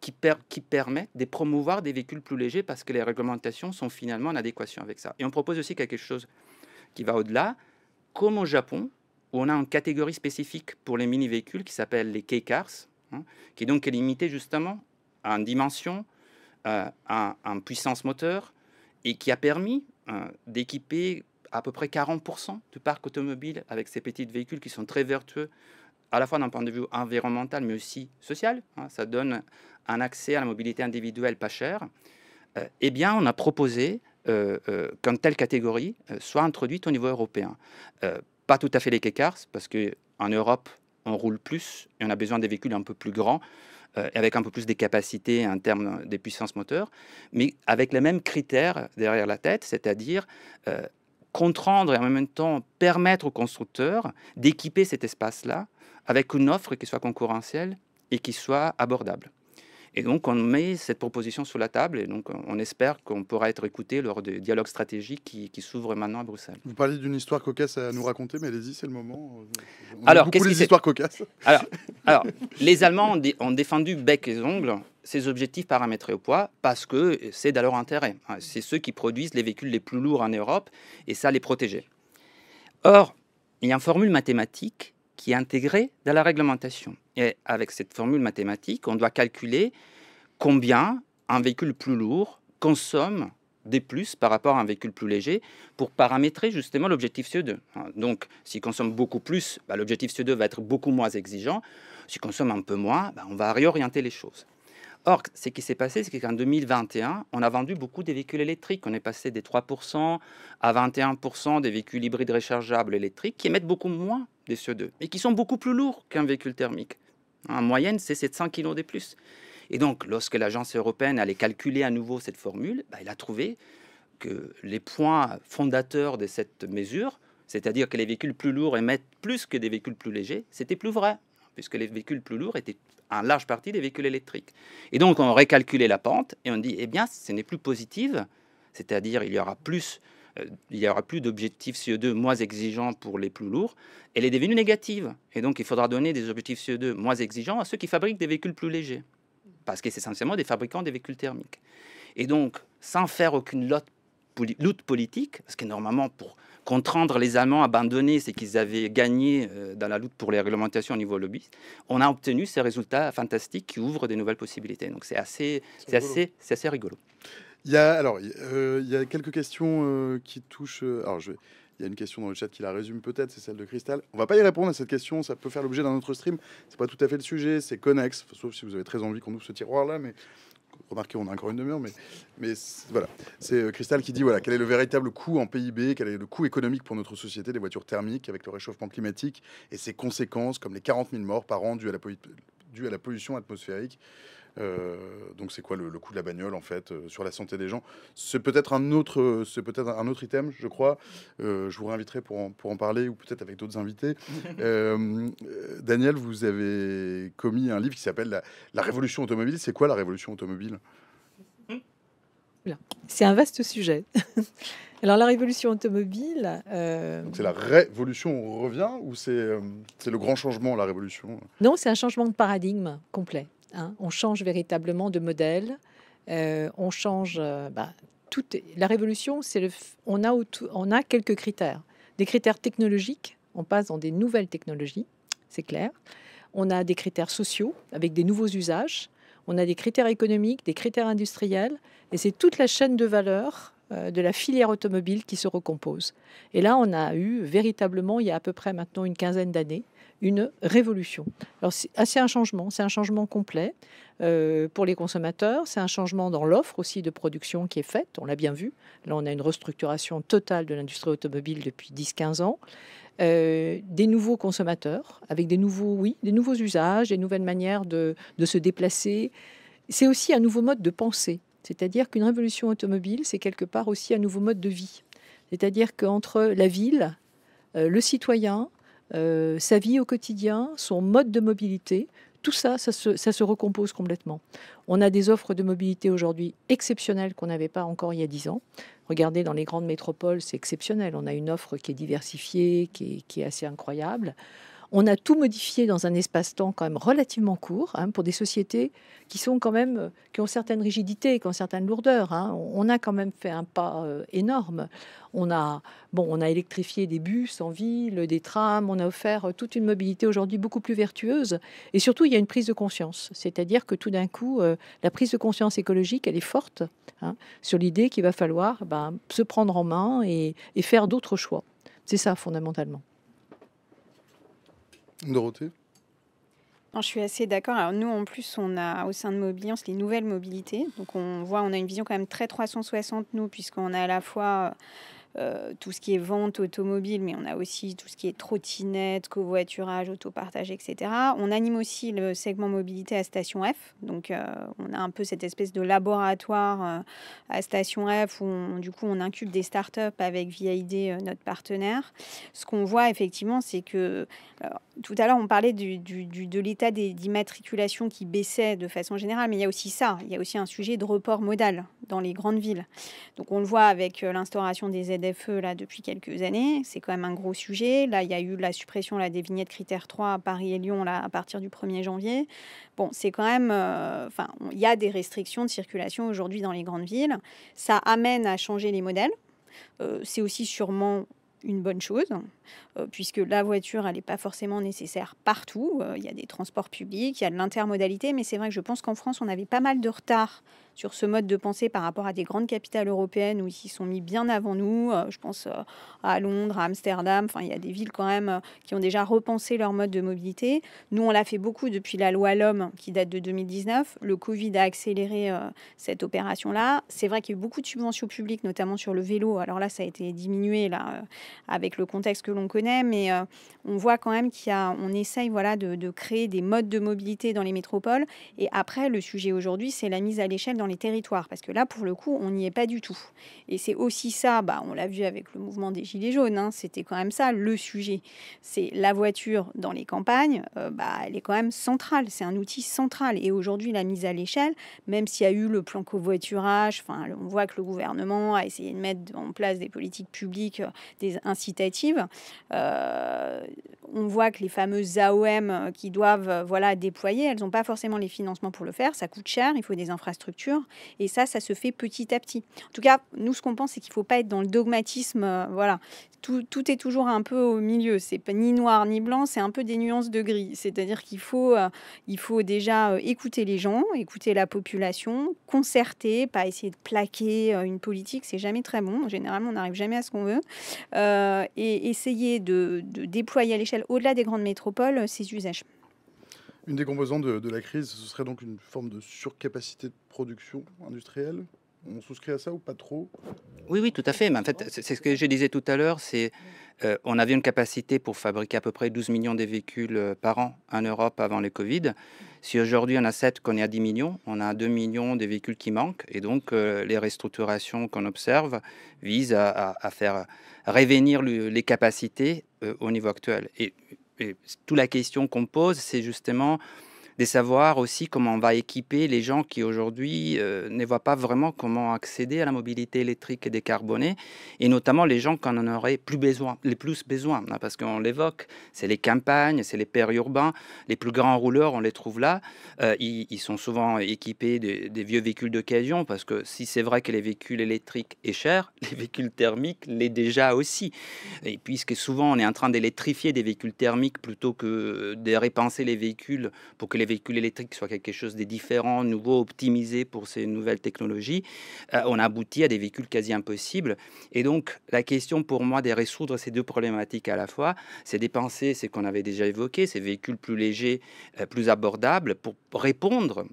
S8: qui permet de promouvoir des véhicules plus légers parce que les réglementations sont finalement en adéquation avec ça. Et on propose aussi quelque chose qui va au-delà, comme au Japon, où on a une catégorie spécifique pour les mini-véhicules qui s'appelle les K-Cars, qui est donc limitée justement en dimension, en puissance moteur, et qui a permis d'équiper à peu près 40% du parc automobile avec ces petits véhicules qui sont très vertueux, à la fois d'un point de vue environnemental, mais aussi social. Ça donne un accès à la mobilité individuelle pas cher. Eh bien, on a proposé qu'une telle catégorie soit introduite au niveau européen. Pas tout à fait les K-Cars, parce qu'en Europe, on roule plus et on a besoin des véhicules un peu plus grands. et avec un peu plus de capacités en termes des puissances moteurs, mais avec les mêmes critères derrière la tête, c'est-à-dire contraindre et en même temps permettre aux constructeurs d'équiper cet espace-là avec une offre qui soit concurrentielle et qui soit abordable. Et donc, on met cette proposition sur la table et donc on espère qu'on pourra être écouté lors des dialogues stratégiques qui s'ouvrent maintenant à Bruxelles.
S1: Vous parliez d'une histoire cocasse à nous raconter, mais allez-y, c'est le moment. On
S8: Alors,
S1: aime beaucoup
S8: qu'est-ce
S1: les
S8: qui s'est-
S1: histoires cocasses.
S8: Alors, les Allemands ont défendu bec et ongles ces objectifs paramétrés au poids parce que c'est dans leur intérêt. C'est ceux qui produisent les véhicules les plus lourds en Europe et ça les protégeait. Or, il y a une formule mathématique qui est intégrée dans la réglementation. Et avec cette formule mathématique, on doit calculer combien un véhicule plus lourd consomme des plus par rapport à un véhicule plus léger pour paramétrer justement l'objectif CO2. Donc, s'il consomme beaucoup plus, l'objectif CO2 va être beaucoup moins exigeant. S'il consomme un peu moins, on va réorienter les choses. Or, ce qui s'est passé, c'est qu'en 2021, on a vendu beaucoup de véhicules électriques. On est passé des 3% à 21% des véhicules hybrides rechargeables électriques qui émettent beaucoup moins de CO2 et qui sont beaucoup plus lourds qu'un véhicule thermique. En moyenne, c'est 700 kg de plus. Et donc, lorsque l'agence européenne allait calculer à nouveau cette formule, elle a trouvé que les points fondateurs de cette mesure, c'est-à-dire que les véhicules plus lourds émettent plus que des véhicules plus légers, c'était plus vrai, puisque les véhicules plus lourds étaient en large partie des véhicules électriques. Et donc, on récalculait la pente et on dit, eh bien, ce n'est plus positive, c'est-à-dire il y aura plus d'objectifs CO2 moins exigeants pour les plus lourds, elle est devenue négative. Et donc, il faudra donner des objectifs CO2 moins exigeants à ceux qui fabriquent des véhicules plus légers, parce que c'est essentiellement des fabricants des véhicules thermiques. Et donc, sans faire aucune lutte politique, parce que normalement, pour contraindre les Allemands à abandonner ce qu'ils avaient gagné dans la lutte pour les réglementations au niveau lobby, on a obtenu ces résultats fantastiques qui ouvrent de nouvelles possibilités. Donc, c'est assez rigolo.
S1: Il y a quelques questions qui touchent. Il y a une question dans le chat qui la résume peut-être, c'est celle de Cristal. On va pas y répondre à cette question, ça peut faire l'objet d'un autre stream. C'est pas tout à fait le sujet, c'est connexe, sauf si vous avez très envie qu'on ouvre ce tiroir-là, mais remarquez, on a encore une demi-heure, mais voilà. C'est Cristal qui dit voilà, quel est le véritable coût en PIB, quel est le coût économique pour notre société des voitures thermiques avec le réchauffement climatique et ses conséquences comme les 40 000 morts par an dues à la pollution atmosphérique. Donc c'est quoi le coût de la bagnole en fait sur la santé des gens? C'est peut-être un autre item, je crois. Je vous réinviterai pour en parler ou peut-être avec d'autres invités. Daniel, vous avez commis un livre qui s'appelle la révolution automobile. C'est quoi la révolution automobile?
S6: C'est un vaste sujet. Alors la révolution automobile...
S1: Donc c'est la révolution, on revient, ou c'est le grand changement, la révolution?
S6: Non, c'est un changement de paradigme complet. On change véritablement de modèle. On change... la révolution, on a quelques critères. Des critères technologiques, on passe dans des nouvelles technologies, c'est clair. On a des critères sociaux, avec des nouveaux usages. On a des critères économiques, des critères industriels. Et c'est toute la chaîne de valeur de la filière automobile qui se recompose. Et là, on a eu véritablement, il y a à peu près maintenant une quinzaine d'années, une révolution. Alors, c'est un changement complet pour les consommateurs. C'est un changement dans l'offre aussi de production qui est faite. On l'a bien vu. Là, on a une restructuration totale de l'industrie automobile depuis 10-15 ans. Des nouveaux consommateurs avec des nouveaux usages, des nouvelles manières de se déplacer. C'est aussi un nouveau mode de pensée. C'est-à-dire qu'une révolution automobile, c'est quelque part aussi un nouveau mode de vie. C'est-à-dire qu'entre la ville, le citoyen, sa vie au quotidien, son mode de mobilité, tout ça, ça se recompose complètement. On a des offres de mobilité aujourd'hui exceptionnelles qu'on n'avait pas encore il y a 10 ans. Regardez, dans les grandes métropoles, c'est exceptionnel. On a une offre qui est diversifiée, qui est assez incroyable. On a tout modifié dans un espace-temps quand même relativement court, pour des sociétés qui ont certaines rigidités, qui ont certaines lourdeurs. On a quand même fait un pas énorme. On a électrifié des bus en ville, des trams. On a offert toute une mobilité aujourd'hui beaucoup plus vertueuse. Et surtout, il y a une prise de conscience. C'est-à-dire que tout d'un coup, la prise de conscience écologique, elle est forte sur l'idée qu'il va falloir se prendre en main et faire d'autres choix. C'est ça, fondamentalement.
S1: Dorothée?
S7: Non, je suis assez d'accord. Alors nous, en plus, on a au sein de Mobiliance les nouvelles mobilités. Donc on a une vision quand même très 360, nous, puisqu'on a à la fois tout ce qui est vente automobile, mais on a aussi tout ce qui est trottinette, covoiturage, autopartage, etc. On anime aussi le segment mobilité à Station F. Donc, on a un peu cette espèce de laboratoire à Station F où, du coup, on incube des startups avec VID, notre partenaire. Ce qu'on voit, effectivement, c'est que tout à l'heure, on parlait de l'état d'immatriculation qui baissait de façon générale, mais il y a aussi ça. Il y a aussi un sujet de report modal dans les grandes villes. Donc, on le voit avec l'instauration des ZFE là, depuis quelques années. C'est quand même un gros sujet. Là, il y a eu la suppression là, des vignettes critères 3 à Paris et Lyon là, à partir du 1er janvier. Bon, c'est quand même... il y a des restrictions de circulation aujourd'hui dans les grandes villes. Ça amène à changer les modèles. C'est aussi sûrement une bonne chose, puisque la voiture, elle n'est pas forcément nécessaire partout. Il y a des transports publics, il y a de l'intermodalité, mais c'est vrai que je pense qu'en France, on avait pas mal de retard sur ce mode de pensée par rapport à des grandes capitales européennes où ils s'y sont mis bien avant nous. Je pense à Londres, à Amsterdam. Enfin, il y a des villes quand même qui ont déjà repensé leur mode de mobilité. Nous, on l'a fait beaucoup depuis la loi LOM qui date de 2019. Le Covid a accéléré cette opération-là. C'est vrai qu'il y a eu beaucoup de subventions publiques, notamment sur le vélo. Alors là, ça a été diminué là, avec le contexte que l'on connaît, mais on voit quand même on essaye voilà, de créer des modes de mobilité dans les métropoles. Et après, le sujet aujourd'hui, c'est la mise à l'échelle dans les territoires, parce que là, pour le coup, on n'y est pas du tout. Et c'est aussi ça, on l'a vu avec le mouvement des Gilets jaunes, hein, c'était quand même ça le sujet. C'est la voiture dans les campagnes, elle est quand même centrale, c'est un outil central. Et aujourd'hui, la mise à l'échelle, même s'il y a eu le plan covoiturage, on voit que le gouvernement a essayé de mettre en place des politiques publiques, des incitatives. On voit que les fameuses AOM qui doivent déployer, elles n'ont pas forcément les financements pour le faire. Ça coûte cher, il faut des infrastructures. Et ça se fait petit à petit. En tout cas, nous, ce qu'on pense, c'est qu'il ne faut pas être dans le dogmatisme. Voilà. Tout est toujours un peu au milieu. C'est pas ni noir ni blanc, c'est un peu des nuances de gris. C'est-à-dire qu'il faut déjà écouter les gens, écouter la population, concerter, pas essayer de plaquer une politique. C'est jamais très bon. Généralement, on n'arrive jamais à ce qu'on veut. Et essayer de déployer à l'échelle, au-delà des grandes métropoles, ces usages.
S1: Une des composantes de la crise, ce serait donc une forme de surcapacité de production industrielle. On souscrit à ça ou pas trop?
S8: Oui, tout à fait. Mais en fait, c'est ce que je disais tout à l'heure. On avait une capacité pour fabriquer à peu près 12 millions de véhicules par an en Europe avant le Covid. Si aujourd'hui on accepte qu'on est à 10 millions, on a 2 millions de véhicules qui manquent. Et donc, les restructurations qu'on observe visent à faire revenir les capacités au niveau actuel. Et toute la question qu'on pose, c'est justement de savoir aussi comment on va équiper les gens qui aujourd'hui ne voient pas vraiment comment accéder à la mobilité électrique et décarbonée, et notamment les gens qui en auraient les plus besoin, hein, parce qu'on l'évoque, c'est les campagnes, c'est les périurbains, les plus grands rouleurs, on les trouve là. Ils sont souvent équipés des vieux véhicules d'occasion, parce que si c'est vrai que les véhicules électriques est cher, les véhicules thermiques l'est déjà aussi. Et puisque souvent on est en train d'électrifier des véhicules thermiques plutôt que de repenser les véhicules pour que les véhicules électriques soient quelque chose de différent, nouveau, optimisé pour ces nouvelles technologies, on aboutit à des véhicules quasi impossibles. Et donc, la question pour moi de résoudre ces deux problématiques à la fois, c'est de penser ce qu'on avait déjà évoqué, ces véhicules plus légers, plus abordables, pour répondre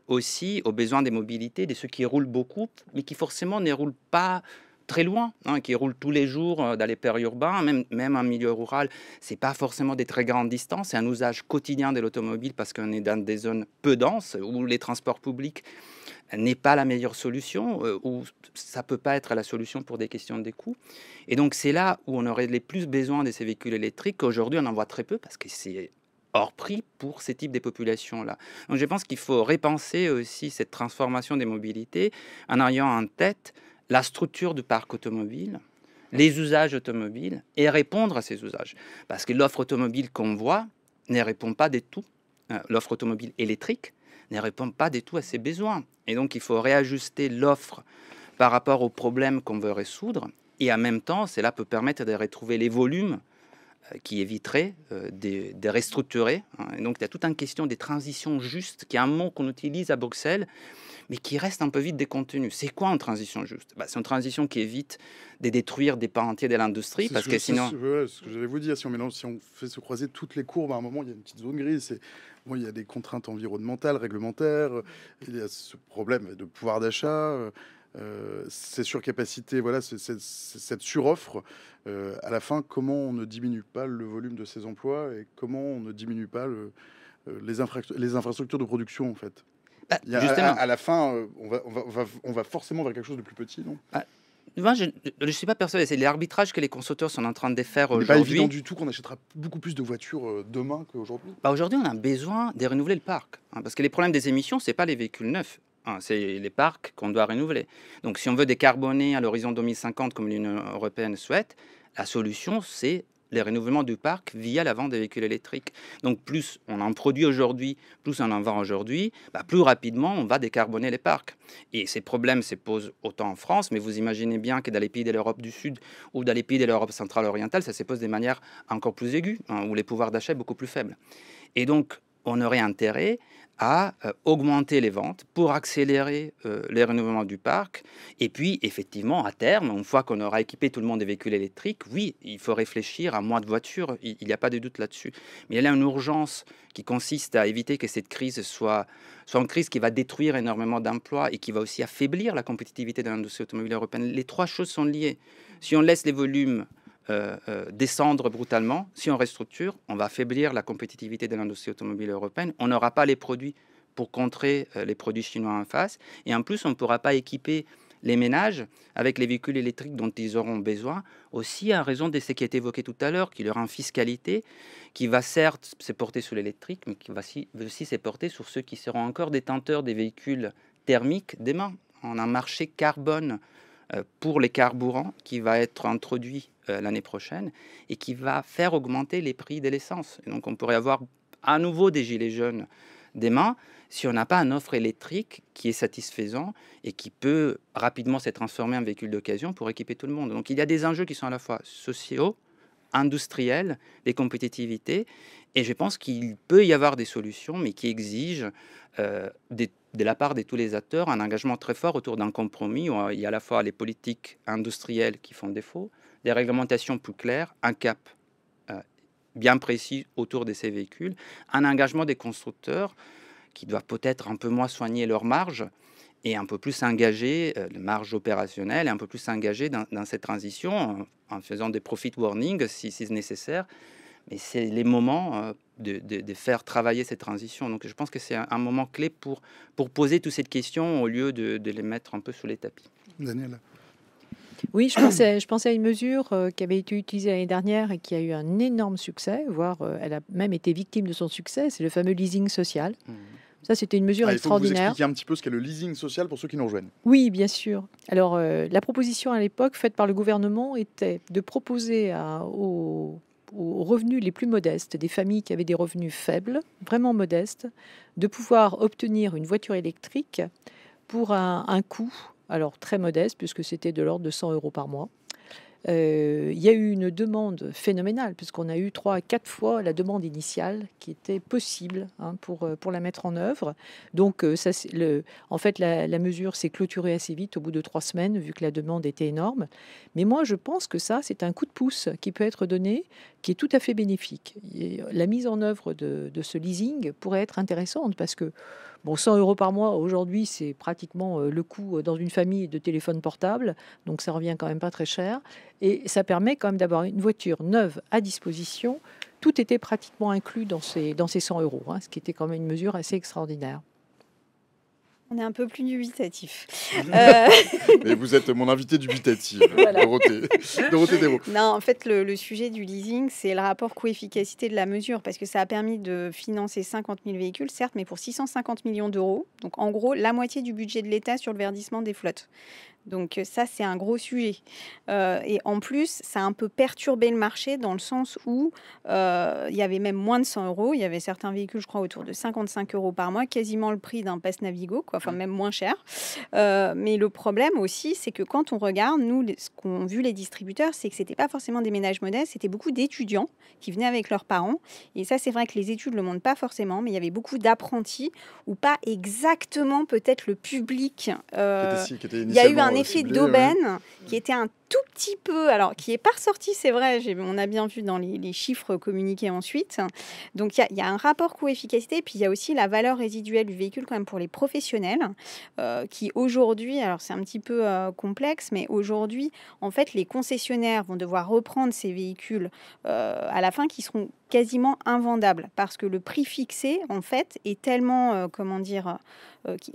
S8: aussi aux besoins des mobilités, de ceux qui roulent beaucoup, mais qui forcément ne roulent pas très loin, hein, qui roulent tous les jours dans les périurbains, même en milieu rural. C'est pas forcément des très grandes distances, c'est un usage quotidien de l'automobile parce qu'on est dans des zones peu denses où les transports publics n'est pas la meilleure solution, où ça peut pas être la solution pour des questions de coûts. Et donc c'est là où on aurait les plus besoin de ces véhicules électriques. Aujourd'hui, on en voit très peu parce que c'est hors prix pour ces types de populations-là. Donc je pense qu'il faut repenser aussi cette transformation des mobilités en ayant en tête la structure du parc automobile, les usages automobiles et répondre à ces usages. Parce que l'offre automobile qu'on voit ne répond pas du tout. L'offre automobile électrique ne répond pas du tout à ses besoins. Et donc, il faut réajuster l'offre par rapport aux problèmes qu'on veut résoudre. Et en même temps, cela peut permettre de retrouver les volumes qui éviteraient de restructurer. Et donc, il y a toute une question des transitions justes, qui est un mot qu'on utilise à Bruxelles, mais qui reste un peu vite des contenus. C'est quoi une transition juste? C'est une transition qui évite de détruire des pans entiers de l'industrie, parce que sinon...
S1: C'est ce que j'allais vous dire. Si on fait se croiser toutes les courbes, à un moment, il y a une petite zone grise. Il y a des contraintes environnementales, réglementaires. Il y a ce problème de pouvoir d'achat. ces surcapacités, voilà, cette suroffre, à la fin, comment on ne diminue pas le volume de ces emplois et comment on ne diminue pas les infrastructures de production, en fait.
S8: Justement.
S1: À la fin, on va forcément vers quelque chose de plus petit, non?
S8: Moi, je ne suis pas persuadé. C'est l'arbitrage que les constructeurs sont en train de faire
S1: Il n'est pas évident
S8: aujourd'hui.
S1: du tout qu'on achètera beaucoup plus de voitures demain qu'aujourd'hui.
S8: Aujourd'hui, on a besoin de renouveler le parc, parce que les problèmes des émissions, c'est pas les véhicules neufs, c'est les parcs qu'on doit renouveler. Donc, si on veut décarboner à l'horizon 2050, comme l'Union européenne souhaite, la solution, c'est les renouvellements du parc via la vente des véhicules électriques. Donc, plus on en produit aujourd'hui, plus on en vend aujourd'hui, plus rapidement on va décarboner les parcs. Et ces problèmes se posent autant en France, mais vous imaginez bien que dans les pays de l'Europe du Sud ou dans les pays de l'Europe centrale orientale, ça se pose de manière encore plus aiguë, où les pouvoirs d'achat sont beaucoup plus faibles. Et donc, on aurait intérêt à augmenter les ventes pour accélérer les renouvellements du parc. Et puis, effectivement, à terme, une fois qu'on aura équipé tout le monde des véhicules électriques, oui, il faut réfléchir à moins de voitures, il n'y a pas de doute là-dessus. Mais il y a une urgence qui consiste à éviter que cette crise soit une crise qui va détruire énormément d'emplois et qui va aussi affaiblir la compétitivité de l'industrie automobile européenne. Les trois choses sont liées. Si on laisse les volumes descendre brutalement, si on restructure, on va affaiblir la compétitivité de l'industrie automobile européenne. On n'aura pas les produits pour contrer les produits chinois en face. Et en plus, on ne pourra pas équiper les ménages avec les véhicules électriques dont ils auront besoin, aussi à raison de ce qui a été évoqué tout à l'heure, qu'il y aura une fiscalité qui va certes se porter sur l'électrique, mais qui va aussi se porter sur ceux qui seront encore détenteurs des véhicules thermiques demain. On a un marché carbone pour les carburants qui va être introduit l'année prochaine et qui va faire augmenter les prix de l'essence. Et donc on pourrait avoir à nouveau des gilets jaunes demain si on n'a pas une offre électrique qui est satisfaisante et qui peut rapidement se transformer en véhicule d'occasion pour équiper tout le monde. Donc il y a des enjeux qui sont à la fois sociaux, industriels, des compétitivités, et je pense qu'il peut y avoir des solutions, mais qui exigent de la part de tous les acteurs un engagement très fort autour d'un compromis où il y a à la fois les politiques industrielles qui font défaut, des réglementations plus claires, un cap bien précis autour de ces véhicules, un engagement des constructeurs qui doivent peut-être un peu moins soigner leurs marges et un peu plus s'engager, les marges opérationnelles, et un peu plus s'engager dans cette transition en faisant des profit warnings si c'est nécessaire. Mais c'est les moments de faire travailler cette transition. Donc je pense que c'est un moment clé pour poser toutes ces questions au lieu de les mettre un peu sous les tapis.
S1: Daniel.
S6: Oui, je pensais à une mesure qui avait été utilisée l'année dernière et qui a eu un énorme succès, voire elle a même été victime de son succès, c'est le fameux leasing social. Ça, c'était une mesure
S1: Il faut que vous
S6: extraordinaire.
S1: expliquiez un petit peu ce qu'est le leasing social pour ceux qui nous rejoignent.
S6: Oui, bien sûr. Alors, la proposition à l'époque faite par le gouvernement était de proposer aux revenus les plus modestes, des familles qui avaient des revenus faibles, vraiment modestes, de pouvoir obtenir une voiture électrique pour un coût, alors très modeste, puisque c'était de l'ordre de 100 € par mois. Il y a eu une demande phénoménale, puisqu'on a eu 3 à 4 fois la demande initiale qui était possible pour la mettre en œuvre. Donc, en fait, la mesure s'est clôturée assez vite, au bout de 3 semaines, vu que la demande était énorme. Mais moi, je pense que ça, c'est un coup de pouce qui peut être donné, qui est tout à fait bénéfique. Et la mise en œuvre de ce leasing pourrait être intéressante, parce que 100 € par mois, aujourd'hui, c'est pratiquement le coût dans une famille de téléphone portable, donc ça revient quand même pas très cher. Et ça permet quand même d'avoir une voiture neuve à disposition. Tout était pratiquement inclus dans ces 100 €, ce qui était quand même une mesure assez extraordinaire.
S7: On est un peu plus dubitatif.
S1: Mais vous êtes mon invité dubitatif, Dorothée Desraux.
S7: Non, en fait, le sujet du leasing, c'est le rapport coût-efficacité de la mesure, parce que ça a permis de financer 50 000 véhicules, certes, mais pour 650 millions d'euros. Donc, en gros, la moitié du budget de l'État sur le verdissement des flottes. Donc ça, c'est un gros sujet. Et en plus, ça a un peu perturbé le marché dans le sens où il y avait même moins de 100 €. Il y avait certains véhicules, je crois, autour de 55 € par mois, quasiment le prix d'un pass Navigo, quoi, enfin même moins cher. Mais le problème aussi, c'est que quand on regarde, nous, ce qu'ont vu les distributeurs, c'est que c'était pas forcément des ménages modestes, c'était beaucoup d'étudiants qui venaient avec leurs parents. Et ça, c'est vrai que les études le montrent pas forcément, mais il y avait beaucoup d'apprentis ou pas exactement peut-être le public. Il y a eu un effet d'aubaine qui était un tout petit peu, alors qui n'est pas ressorti, c'est vrai, on a bien vu dans les chiffres communiqués ensuite. Donc il y a un rapport coût-efficacité, puis il y a aussi la valeur résiduelle du véhicule quand même pour les professionnels, qui aujourd'hui, alors c'est un petit peu complexe, mais aujourd'hui, en fait, les concessionnaires vont devoir reprendre ces véhicules à la fin qui seront quasiment invendables parce que le prix fixé, en fait, est tellement, qui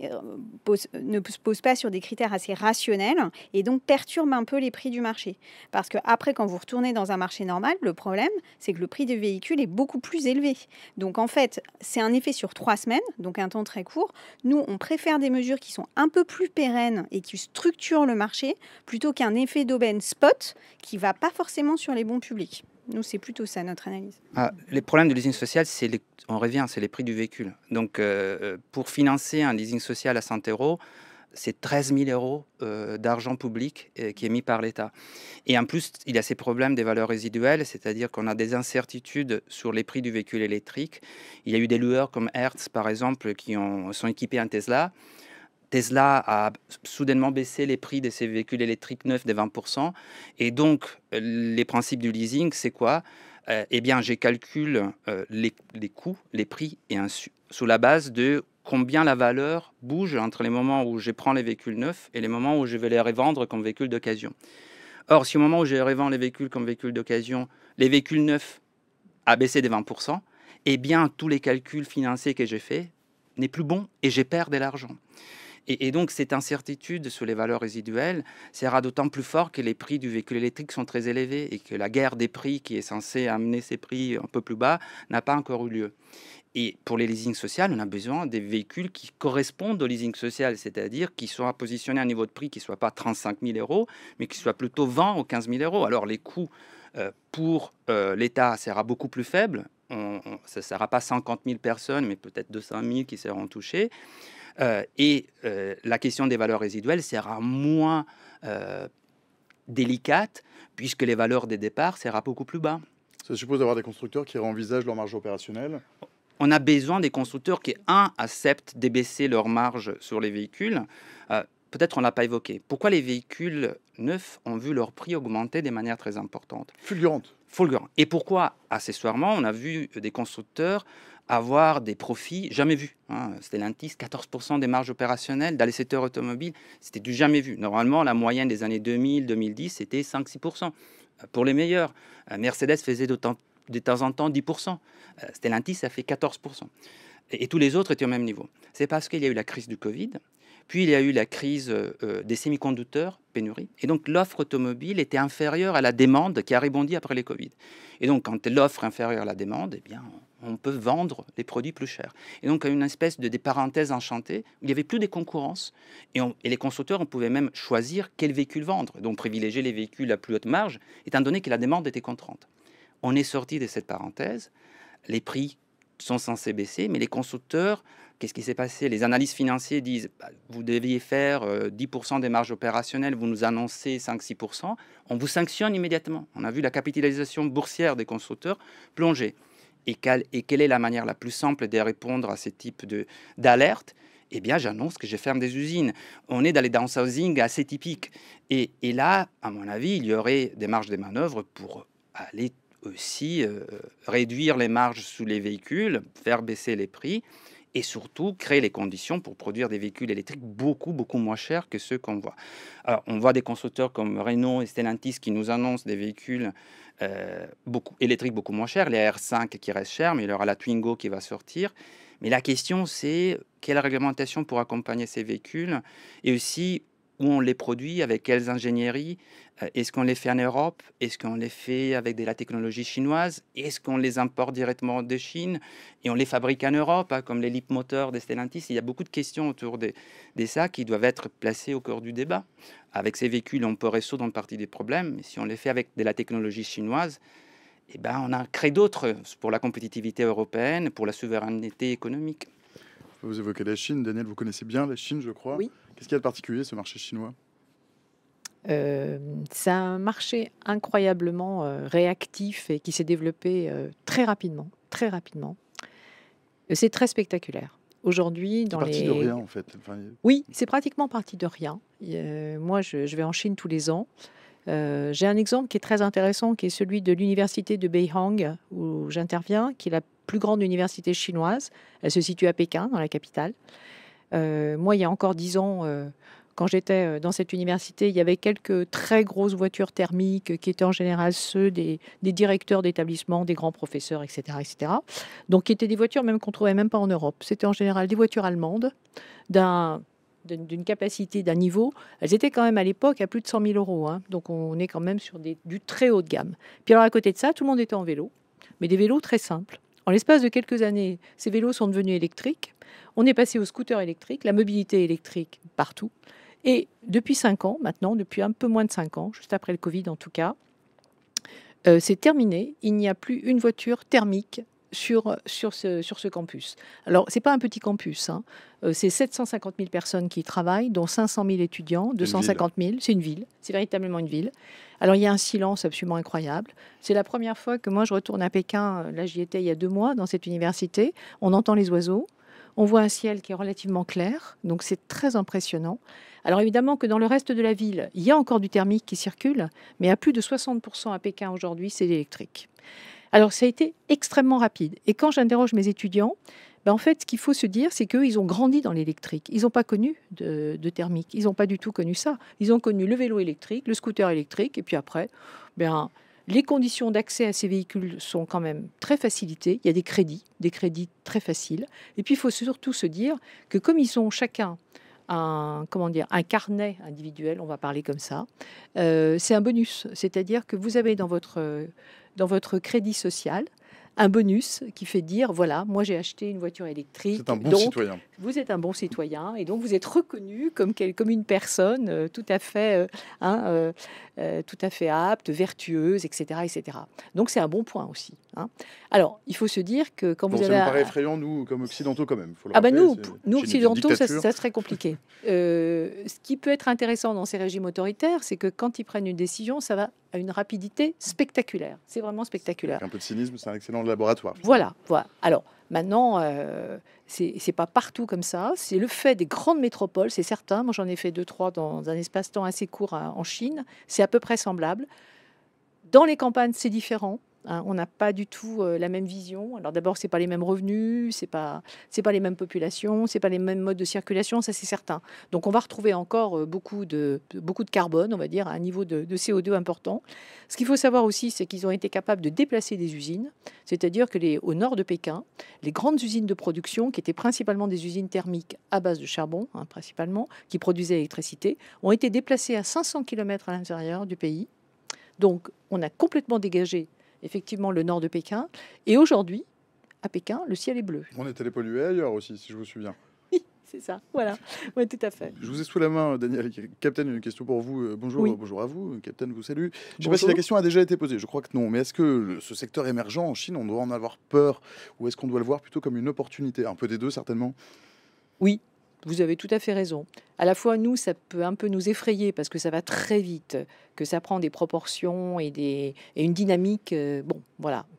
S7: ne se pose pas sur des critères assez rationnels et donc perturbe un peu les prix du marché. Parce que après, quand vous retournez dans un marché normal, le problème, c'est que le prix des véhicules est beaucoup plus élevé. Donc en fait, c'est un effet sur 3 semaines, donc un temps très court. Nous, on préfère des mesures qui sont un peu plus pérennes et qui structurent le marché plutôt qu'un effet d'aubaine spot qui ne va pas forcément sur les bons publics. Nous, c'est plutôt ça, notre analyse.
S8: Les problèmes de leasing social, on revient, c'est les prix du véhicule. Donc, pour financer un leasing social à 100 €, c'est 13 000 € d'argent public qui est mis par l'État. Et en plus, il y a ces problèmes des valeurs résiduelles, c'est-à-dire qu'on a des incertitudes sur les prix du véhicule électrique. Il y a eu des loueurs comme Hertz, par exemple, qui sont équipés en Tesla. Tesla a soudainement baissé les prix de ses véhicules électriques neufs de 20%. Et donc, les principes du leasing, c'est quoi ? Eh bien, je calcule les coûts, les prix, et sous la base de combien la valeur bouge entre les moments où je prends les véhicules neufs et les moments où je vais les revendre comme véhicules d'occasion. Or, si au moment où je revends les véhicules comme véhicules d'occasion, les véhicules neufs a baissé de 20%, eh bien, tous les calculs financiers que j'ai faits n'est plus bon et j'ai perdu de l'argent. Et donc, cette incertitude sur les valeurs résiduelles sera d'autant plus fort que les prix du véhicule électrique sont très élevés et que la guerre des prix qui est censée amener ces prix un peu plus bas n'a pas encore eu lieu. Et pour les leasing sociaux, on a besoin des véhicules qui correspondent au leasing social, c'est-à-dire qui soient positionnés à un niveau de prix qui ne soit pas 35 000 €, mais qui soit plutôt 20 ou 15 000 €. Alors, les coûts pour l'État sera beaucoup plus faible. Ça ne sera pas 50 000 personnes, mais peut-être 200 000 qui seront touchées. La question des valeurs résiduelles sera moins délicate puisque les valeurs des départs seront beaucoup plus bas.
S1: Ça suppose d'avoir des constructeurs qui réenvisagent leur marge opérationnelle.
S8: On a besoin des constructeurs qui, acceptent d'abaisser leur marge sur les véhicules. Peut-être on ne l'a pas évoqué. Pourquoi les véhicules neufs ont vu leur prix augmenter de manière très importante ?
S1: Fulgurante.
S8: Et pourquoi, accessoirement, on a vu des constructeurs avoir des profits jamais vus. Stellantis, 14% des marges opérationnelles dans les secteurs automobiles, c'était du jamais vu. Normalement, la moyenne des années 2000-2010, c'était 5-6%. Pour les meilleurs, Mercedes faisait de temps en temps 10%. Stellantis, ça fait 14%. Et tous les autres étaient au même niveau. C'est parce qu'il y a eu la crise du Covid, puis il y a eu la crise des semi-conducteurs, pénurie. Et donc l'offre automobile était inférieure à la demande qui a rebondi après les Covid. Et donc quand l'offre est inférieure à la demande, eh bien, on peut vendre les produits plus chers. Et donc une espèce de parenthèses enchantées où il n'y avait plus de concurrence. Et les constructeurs, on pouvait même choisir quel véhicule vendre. Donc privilégier les véhicules à plus haute marge, étant donné que la demande était contrainte. On est sorti de cette parenthèse. Les prix sont censés baisser, mais les constructeurs, qu'est-ce qui s'est passé ? Les analystes financiers disent vous deviez faire 10% des marges opérationnelles, vous nous annoncez 5-6%, on vous sanctionne immédiatement. On a vu la capitalisation boursière des constructeurs plonger. Et quelle est la manière la plus simple de répondre à ce type d'alerte ? Eh bien, j'annonce que je ferme des usines. On est dans les downsizing assez typiques. Et là, à mon avis, il y aurait des marges de manœuvre pour aller aussi réduire les marges sous les véhicules, faire baisser les prix et surtout créer les conditions pour produire des véhicules électriques beaucoup moins chers que ceux qu'on voit. Alors, on voit des constructeurs comme Renault et Stellantis qui nous annoncent des véhicules électriques beaucoup moins chers, les R5 qui restent chers, mais il y aura la Twingo qui va sortir. Mais la question, c'est quelle réglementation pour accompagner ces véhicules et aussi où on les produit, avec quelles ingénieries. Est-ce qu'on les fait en Europe ? Est-ce qu'on les fait avec de la technologie chinoise ? Est-ce qu'on les importe directement de Chine et on les fabrique en Europe, comme les Leapmotor de Stellantis ? Il y a beaucoup de questions autour de ça qui doivent être placées au cœur du débat. Avec ces véhicules, on peut résoudre une partie des problèmes, mais si on les fait avec de la technologie chinoise, eh ben, on en crée d'autres pour la compétitivité européenne, pour la souveraineté économique.
S1: Vous évoquez la Chine. Daniel, vous connaissez bien la Chine, je crois.
S6: Oui.
S1: Qu'est-ce qu'il y a de particulier, ce marché chinois ?
S6: C'est un marché incroyablement réactif et qui s'est développé très rapidement. C'est très spectaculaire. Aujourd'hui,
S1: C'est parti de rien, en fait.
S6: Oui, c'est pratiquement parti de rien. Moi, je vais en Chine tous les ans. J'ai un exemple qui est très intéressant, qui est celui de l'université de Beihang, où j'interviens, qui est la plus grande université chinoise. Elle se situe à Pékin, dans la capitale. Moi, il y a encore 10 ans, quand j'étais dans cette université, il y avait quelques très grosses voitures thermiques qui étaient en général ceux des directeurs d'établissement, des grands professeurs, etc., etc. Donc, qui étaient des voitures même qu'on ne trouvait même pas en Europe. C'était en général des voitures allemandes d'une capacité, d'un niveau. Elles étaient quand même à l'époque à plus de 100 000 euros. Hein. Donc, on est quand même sur du très haut de gamme. Puis alors, à côté de ça, tout le monde était en vélo, mais des vélos très simples. En l'espace de quelques années, ces vélos sont devenus électriques. On est passé au scooter électrique, la mobilité électrique partout. Et depuis 5 ans, maintenant, depuis un peu moins de 5 ans, juste après le Covid en tout cas, c'est terminé. Il n'y a plus une voiture thermique sur ce campus. Alors, ce n'est pas un petit campus. Hein. C'est 750 000 personnes qui y travaillent, dont 500 000 étudiants, 250 000. C'est une ville. C'est véritablement une ville. Alors, il y a un silence absolument incroyable. C'est la première fois que moi, je retourne à Pékin. Là, j'y étais il y a 2 mois, dans cette université. On entend les oiseaux. On voit un ciel qui est relativement clair. Donc, c'est très impressionnant. Alors, évidemment que dans le reste de la ville, il y a encore du thermique qui circule. Mais à plus de 60% à Pékin aujourd'hui, c'est l'électrique. Alors, ça a été extrêmement rapide. Et quand j'interroge mes étudiants, en fait, ce qu'il faut se dire, c'est qu'eux, ils ont grandi dans l'électrique. Ils n'ont pas connu de thermique. Ils n'ont pas du tout connu ça. Ils ont connu le vélo électrique, le scooter électrique. Et puis après, les conditions d'accès à ces véhicules sont quand même très facilitées. Il y a des crédits très faciles. Et puis, il faut surtout se dire que comme ils ont chacun un carnet individuel, on va parler comme ça, c'est un bonus. C'est-à-dire que vous avez dans votre crédit social un bonus qui fait dire, voilà, moi j'ai acheté une voiture électrique.
S1: C'est un bon
S6: donc,
S1: citoyen.
S6: Vous êtes un bon citoyen et donc vous êtes reconnu comme une personne tout à fait apte, vertueuse, etc., etc. Donc c'est un bon point aussi. Hein. Alors, il faut se dire que quand vous avez...
S1: Ça nous paraît effrayant, nous, comme occidentaux, quand même. Faut le
S6: Ah ben
S1: rappeler,
S6: nous
S1: c'est
S6: occidentaux,
S1: une
S6: ça
S1: dictature.
S6: serait compliqué. Ce qui peut être intéressant dans ces régimes autoritaires, c'est que quand ils prennent une décision, ça va à une rapidité spectaculaire. C'est vraiment spectaculaire.
S1: Avec un peu de cynisme, c'est un excellent laboratoire.
S6: Voilà. Alors, maintenant, c'est pas partout comme ça. C'est le fait des grandes métropoles, c'est certain. Moi, j'en ai fait 2-3 dans un espace-temps assez court en Chine. C'est à peu près semblable. Dans les campagnes, c'est différent. Hein, on n'a pas du tout la même vision. Alors d'abord, c'est pas les mêmes revenus, c'est pas les mêmes populations, c'est pas les mêmes modes de circulation, ça c'est certain. Donc on va retrouver encore beaucoup de carbone, on va dire, à un niveau de CO2 important. Ce qu'il faut savoir aussi, c'est qu'ils ont été capables de déplacer des usines, c'est-à-dire que au nord de Pékin, les grandes usines de production, qui étaient principalement des usines thermiques à base de charbon, hein, principalement, qui produisaient l'électricité, ont été déplacées à 500 km à l'intérieur du pays. Donc on a complètement dégagé effectivement le nord de Pékin. Et aujourd'hui, à Pékin, le ciel est bleu.
S1: On est allé polluer ailleurs aussi, si je me souviens.
S6: Oui, c'est ça. Voilà. Oui, tout à fait.
S1: Je vous ai sous la main, Daniel. Capitaine, une question pour vous. Bonjour,
S6: Oui.
S1: bonjour à vous. Capitaine vous salue. Je ne sais pas si
S6: Bonjour.
S1: la question a déjà été posée. Je crois que non. Mais est-ce que ce secteur émergent en Chine, on doit en avoir peur ou est-ce qu'on doit le voir plutôt comme une opportunité? Un peu des deux, certainement.
S6: Oui, vous avez tout à fait raison. À la fois, nous, ça peut un peu nous effrayer parce que ça va très vite, que ça prend des proportions et une dynamique,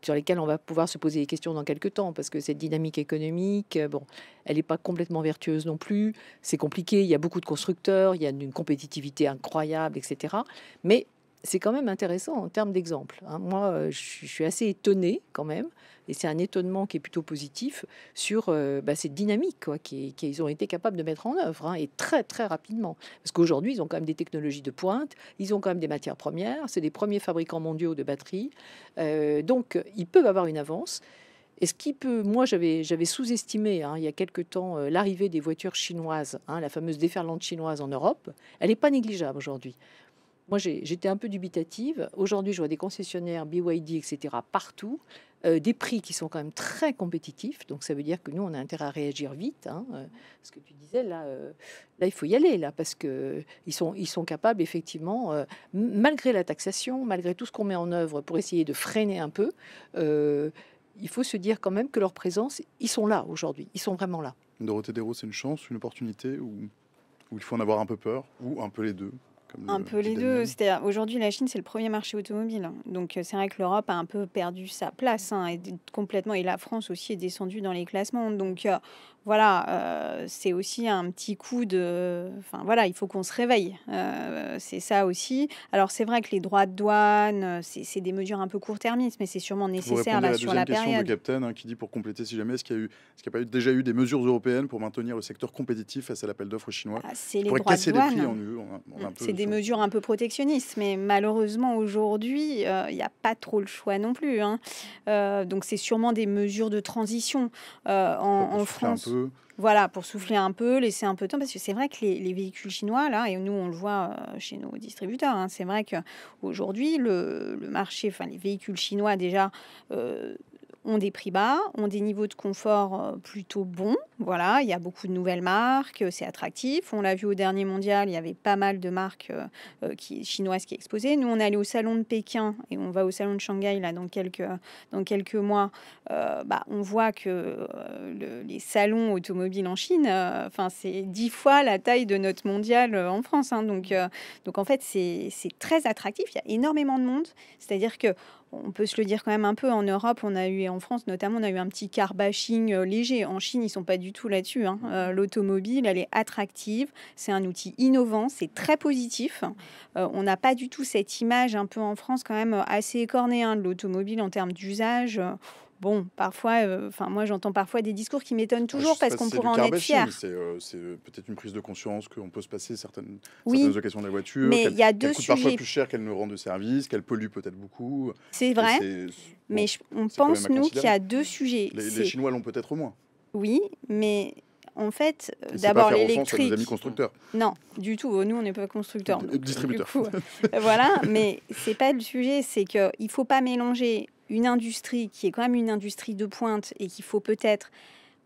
S6: sur lesquelles on va pouvoir se poser des questions dans quelques temps parce que cette dynamique économique, elle n'est pas complètement vertueuse non plus. C'est compliqué, il y a beaucoup de constructeurs, il y a une compétitivité incroyable, etc. Mais c'est quand même intéressant en termes d'exemple. Hein. Moi, je suis assez étonnée quand même, et c'est un étonnement qui est plutôt positif sur cette dynamique qu'ils ont été capables de mettre en œuvre, hein, et très très rapidement. Parce qu'aujourd'hui, ils ont quand même des technologies de pointe, ils ont quand même des matières premières, c'est les premiers fabricants mondiaux de batteries, donc ils peuvent avoir une avance. Et ce qui peut, moi j'avais sous-estimé il y a quelque temps l'arrivée des voitures chinoises, la fameuse déferlante chinoise en Europe, elle n'est pas négligeable aujourd'hui. Moi, j'étais un peu dubitative. Aujourd'hui, je vois des concessionnaires, BYD, etc., partout, des prix qui sont quand même très compétitifs. Donc, ça veut dire que nous, on a intérêt à réagir vite. Ce que tu disais, là, il faut y aller, là, parce qu'ils sont capables, effectivement, malgré la taxation, malgré tout ce qu'on met en œuvre pour essayer de freiner un peu, il faut se dire quand même que leur présence, ils sont là aujourd'hui. Ils sont vraiment là.
S1: Dorothée Desros, c'est une chance, une opportunité ou il faut en avoir un peu peur ou un peu les deux?
S7: Un peu les deux. C'est-à-dire, aujourd'hui, la Chine, c'est le premier marché automobile. Donc, c'est vrai que l'Europe a un peu perdu sa place, et complètement. Et la France aussi est descendue dans les classements. Donc, voilà, c'est aussi un petit coup de... Enfin voilà, il faut qu'on se réveille. C'est ça aussi. Alors c'est vrai que les droits de douane, c'est des mesures un peu court-termistes, mais c'est sûrement
S1: Vous
S7: nécessaire
S1: répondez à
S7: là
S1: la
S7: sur la
S1: deuxième question de
S7: période.
S1: Captain, hein, qui dit, pour compléter si jamais, est-ce qu'il n'y a pas déjà eu des mesures européennes pour maintenir le secteur compétitif face à l'appel d'offres chinois?
S7: Ah, c'est
S1: Ça
S7: les
S1: pourrait
S7: droits de
S1: casser les prix
S7: douane.
S1: en UE. On a un peu
S7: C'est des
S1: sur-
S7: mesures un peu protectionnistes, mais malheureusement aujourd'hui, il n'y a pas trop le choix non plus, hein. Donc c'est sûrement des mesures de transition
S1: pour
S7: en
S1: souffler un
S7: France.
S1: peu.
S7: Voilà, pour souffler un peu, laisser un peu de temps, parce que c'est vrai que les véhicules chinois, là, et nous on le voit chez nos distributeurs, hein, c'est vrai qu'aujourd'hui, le marché, enfin les véhicules chinois déjà ont des prix bas, ont des niveaux de confort plutôt bons. Voilà, il y a beaucoup de nouvelles marques, c'est attractif. On l'a vu au dernier mondial, il y avait pas mal de marques chinoises qui exposaient. Nous, on est allé au salon de Pékin et on va au salon de Shanghai là, dans quelques mois. On voit que les salons automobiles en Chine, c'est 10 fois la taille de notre mondial en France, hein. Donc en fait, c'est très attractif. Il y a énormément de monde. C'est-à-dire que on peut se le dire quand même un peu, en Europe, on a eu, et en France notamment, on a eu un petit car bashing léger. En Chine, ils sont pas du tout là-dessus, hein. L'automobile, elle est attractive, c'est un outil innovant, c'est très positif. On n'a pas du tout cette image un peu en France quand même assez écornée, hein, de l'automobile en termes d'usage. Bon, parfois, moi j'entends parfois des discours qui m'étonnent toujours
S1: Je sais
S7: parce
S1: pas
S7: qu'on
S1: si c'est
S7: pourrait
S1: du
S7: en être
S1: carbashing,
S7: fier.
S1: c'est peut-être une prise de conscience qu'on peut se passer certaines
S7: Oui,
S1: occasions de la voiture,
S7: mais il y a deux
S1: qu'elle coûte parfois
S7: sujets.
S1: plus cher qu'elle ne rend de service, qu'elle pollue peut-être beaucoup.
S7: C'est
S1: Et
S7: vrai, mais on
S1: c'est quand même
S7: pense,
S1: à
S7: nous, qu'il y
S1: considérer.
S7: a deux sujets.
S1: Les Chinois l'ont peut-être moins.
S7: Oui, mais en fait,
S1: Et c'est pas
S7: d'abord
S1: faire offense à nos amis
S7: l'électrique.
S1: constructeurs,
S7: Non, du tout. Nous, on n'est pas constructeurs. Donc,
S1: distributeurs.
S7: du coup, voilà. Mais c'est pas le sujet. C'est que il faut pas mélanger une industrie qui est quand même une industrie de pointe et qu'il faut peut-être,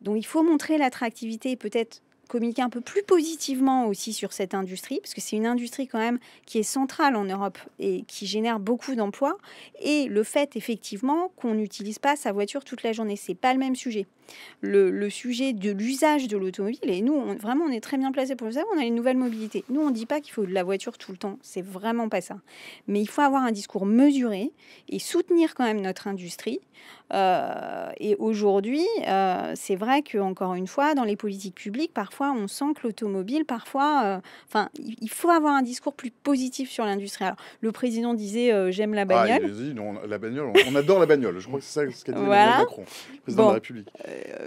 S7: dont il faut montrer l'attractivité et peut-être communiquer un peu plus positivement aussi sur cette industrie, parce que c'est une industrie quand même qui est centrale en Europe et qui génère beaucoup d'emplois. Et le fait effectivement qu'on n'utilise pas sa voiture toute la journée, c'est pas le même sujet. Le sujet de l'usage de l'automobile, et nous, vraiment, on est très bien placé pour le savoir, on a une nouvelle mobilité. Nous, on ne dit pas qu'il faut de la voiture tout le temps, c'est vraiment pas ça. Mais il faut avoir un discours mesuré et soutenir quand même notre industrie. Et aujourd'hui, c'est vrai qu'encore une fois, dans les politiques publiques, parfois, on sent que l'automobile, il faut avoir un discours plus positif sur l'industrie. Alors, le président disait j'aime la
S1: Ah,
S7: bagnole.
S1: il dit, non, la bagnole, on adore la bagnole. Je crois que c'est ça ce qu'a dit Emmanuel
S7: Voilà.
S1: Macron, président de la République.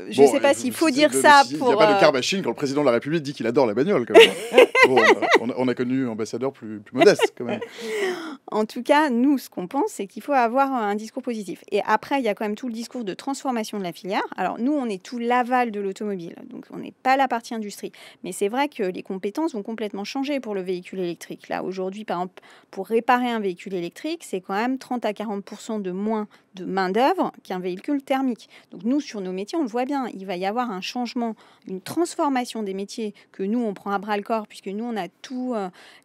S7: Je ne sais pas s'il faut dire ça
S1: Il n'y
S7: pour...
S1: a pas de car bashing quand le président de la République dit qu'il adore la bagnole, quand même. Bon, on a connu un ambassadeur plus modeste, quand même.
S7: En tout cas, nous, ce qu'on pense, c'est qu'il faut avoir un discours positif. Et après, il y a quand même tout le discours de transformation de la filière. Alors, nous, on est tout l'aval de l'automobile, donc on n'est pas la partie industrie. Mais c'est vrai que les compétences vont complètement changer pour le véhicule électrique. Là, aujourd'hui, par exemple, pour réparer un véhicule électrique, c'est quand même 30 à 40% de moins de main-d'œuvre qu'un véhicule thermique. Donc, nous, sur nos métiers, on le voit bien. Il va y avoir un changement, une transformation des métiers que nous, on prend à bras-le-corps, puisque nous, on a tous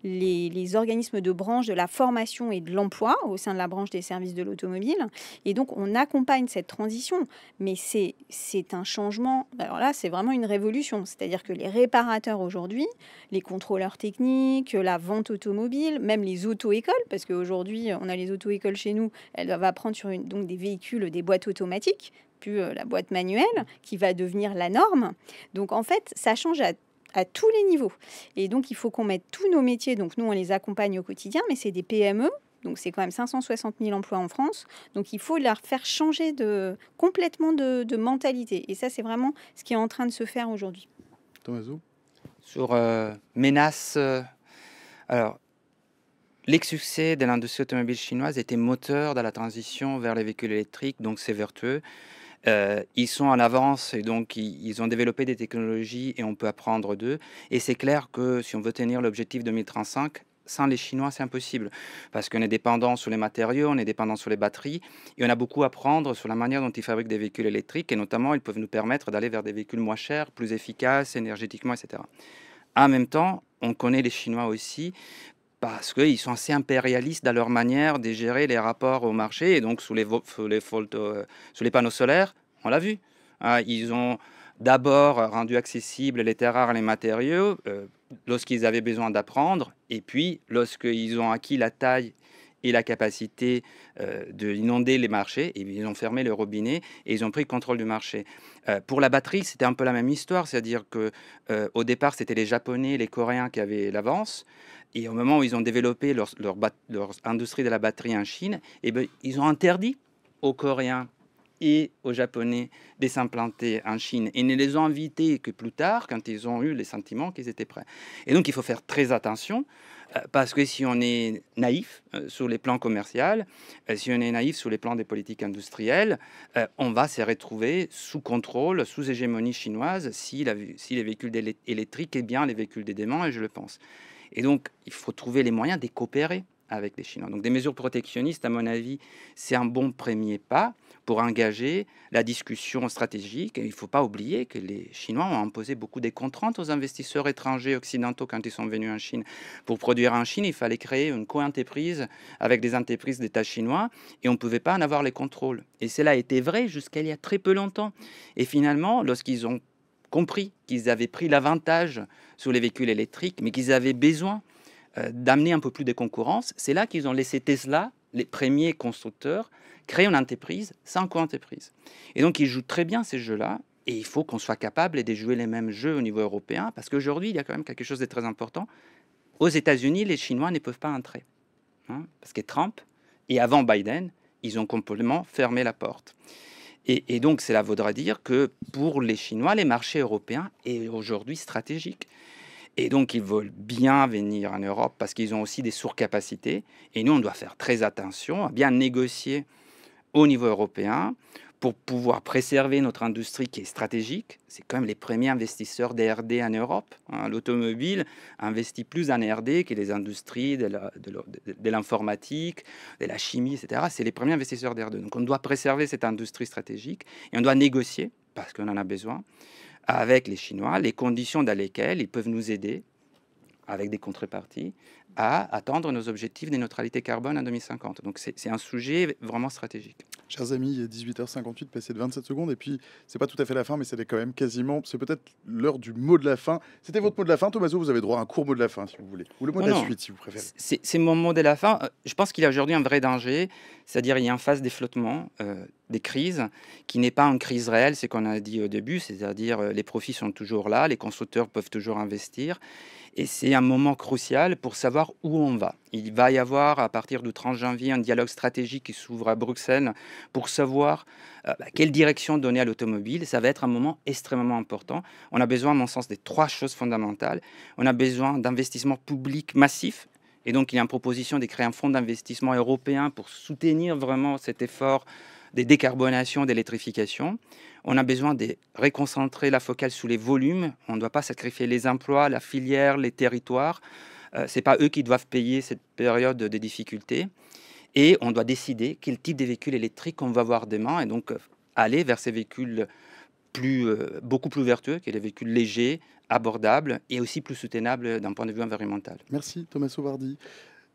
S7: les organismes de branche de la formation et de l'emploi au sein de la branche des services de l'automobile. Et donc, on accompagne cette transition. Mais c'est un changement. Alors là, c'est vraiment une révolution. C'est-à-dire que les réparateurs aujourd'hui, les contrôleurs techniques, la vente automobile, même les auto-écoles, parce qu'aujourd'hui, on a les auto-écoles chez nous, elles doivent apprendre sur donc des véhicules, des boîtes automatiques, plus la boîte manuelle, qui va devenir la norme. Donc, en fait, ça change à tous les niveaux. Et donc, il faut qu'on mette tous nos métiers. Donc, nous, on les accompagne au quotidien, mais c'est des PME. Donc, c'est quand même 560 000 emplois en France. Donc, il faut leur faire changer complètement de mentalité. Et ça, c'est vraiment ce qui est en train de se faire aujourd'hui.
S1: Tommaso ?
S8: Sur menaces, alors, les succès de l'industrie automobile chinoise étaient moteurs de la transition vers les véhicules électriques, donc c'est vertueux. Ils sont en avance et donc ils ont développé des technologies et on peut apprendre d'eux. Et c'est clair que si on veut tenir l'objectif 2035, sans les Chinois, c'est impossible. Parce qu'on est dépendant sur les matériaux, on est dépendant sur les batteries et on a beaucoup à apprendre sur la manière dont ils fabriquent des véhicules électriques et notamment, ils peuvent nous permettre d'aller vers des véhicules moins chers, plus efficaces, énergétiquement, etc. En même temps, on connaît les Chinois aussi parce qu'ils sont assez impérialistes dans leur manière de gérer les rapports au marché. Et donc, sous les panneaux solaires, on l'a vu. Ils ont d'abord rendu accessibles les terres rares et les matériaux lorsqu'ils avaient besoin d'apprendre. Et puis, lorsqu'ils ont acquis la taille et la capacité d'inonder les marchés. Et ils ont fermé le robinet et ils ont pris le contrôle du marché. Pour la batterie, c'était un peu la même histoire, c'est-à-dire que au départ, c'était les Japonais, les Coréens qui avaient l'avance. Et au moment où ils ont développé leur industrie de la batterie en Chine, eh ben, ils ont interdit aux Coréens et aux Japonais de s'implanter en Chine et ne les ont invités que plus tard, quand ils ont eu les sentiments qu'ils étaient prêts. Et donc, il faut faire très attention, parce que si on est naïf sur les plans commerciaux, si on est naïf sur les plans des politiques industrielles, on va se retrouver sous contrôle, sous hégémonie chinoise, si les véhicules électriques est bien les véhicules des démons, et je le pense. Et donc, il faut trouver les moyens de coopérer avec les Chinois. Donc, des mesures protectionnistes, à mon avis, c'est un bon premier pas pour engager la discussion stratégique. Et il ne faut pas oublier que les Chinois ont imposé beaucoup de contraintes aux investisseurs étrangers occidentaux quand ils sont venus en Chine. Pour produire en Chine, il fallait créer une co-entreprise avec des entreprises d'État chinois et on ne pouvait pas en avoir les contrôles. Et cela a été vrai jusqu'à il y a très peu longtemps. Et finalement, lorsqu'ils ont compris qu'ils avaient pris l'avantage sur les véhicules électriques, mais qu'ils avaient besoin d'amener un peu plus de concurrence, c'est là qu'ils ont laissé Tesla, les premiers constructeurs, créer une entreprise sans co-entreprise. Et donc, ils jouent très bien ces jeux-là, et il faut qu'on soit capable de jouer les mêmes jeux au niveau européen, parce qu'aujourd'hui, il y a quand même quelque chose de très important. Aux États-Unis, les Chinois ne peuvent pas entrer, parce que Trump, et avant Biden, ils ont complètement fermé la porte. Et donc, cela voudra dire que pour les Chinois, les marchés européens est aujourd'hui stratégique. Et donc, ils veulent bien venir en Europe parce qu'ils ont aussi des surcapacités. Et nous, on doit faire très attention à bien négocier au niveau européen pour pouvoir préserver notre industrie qui est stratégique. C'est quand même les premiers investisseurs d'R&D en Europe. L'automobile investit plus en R&D que les industries de l'informatique, de la chimie, etc. C'est les premiers investisseurs d'R&D. Donc on doit préserver cette industrie stratégique et on doit négocier, parce qu'on en a besoin, avec les Chinois, les conditions dans lesquelles ils peuvent nous aider, avec des contreparties, à atteindre nos objectifs de neutralité carbone en 2050. Donc c'est un sujet vraiment stratégique.
S1: Chers amis, il est 18h58, passé de 27 secondes, et puis c'est pas tout à fait la fin, mais c'était quand même quasiment, c'est peut-être l'heure du mot de la fin. C'était votre mot de la fin, Tommaso, vous avez droit à un court mot de la fin, si vous voulez, ou le mot de la suite, si vous préférez.
S8: C'est mon mot de la fin. Je pense qu'il y a aujourd'hui un vrai danger, c'est-à-dire il y a en phase des flottements, des crises, qui n'est pas une crise réelle, c'est ce qu'on a dit au début, c'est-à-dire les profits sont toujours là, les constructeurs peuvent toujours investir, et c'est un moment crucial pour savoir où on va. Il va y avoir, à partir du 30 janvier, un dialogue stratégique qui s'ouvre à Bruxelles pour savoir quelle direction donner à l'automobile. Ça va être un moment extrêmement important. On a besoin, à mon sens, de 3 choses fondamentales. On a besoin d'investissements publics massifs. Et donc, il y a une proposition de créer un fonds d'investissement européen pour soutenir vraiment cet effort de décarbonation, d'électrification. On a besoin de réconcentrer la focale sur les volumes. On ne doit pas sacrifier les emplois, la filière, les territoires. Ce n'est pas eux qui doivent payer cette période de difficulté. Et on doit décider quel type de véhicule électrique on va avoir demain. Et donc, aller vers ces véhicules beaucoup plus vertueux, que les véhicules légers, abordables et aussi plus soutenables d'un point de vue environnemental.
S1: Merci, Tommaso Vardi.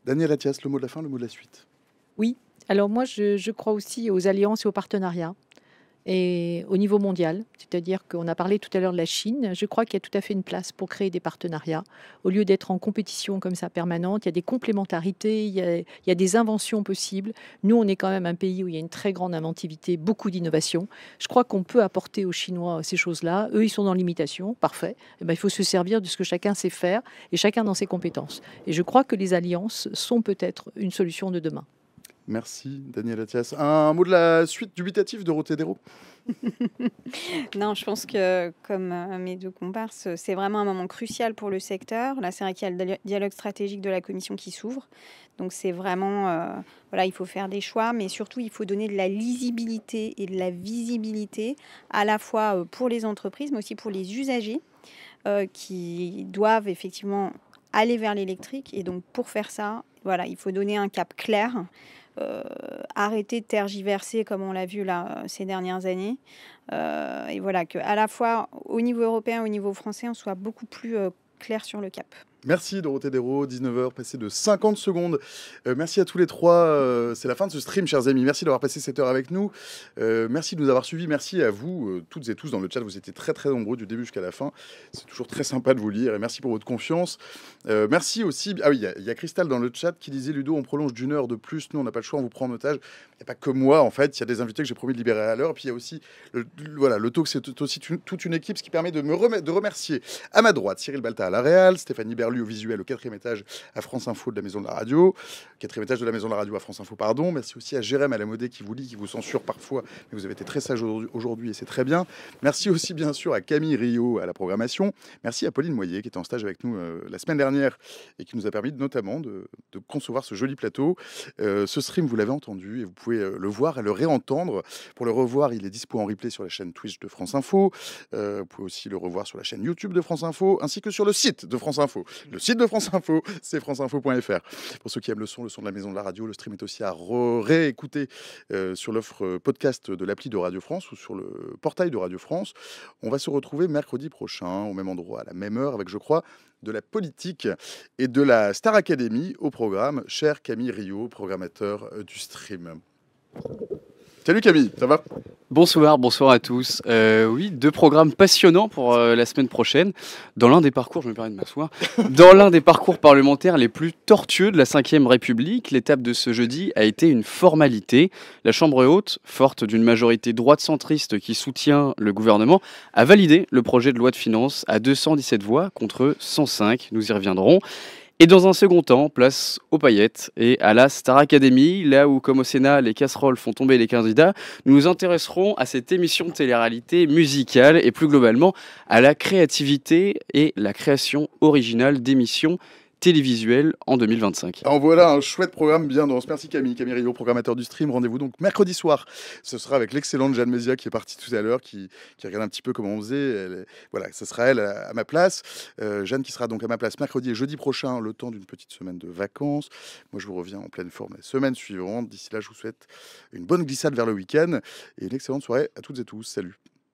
S1: Daniel Attias, le mot de la fin, le mot de la suite.
S6: Oui, alors moi je crois aussi aux alliances et aux partenariats. Et au niveau mondial, c'est-à-dire qu'on a parlé tout à l'heure de la Chine, je crois qu'il y a tout à fait une place pour créer des partenariats. Au lieu d'être en compétition comme ça permanente, il y a des complémentarités, il y a des inventions possibles. Nous, on est quand même un pays où il y a une très grande inventivité, beaucoup d'innovation. Je crois qu'on peut apporter aux Chinois ces choses-là. Eux, ils sont dans l'imitation, parfait. Et ben, il faut se servir de ce que chacun sait faire et chacun dans ses compétences. Et je crois que les alliances sont peut-être une solution de demain.
S1: Merci, Daniel Attias. Un mot de la suite dubitatif de Rotedero?
S7: Non, je pense que, comme mes deux comparses, c'est vraiment un moment crucial pour le secteur. Là, c'est vrai qu'il y a le dialogue stratégique de la Commission qui s'ouvre. Donc, c'est vraiment, voilà, il faut faire des choix, mais surtout, il faut donner de la lisibilité et de la visibilité, à la fois pour les entreprises, mais aussi pour les usagers, qui doivent effectivement aller vers l'électrique. Et donc, pour faire ça, voilà, il faut donner un cap clair. Arrêter de tergiverser comme on l'a vu là ces dernières années, et voilà, que à la fois au niveau européen, au niveau français, on soit beaucoup plus clair sur le cap.
S1: Merci Dorothée Desraux, 19h, passé de 50 secondes. Merci à tous les trois. C'est la fin de ce stream, chers amis. Merci d'avoir passé cette heure avec nous. Merci de nous avoir suivis. Merci à vous, toutes et tous dans le chat. Vous étiez très très nombreux du début jusqu'à la fin. C'est toujours très sympa de vous lire et merci pour votre confiance. Merci aussi. Ah oui, il y a Cristal dans le chat qui disait Ludo, on prolonge d'une heure de plus. Nous, on n'a pas le choix, on vous prend en otage. Il n'y a pas que moi, en fait. Il y a des invités que j'ai promis de libérer à l'heure. Puis il y a aussi le talk, c'est aussi toute une équipe, ce qui permet de remercier à ma droite Cyril Balta à la Réal, Stéphanie Berlu au visuel au 4e étage à France Info de la Maison de la Radio, 4e étage de la Maison de la Radio à France Info, pardon. Merci aussi à Jérém à la modé qui vous lit, qui vous censure parfois, mais vous avez été très sage aujourd'hui et c'est très bien. Merci aussi bien sûr à Camille Rio à la programmation. Merci à Pauline Moyer qui était en stage avec nous la semaine dernière et qui nous a permis notamment de concevoir ce joli plateau. Ce stream, vous l'avez entendu et vous pouvez le voir et le réentendre. Pour le revoir, il est dispo en replay sur la chaîne Twitch de France Info. Vous pouvez aussi le revoir sur la chaîne YouTube de France Info ainsi que sur le site de France Info. Le site de France Info, c'est franceinfo.fr. Pour ceux qui aiment le son de la Maison de la Radio, le stream est aussi à réécouter sur l'offre podcast de l'appli de Radio France ou sur le portail de Radio France. On va se retrouver mercredi prochain, au même endroit, à la même heure, avec, je crois, de la politique et de la Star Academy au programme. Cher Camille Rio, programmateur du stream. Salut Camille, ça va ?
S9: Bonsoir à tous. Oui, 2 programmes passionnants pour la semaine prochaine. Dans l'un des parcours, je me permets de m'asseoir, dans l'un des parcours parlementaires les plus tortueux de la Ve République, l'étape de ce jeudi a été une formalité. La Chambre haute, forte d'une majorité droite-centriste qui soutient le gouvernement, a validé le projet de loi de finances à 217 voix contre 105. Nous y reviendrons. Et dans un second temps, place aux paillettes et à la Star Academy, là où, comme au Sénat, les casseroles font tomber les candidats, nous nous intéresserons à cette émission de télé-réalité musicale et plus globalement à la créativité et la création originale d'émissions télévisuelles en 2025.
S1: En voilà un chouette programme bien dense. Merci Camille Rio, programmateur du stream. Rendez-vous donc mercredi soir. Ce sera avec l'excellente Jeanne Mézia qui est partie tout à l'heure, qui regarde un petit peu comment on faisait. Voilà, ce sera elle à ma place. Jeanne qui sera donc à ma place mercredi et jeudi prochain, le temps d'une petite semaine de vacances. Moi, je vous reviens en pleine forme la semaine suivante. D'ici là, je vous souhaite une bonne glissade vers le week-end et une excellente soirée à toutes et tous. Salut.